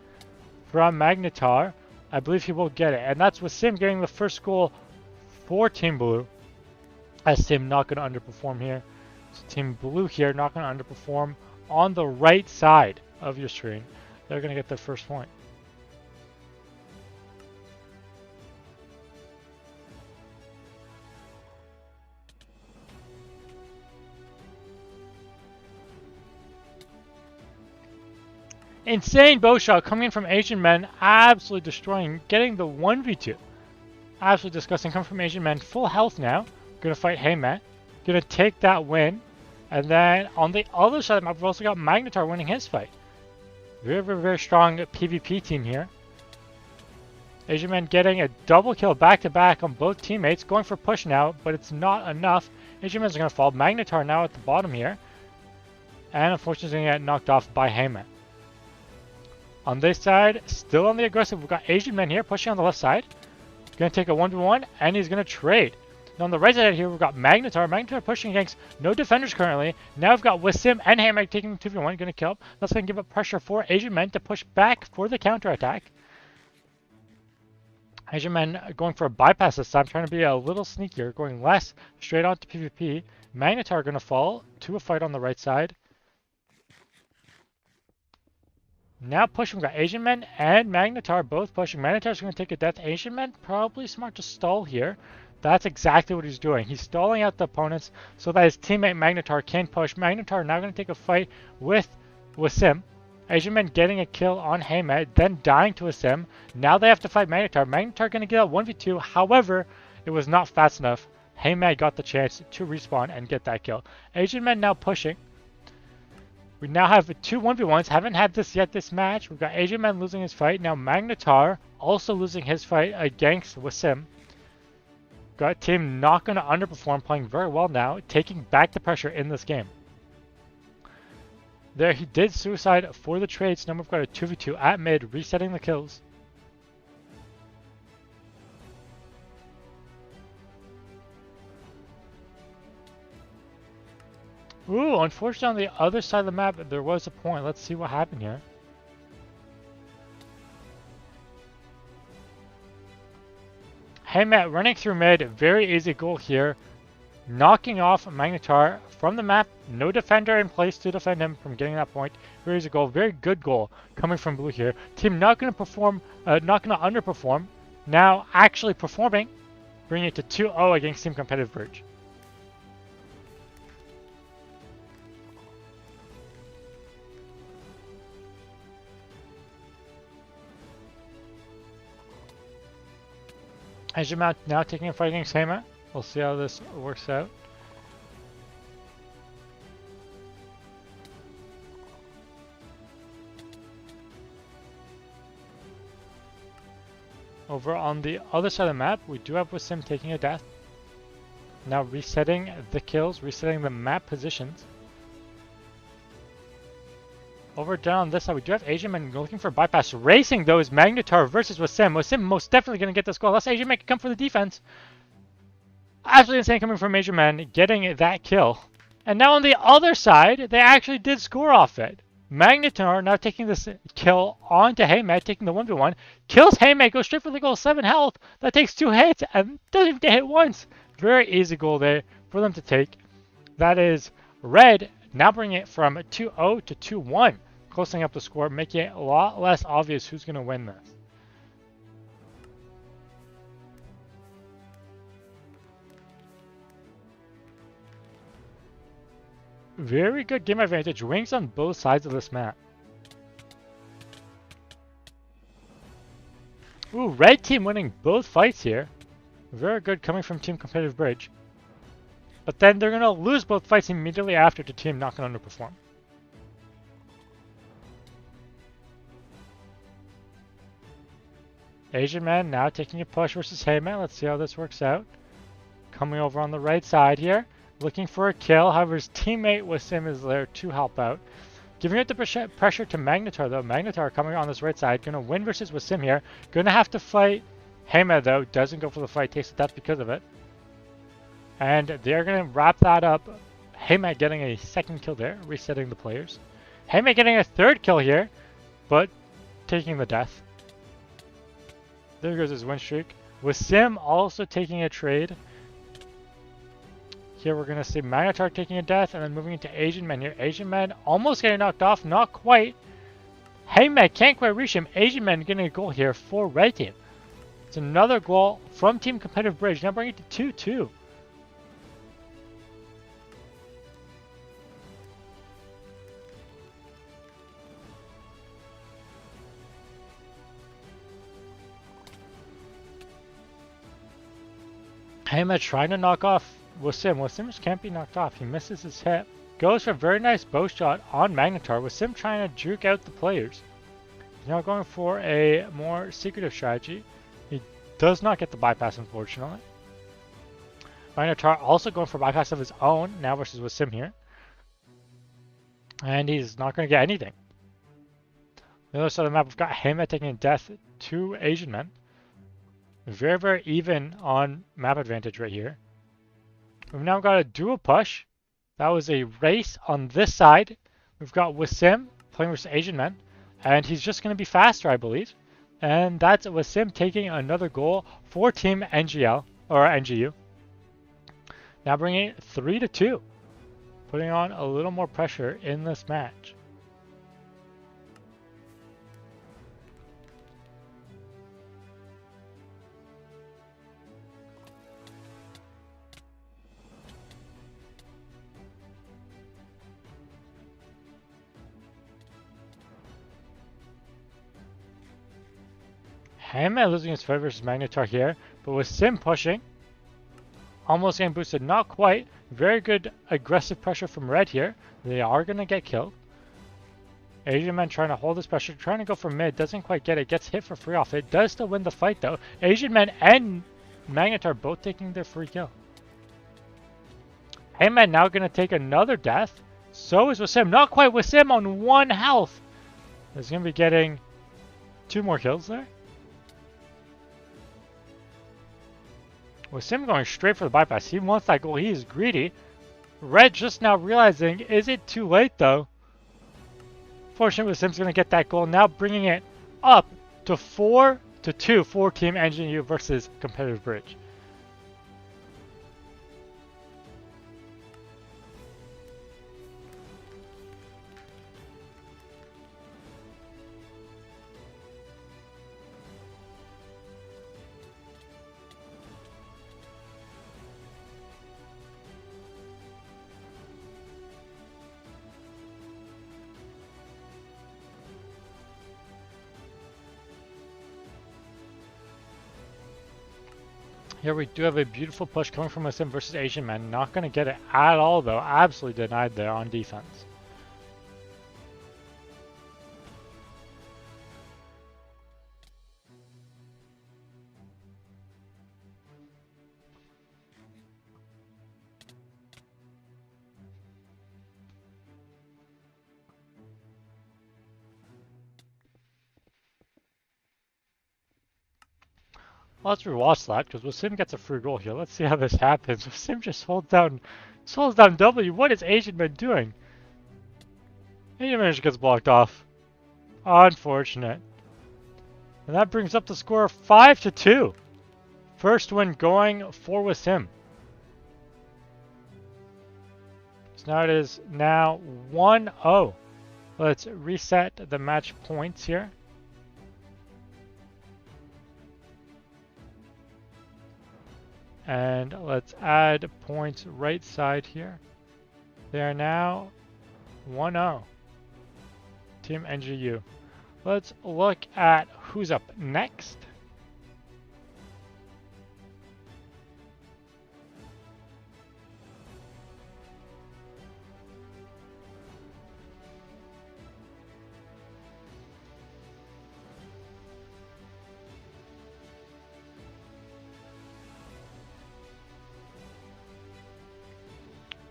from Magnetar. I believe he will get it. And that's Wasim getting the first goal for Team Blue. As Team not going to underperform here. So Team Blue here not going to underperform on the right side of your screen. they're going to get their first point. Insane bow shot coming in from Asian men, absolutely destroying, getting the 1v2. Absolutely disgusting, coming from Asian men, full health now. Gonna fight Heyman, gonna take that win. And then on the other side of the map, we've also got Magnetar winning his fight. Very, very, very strong PvP team here. Asian men getting a double kill back-to-back on both teammates, going for push now, but it's not enough. Asian men's gonna fall. Magnetar now at the bottom here. And unfortunately gonna get knocked off by Heyman. On this side, still on the aggressive, we've got Asian men here pushing on the left side. Gonna take a 1v1, and he's gonna trade. Now on the right side here, we've got Magnetar. Magnetar pushing against no defenders currently. Now we've got Wasim and Heyman taking 2v1, gonna kill. That's gonna give up pressure for Asian men to push back for the counterattack. Asian men going for a bypass this time, trying to be a little sneakier, going less straight on to PvP. Magnetar gonna fall to a fight on the right side. Now pushing, we've got Asian men and Magnetar both pushing. Magnetar's going to take a death. Asian men probably smart to stall here. That's exactly what he's doing. He's stalling out the opponents so that his teammate Magnetar can push. Magnetar now going to take a fight with Wasim. Asian men getting a kill on Heyman, then dying to Wasim. Now they have to fight Magnetar. Magnetar going to get a 1v2. However, it was not fast enough. Heyman got the chance to respawn and get that kill. Asian men now pushing. We now have two 1v1s. Haven't had this yet this match. We've got Asian man losing his fight. Now Magnetar also losing his fight against Wasim. Got team not going to underperform, playing very well now, taking back the pressure in this game. There he did suicide for the trades. Now we've got a 2v2 at mid, resetting the kills. Ooh, unfortunately on the other side of the map, there was a point. Let's see what happened here. Heyman running through mid, very easy goal here. Knocking off Magnetar from the map. No defender in place to defend him from getting that point. Very easy goal, very good goal coming from blue here. Team not going to perform, not going to underperform. Now actually performing, bringing it to 2-0 against Team Competitive Bridge. Asian now taking a fight against Heyman. We'll see how this works out. Over on the other side of the map, we do have Wasim taking a death. Now resetting the kills, resetting the map positions. Over down on this side, we do have Asian man looking for bypass. Racing though is Magnetar versus Wasim. Wasim most definitely going to get this goal. Unless Asian man can come for the defense. Absolutely insane coming from Asian man, getting that kill. And now on the other side, they actually did score off it. Magnetar now taking this kill onto Heyman, taking the 1v1. Kills Heyman, goes straight for the goal, 7 health. That takes 2 hits and doesn't even get hit once. Very easy goal there for them to take. That is red. Now bringing it from 2-0 to 2-1, closing up the score, making it a lot less obvious who's going to win this. Very good game advantage, wings on both sides of this map. Ooh, red team winning both fights here. Very good coming from Team Competitive Bridge. But then they're going to lose both fights immediately after to Team not going to underperform. Asian man now taking a push versus Heyman. Let's see how this works out. Coming over on the right side here. Looking for a kill. However, his teammate Wasim is there to help out. Giving it the pressure to Magnetar though. Magnetar coming on this right side. Going to win versus Wasim here. Going to have to fight Heyman though. Doesn't go for the fight. Takes the death because of it. And they're going to wrap that up. Heyman getting a second kill there, resetting the players. Heyman getting a third kill here, but taking the death. There goes his win streak. Wasim also taking a trade. Here we're going to see Magnetar taking a death, and then moving into Asian men here. Asian men almost getting knocked off, not quite. Heyman can't quite reach him. Asian Man getting a goal here for red team. It's another goal from Team Competitive Bridge. Now bringing it to 2-2. Heyman trying to knock off Wasim. Wasim just can't be knocked off. He misses his hit. Goes for a very nice bow shot on Magnetar. Wasim trying to juke out the players. He's now going for a more secretive strategy. He does not get the bypass, unfortunately. Magnetar also going for a bypass of his own, now versus Wasim here. And he's not going to get anything. The other side of the map, we've got Heyman taking a death to Asian Men. Very, very even on map advantage right here. We've now got a dual push. That was a race on this side. We've got Wasim playing versus Asian Men. And he's just going to be faster, I believe. And that's Wasim taking another goal for Team NGL, or NGU. Now bringing it 3-2. Putting on a little more pressure in this match. Heyman losing his fight versus Magnetar here, but with Sim pushing, almost getting boosted, not quite. Very good aggressive pressure from Red here. They are going to get killed. Asian Man trying to hold this pressure, trying to go for mid, doesn't quite get it, gets hit for free off. It does still win the fight though. Asian Man and Magnetar both taking their free kill. Heyman now going to take another death. So is Wasim, not quite Wasim on 1 health. He's going to be getting 2 more kills there. Wasim going straight for the bypass. He wants that goal. He is greedy. Red just now realizing, is it too late though? Fortunately, Wasim's going to get that goal. Now bringing it up to 4-2 for Team NGU versus Competitive Bridge. Here we do have a beautiful push coming from Wasim versus Asian Man. Not going to get it at all though. Absolutely denied there on defense. Well, let's rewatch that because Wasim gets a free goal here. Let's see how this happens. Wasim just holds down W. What is Asian Man doing? Asian Man just gets blocked off. Unfortunate. And that brings up the score of 5-2. First win going for Wasim. So now it is now 1-0. Let's reset the match points here. And let's add points right side here. They are now 1-0. Team NGU. Let's look at who's up next.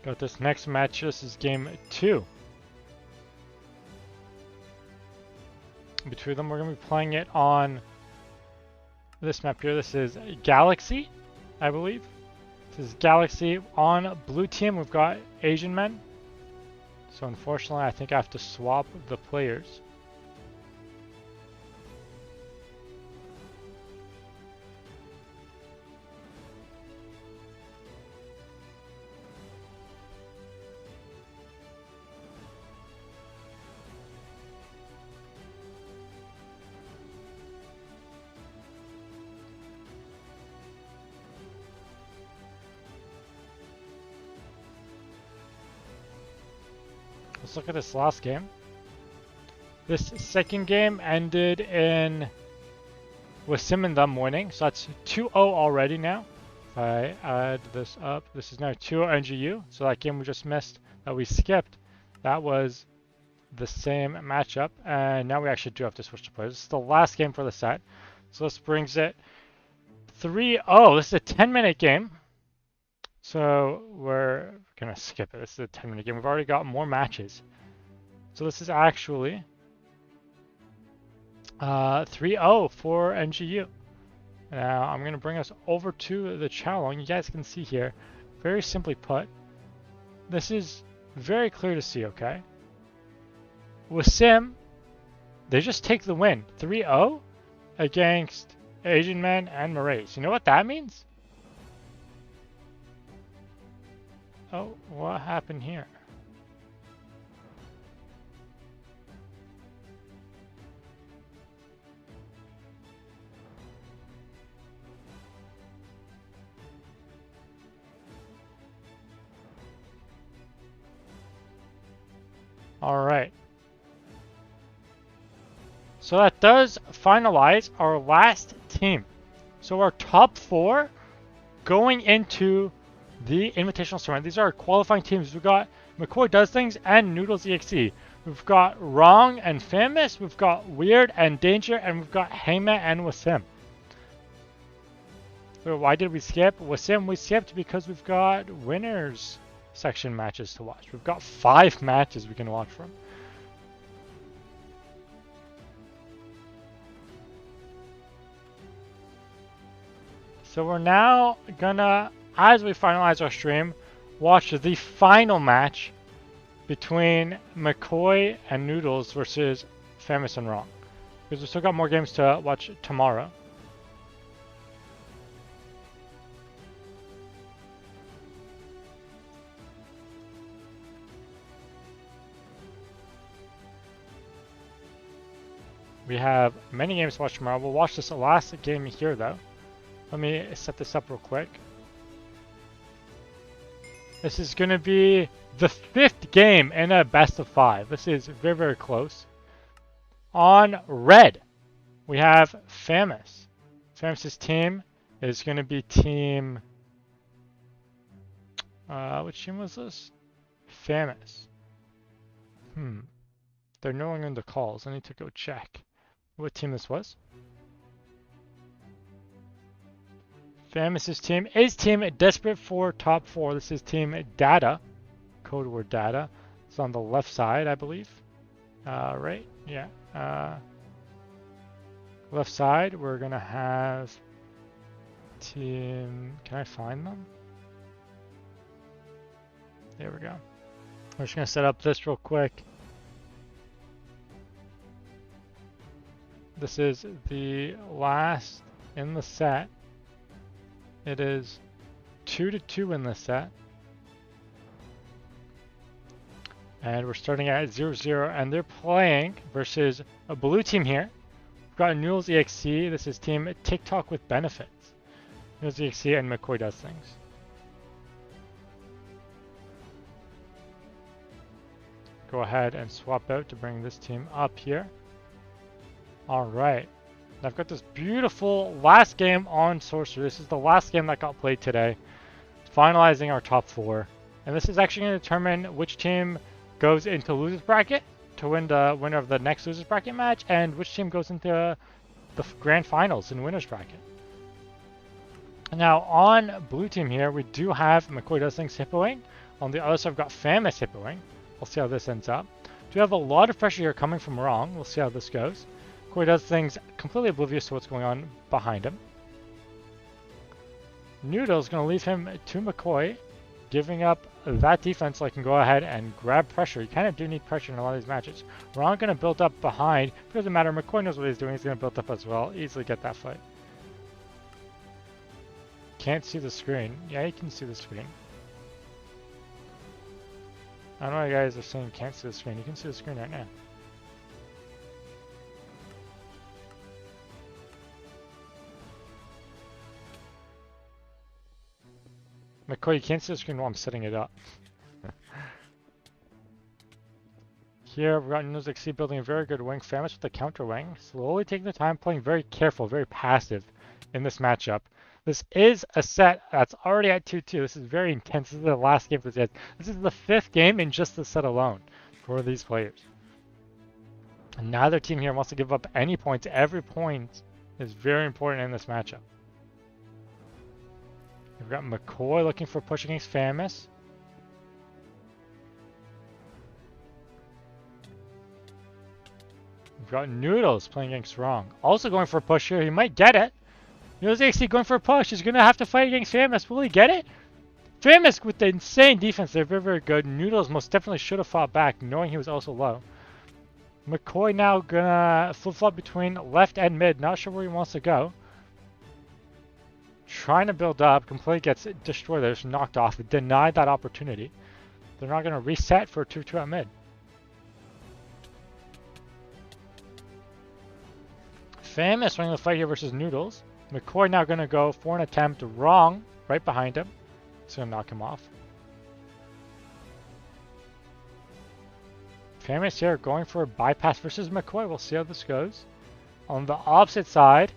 Got this next match. This is game 2. Between them, we're going to be playing it on this map here. This is Galaxy, I believe. This is Galaxy. On blue team, we've got Asian Men. So unfortunately, I think I have to swap the players. let's look at this last game. This second game ended in with Sim in the morning, so that's 2-0 already now. If I add this up, this is now 2-0 NGU. So that game we just missed, that we skipped, that was the same matchup. And now we actually do have to switch to players. This is the last game for the set. So this brings it 3-0. This is a 10-minute game. So we're going to skip it. This is a 10-minute game. We've already got more matches. So this is actually 3-0 for NGU. Now I'm going to bring us over to the challenge. You guys can see here, very simply put, this is very clear to see, okay? With Sim, they just take the win. 3-0 against Asian Men and Marays. You know what that means? Oh, what happened here? All right. So that does finalize our last team. So our top 4 going into the Invitational tournament. These are our qualifying teams. We've got McCoy Does Things and Noodles EXE. We've got Wrong and Famous. We've got Weird and Danger. And we've got Hangman and Wasim. So why did we skip? Wasim, we skipped because we've got winners section matches to watch. We've got 5 matches we can watch from. So we're now gonna, as we finalize our stream, watch the final match between McCoy and Noodles versus Famous and Wrong. Because we've still got more games to watch tomorrow. We have many games to watch tomorrow. We'll watch this last game here though. Let me set this up real quick. This is going to be the 5th game in a best of 5. This is very, very close. On red, we have Famous. Famous's team is going to be team... which team was this? Famous. They're no longer in the calls. I need to go check what team this was. Famous's team is team Desperate for Top 4. This is team Data. Code word Data. It's on the left side, I believe. Right? Yeah. Left side, we're going to have team... Can I find them? There we go. We're just going to set up this real quick. This is the last in the set. It is 2-2 in this set. And we're starting at 0-0, and they're playing versus a blue team here. We've got Noodles EXE. This is team TikTok with Benefits. Noodles EXE and McCoy Does Things. Go ahead and swap out to bring this team up here. All right. I've got this beautiful last game on Sorcerer. This is the last game that got played today, finalizing our top 4. And this is actually going to determine which team goes into losers bracket to win the winner of the next losers bracket match, and which team goes into the grand finals in winners bracket. Now on blue team here, we do have McCoy Does Things hippoing. On the other side, we've got Famous hippoing. We'll see how this ends up. We have a lot of pressure here coming from Wrong. We'll see how this goes. McCoy Does Things completely oblivious to what's going on behind him. Noodle's going to leave him to McCoy, giving up that defense so I can go ahead and grab pressure. You kind of do need pressure in a lot of these matches. Wrong going to build up behind. It doesn't matter. McCoy knows what he's doing. He's going to build up as well. Easily get that fight. Can't see the screen. Yeah, you can see the screen. I don't know why you guys are saying can't see the screen. You can see the screen right now. McCoy, you can't see the screen while I'm setting it up. here, we've got Noodles XC building a very good wing. Famous with the counter wing. Slowly taking the time, playing very careful, very passive in this matchup. This is a set that's already at 2-2. This is very intense. This is the last game for this. This is the 5th game in just the set alone for these players. And neither team here wants to give up any points. Every point is very important in this matchup. We've got McCoy looking for a push against Famous. We've got Noodles playing against Wrong. Also going for a push here. He might get it. Noodles actually going for a push. He's going to have to fight against Famous. Will he get it? Famous with the insane defense. They're very, very good. Noodles most definitely should have fought back, knowing he was also low. McCoy now gonna flip-flop between left and mid. Not sure where he wants to go. Trying to build up. Completely gets destroyed. They're just knocked off. Denied that opportunity. They're not going to reset for 2-2 at mid. Famous winning the fight here versus Noodles. McCoy now going to go for an attempt. Wrong. Right behind him. It's going to knock him off. Famous here going for a bypass versus McCoy. We'll see how this goes. On the opposite side,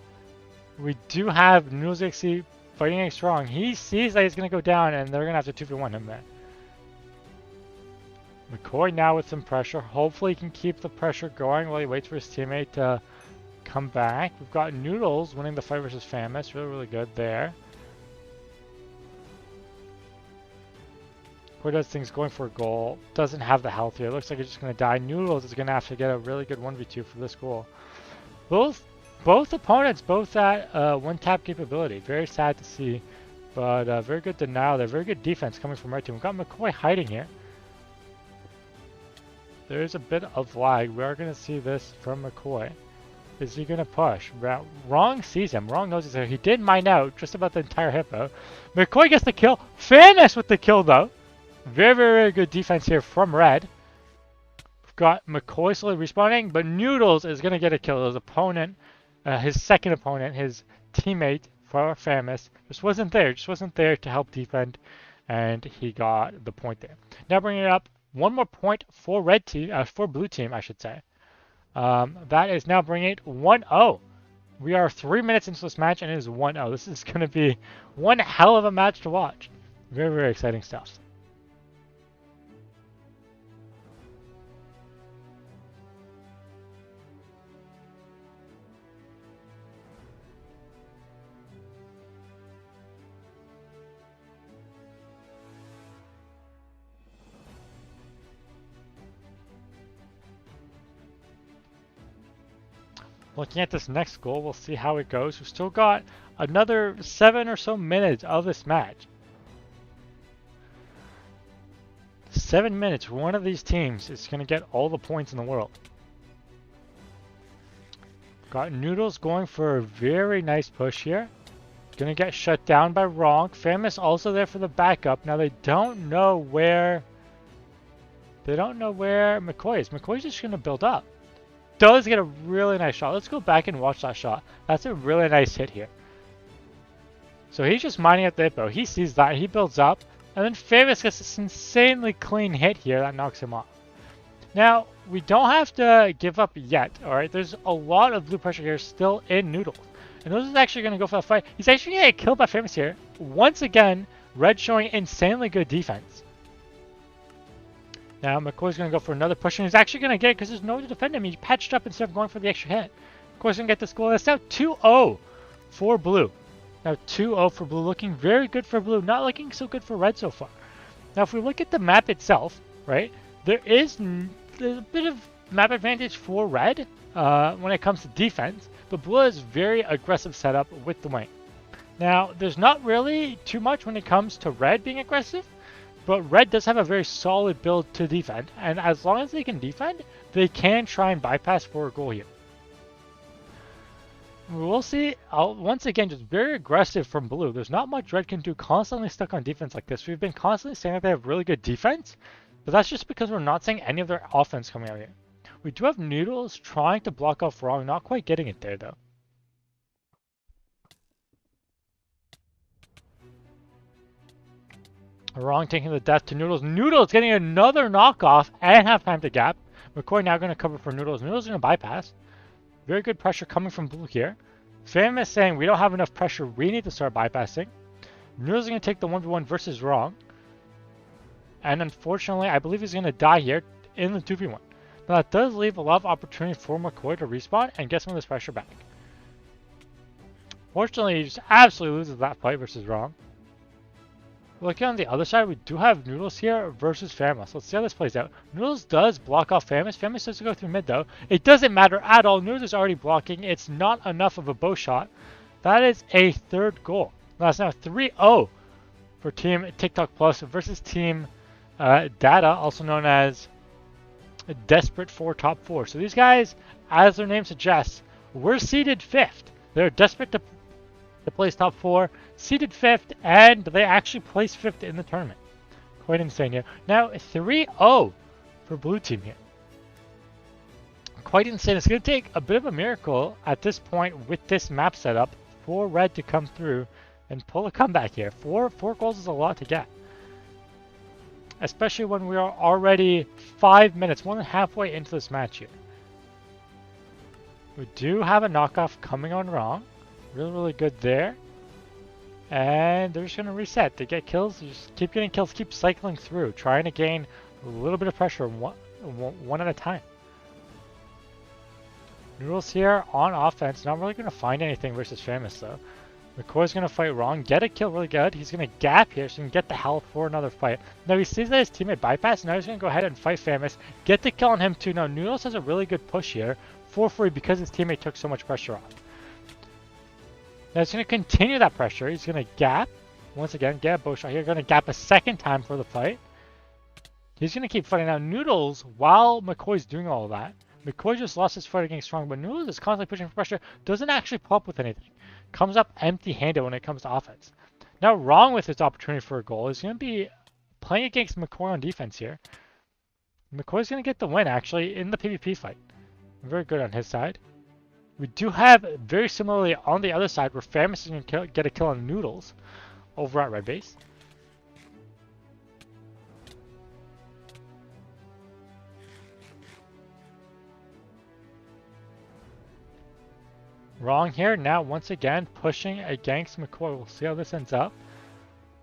we do have Noodles XC fighting against Wrong. He sees that he's going to go down, and they're going to have to 2v1 him there. McCoy now with some pressure. Hopefully he can keep the pressure going while he waits for his teammate to come back. We've got Noodles winning the fight versus Famous. Really, really good there. McCoy does things going for a goal. Doesn't have the health here. Looks like he's just going to die. Noodles is going to have to get a really good 1v2 for this goal. Both opponents, both at one-tap capability. Very sad to see, but very good denial there. Very good defense coming from right team. We've got McCoy hiding here. There's a bit of lag. We are going to see this from McCoy. Is he going to push? Wrong sees him. Wrong knows he's there. He did mine out just about the entire hippo. McCoy gets the kill. Famous with the kill, though. Very, very, very good defense here from Red. We've got McCoy slowly respawning, but Noodles is going to get a kill. His opponent, his second opponent, his teammate for Famous, just wasn't there. Just wasn't there to help defend, and he got the point there. Now bringing it up, one more point for Red team, for Blue team, I should say. That is now bringing it 1-0. We are 3 minutes into this match, and it is 1-0. This is going to be one hell of a match to watch. Very, very exciting stuff. Looking at this next goal, we'll see how it goes. We've still got another 7 or so minutes of this match. 7 minutes. One of these teams is going to get all the points in the world. Got Noodles going for a very nice push here. Going to get shut down by Wrong. Famous also there for the backup. Now they don't know where McCoy is. McCoy's just going to build up. Does get a really nice shot. Let's go back and watch that shot. That's a really nice hit here. So he's just mining at the hippo. He sees that. He builds up. And then Famous gets this insanely clean hit here that knocks him off. Now, we don't have to give up yet. Alright, there's a lot of blue pressure here still in Noodles. And Noodles is actually going to go for the fight. He's actually going to get killed by Famous here. Once again, Red showing insanely good defense. Now McCoy's going to go for another push, and he's actually going to get it because there's no one to defend him. He patched up instead of going for the extra hit. McCoy's going to get this goal. That's now 2-0 for Blue. Now 2-0 for Blue. Looking very good for Blue. Not looking so good for Red so far. Now if we look at the map itself, right, there's a bit of map advantage for Red when it comes to defense, but Blue has very aggressive setup with the wing. Now there's not really too much when it comes to Red being aggressive. But Red does have a very solid build to defend, and as long as they can defend, they can try and bypass for a goal here. We'll see, once again, just very aggressive from Blue. There's not much Red can do constantly stuck on defense like this. We've been constantly saying that they have really good defense, but that's just because we're not seeing any of their offense coming out here. We do have Noodles trying to block off Wrong, not quite getting it there though. Wrong taking the death to Noodles. Noodles getting another knockoff and have time to gap. McCoy now going to cover for Noodles. Noodles going to bypass. Very good pressure coming from blue here. Famous saying we don't have enough pressure. We need to start bypassing. Noodles going to take the 1v1 versus wrong. And unfortunately, I believe he's going to die here in the 2v1. Now that does leave a lot of opportunity for McCoy to respawn and get some of this pressure back. Fortunately, he just absolutely loses that fight versus wrong. Looking on the other side, we do have Noodles here versus Famous. Let's see how this plays out. Noodles does block off Famous. Famous does go through mid though. It doesn't matter at all. Noodles is already blocking. It's not enough of a bow shot. That is a third goal. That's now 3-0 for Team TikTok Plus versus Team Data, also known as Desperate for Top 4. So these guys, as their name suggests, were seeded 5th. They're desperate to place top 4, seeded 5th, and they actually placed 5th in the tournament. Quite insane here. Now 3-0 for blue team here. Quite insane. It's going to take a bit of a miracle at this point with this map setup for red to come through and pull a comeback here. Four goals is a lot to get. Especially when we are already 5 minutes, more than halfway into this match here. We do have a knockoff coming on wrong. Really good there. And they're just going to reset. They get kills. They just keep getting kills. Keep cycling through. Trying to gain a little bit of pressure one at a time. Noodles here on offense. Not really going to find anything versus Famous though. McCoy's going to fight wrong. Get a kill really good. He's going to gap here so he can get the health for another fight. Now he sees that his teammate bypass. Now he's going to go ahead and fight Famous. Get the kill on him too. Now Noodles has a really good push here for free because his teammate took so much pressure off. Now he's going to continue that pressure. He's going to gap. Once again, get a bow shot here. Going to gap a second time for the fight. He's going to keep fighting. Now Noodles, while McCoy's doing all of that, McCoy just lost his fight against Strong, but Noodles is constantly pushing for pressure. Doesn't actually pull up with anything. Comes up empty-handed when it comes to offense. Now wrong with his opportunity for a goal is going to be playing against McCoy on defense here. McCoy's going to get the win actually in the PvP fight. Very good on his side. We do have, very similarly on the other side, where Famous is going to get a kill on Noodles over at red base. Wrong here, now once again pushing against McCoy. We'll see how this ends up.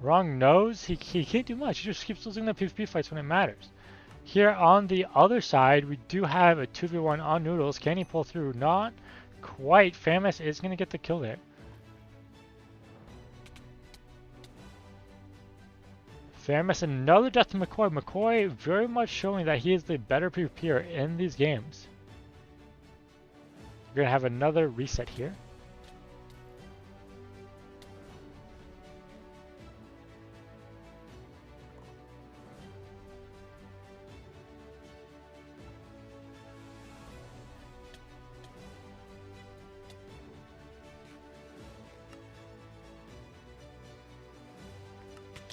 Wrong knows he can't do much. He just keeps losing the PvP fights when it matters. Here on the other side, we do have a 2v1 on Noodles. Can he pull through? Not quite. Famous is going to get the kill there. Famous, another death to McCoy. McCoy very much showing that he is the better PvPer in these games. We're going to have another reset here.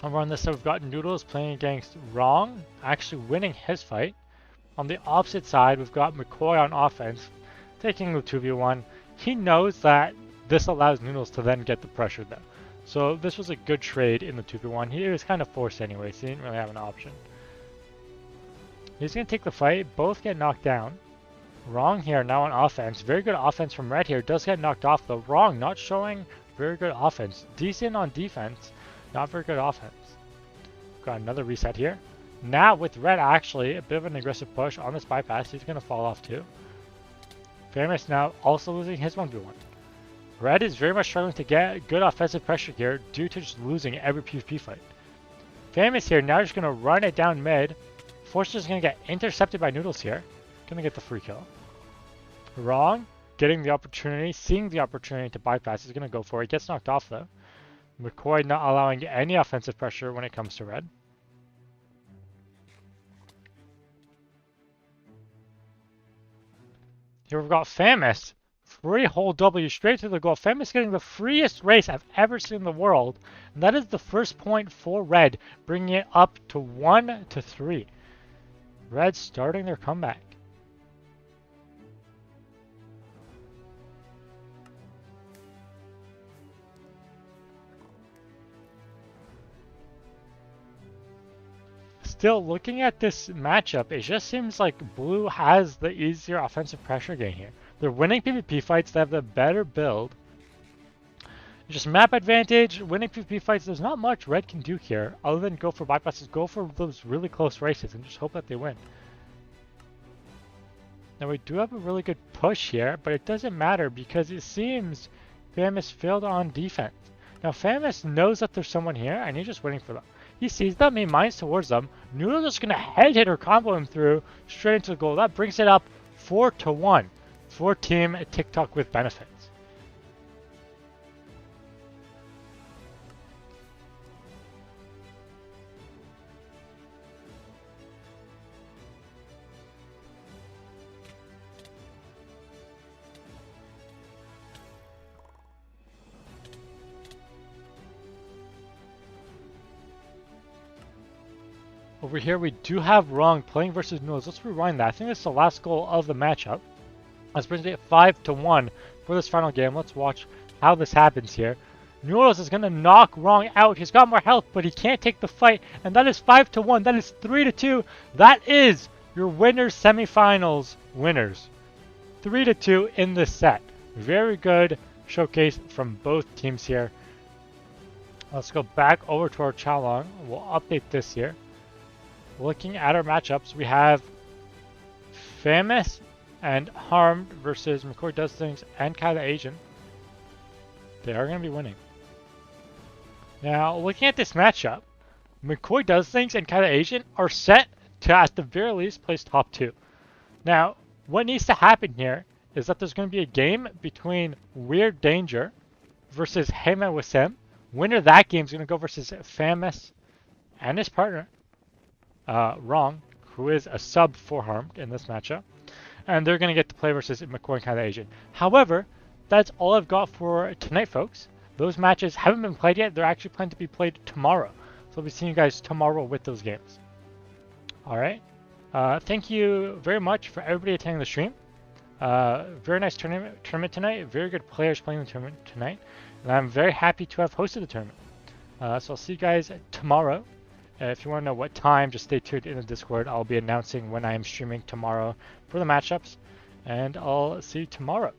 Over on this side, we've got Noodles playing against Wrong, actually winning his fight. On the opposite side, we've got McCoy on offense, taking the 2v1. He knows that this allows Noodles to then get the pressure though. So this was a good trade in the 2v1. He was kind of forced anyway, so he didn't really have an option. He's going to take the fight. Both get knocked down. Wrong here now on offense. Very good offense from Red here. Does get knocked off though. Wrong not showing very good offense. Decent on defense. Not very good offense. Got another reset here. Now with Red actually a bit of an aggressive push on this bypass. He's going to fall off too. Famous now also losing his 1v1. Red is very much struggling to get good offensive pressure here due to just losing every PvP fight. Famous here now just going to run it down mid. Force is going to get intercepted by Noodles here. Going to get the free kill. Wrong. Getting the opportunity, seeing the opportunity to bypass. He's going to go for it. Gets knocked off though. McCoy not allowing any offensive pressure when it comes to Red. Here we've got Famous. Free whole W straight to the goal. Famous getting the freest race I've ever seen in the world. And that is the first point for Red, bringing it up to 1-3. Red starting their comeback. Still, looking at this matchup, it just seems like blue has the easier offensive pressure game here. They're winning PvP fights, they have the better build. Just map advantage, winning PvP fights, there's not much red can do here other than go for bypasses, go for those really close races and just hope that they win. Now we do have a really good push here, but it doesn't matter because it seems Famous failed on defense. Now Famous knows that there's someone here and he's just waiting for them. He sees them, he mines towards them. Noodle's just gonna head hit or combo him through straight into the goal. That brings it up 4-1 for Team TikTok with benefits. Over here we do have Wrong playing versus Noodles. Let's rewind that. I think this is the last goal of the matchup. Let's bring it 5-1 for this final game. Let's watch how this happens here. Noodles is going to knock Wrong out. He's got more health, but he can't take the fight. And that is 5-1. That is 3-2. That is your winners semifinals winners. 3-2 in this set. Very good showcase from both teams here. Let's go back over to our Chalong. We'll update this here. Looking at our matchups, we have Famous and Harmed versus McCoy Does Things and Kyla Asian. They are going to be winning. Now, looking at this matchup, McCoy Does Things and Kyla Asian are set to, at the very least, place top 2. Now, what needs to happen here is that there's going to be a game between Weird Danger versus Heyman Wasim. Winner of that game is going to go versus Famous and his partner. Wrong, who is a sub for Harmed in this matchup. And they're going to get to play versus McCoy and Kyla Asian. However, that's all I've got for tonight, folks. Those matches haven't been played yet. They're actually planned to be played tomorrow. So I'll be seeing you guys tomorrow with those games. Alright. Thank you very much for everybody attending the stream. Very nice tournament tonight. Very good players playing the tournament tonight. And I'm very happy to have hosted the tournament. So I'll see you guys tomorrow. If you want to know what time, just stay tuned in the Discord. I'll be announcing when I am streaming tomorrow for the matchups. And I'll see you tomorrow.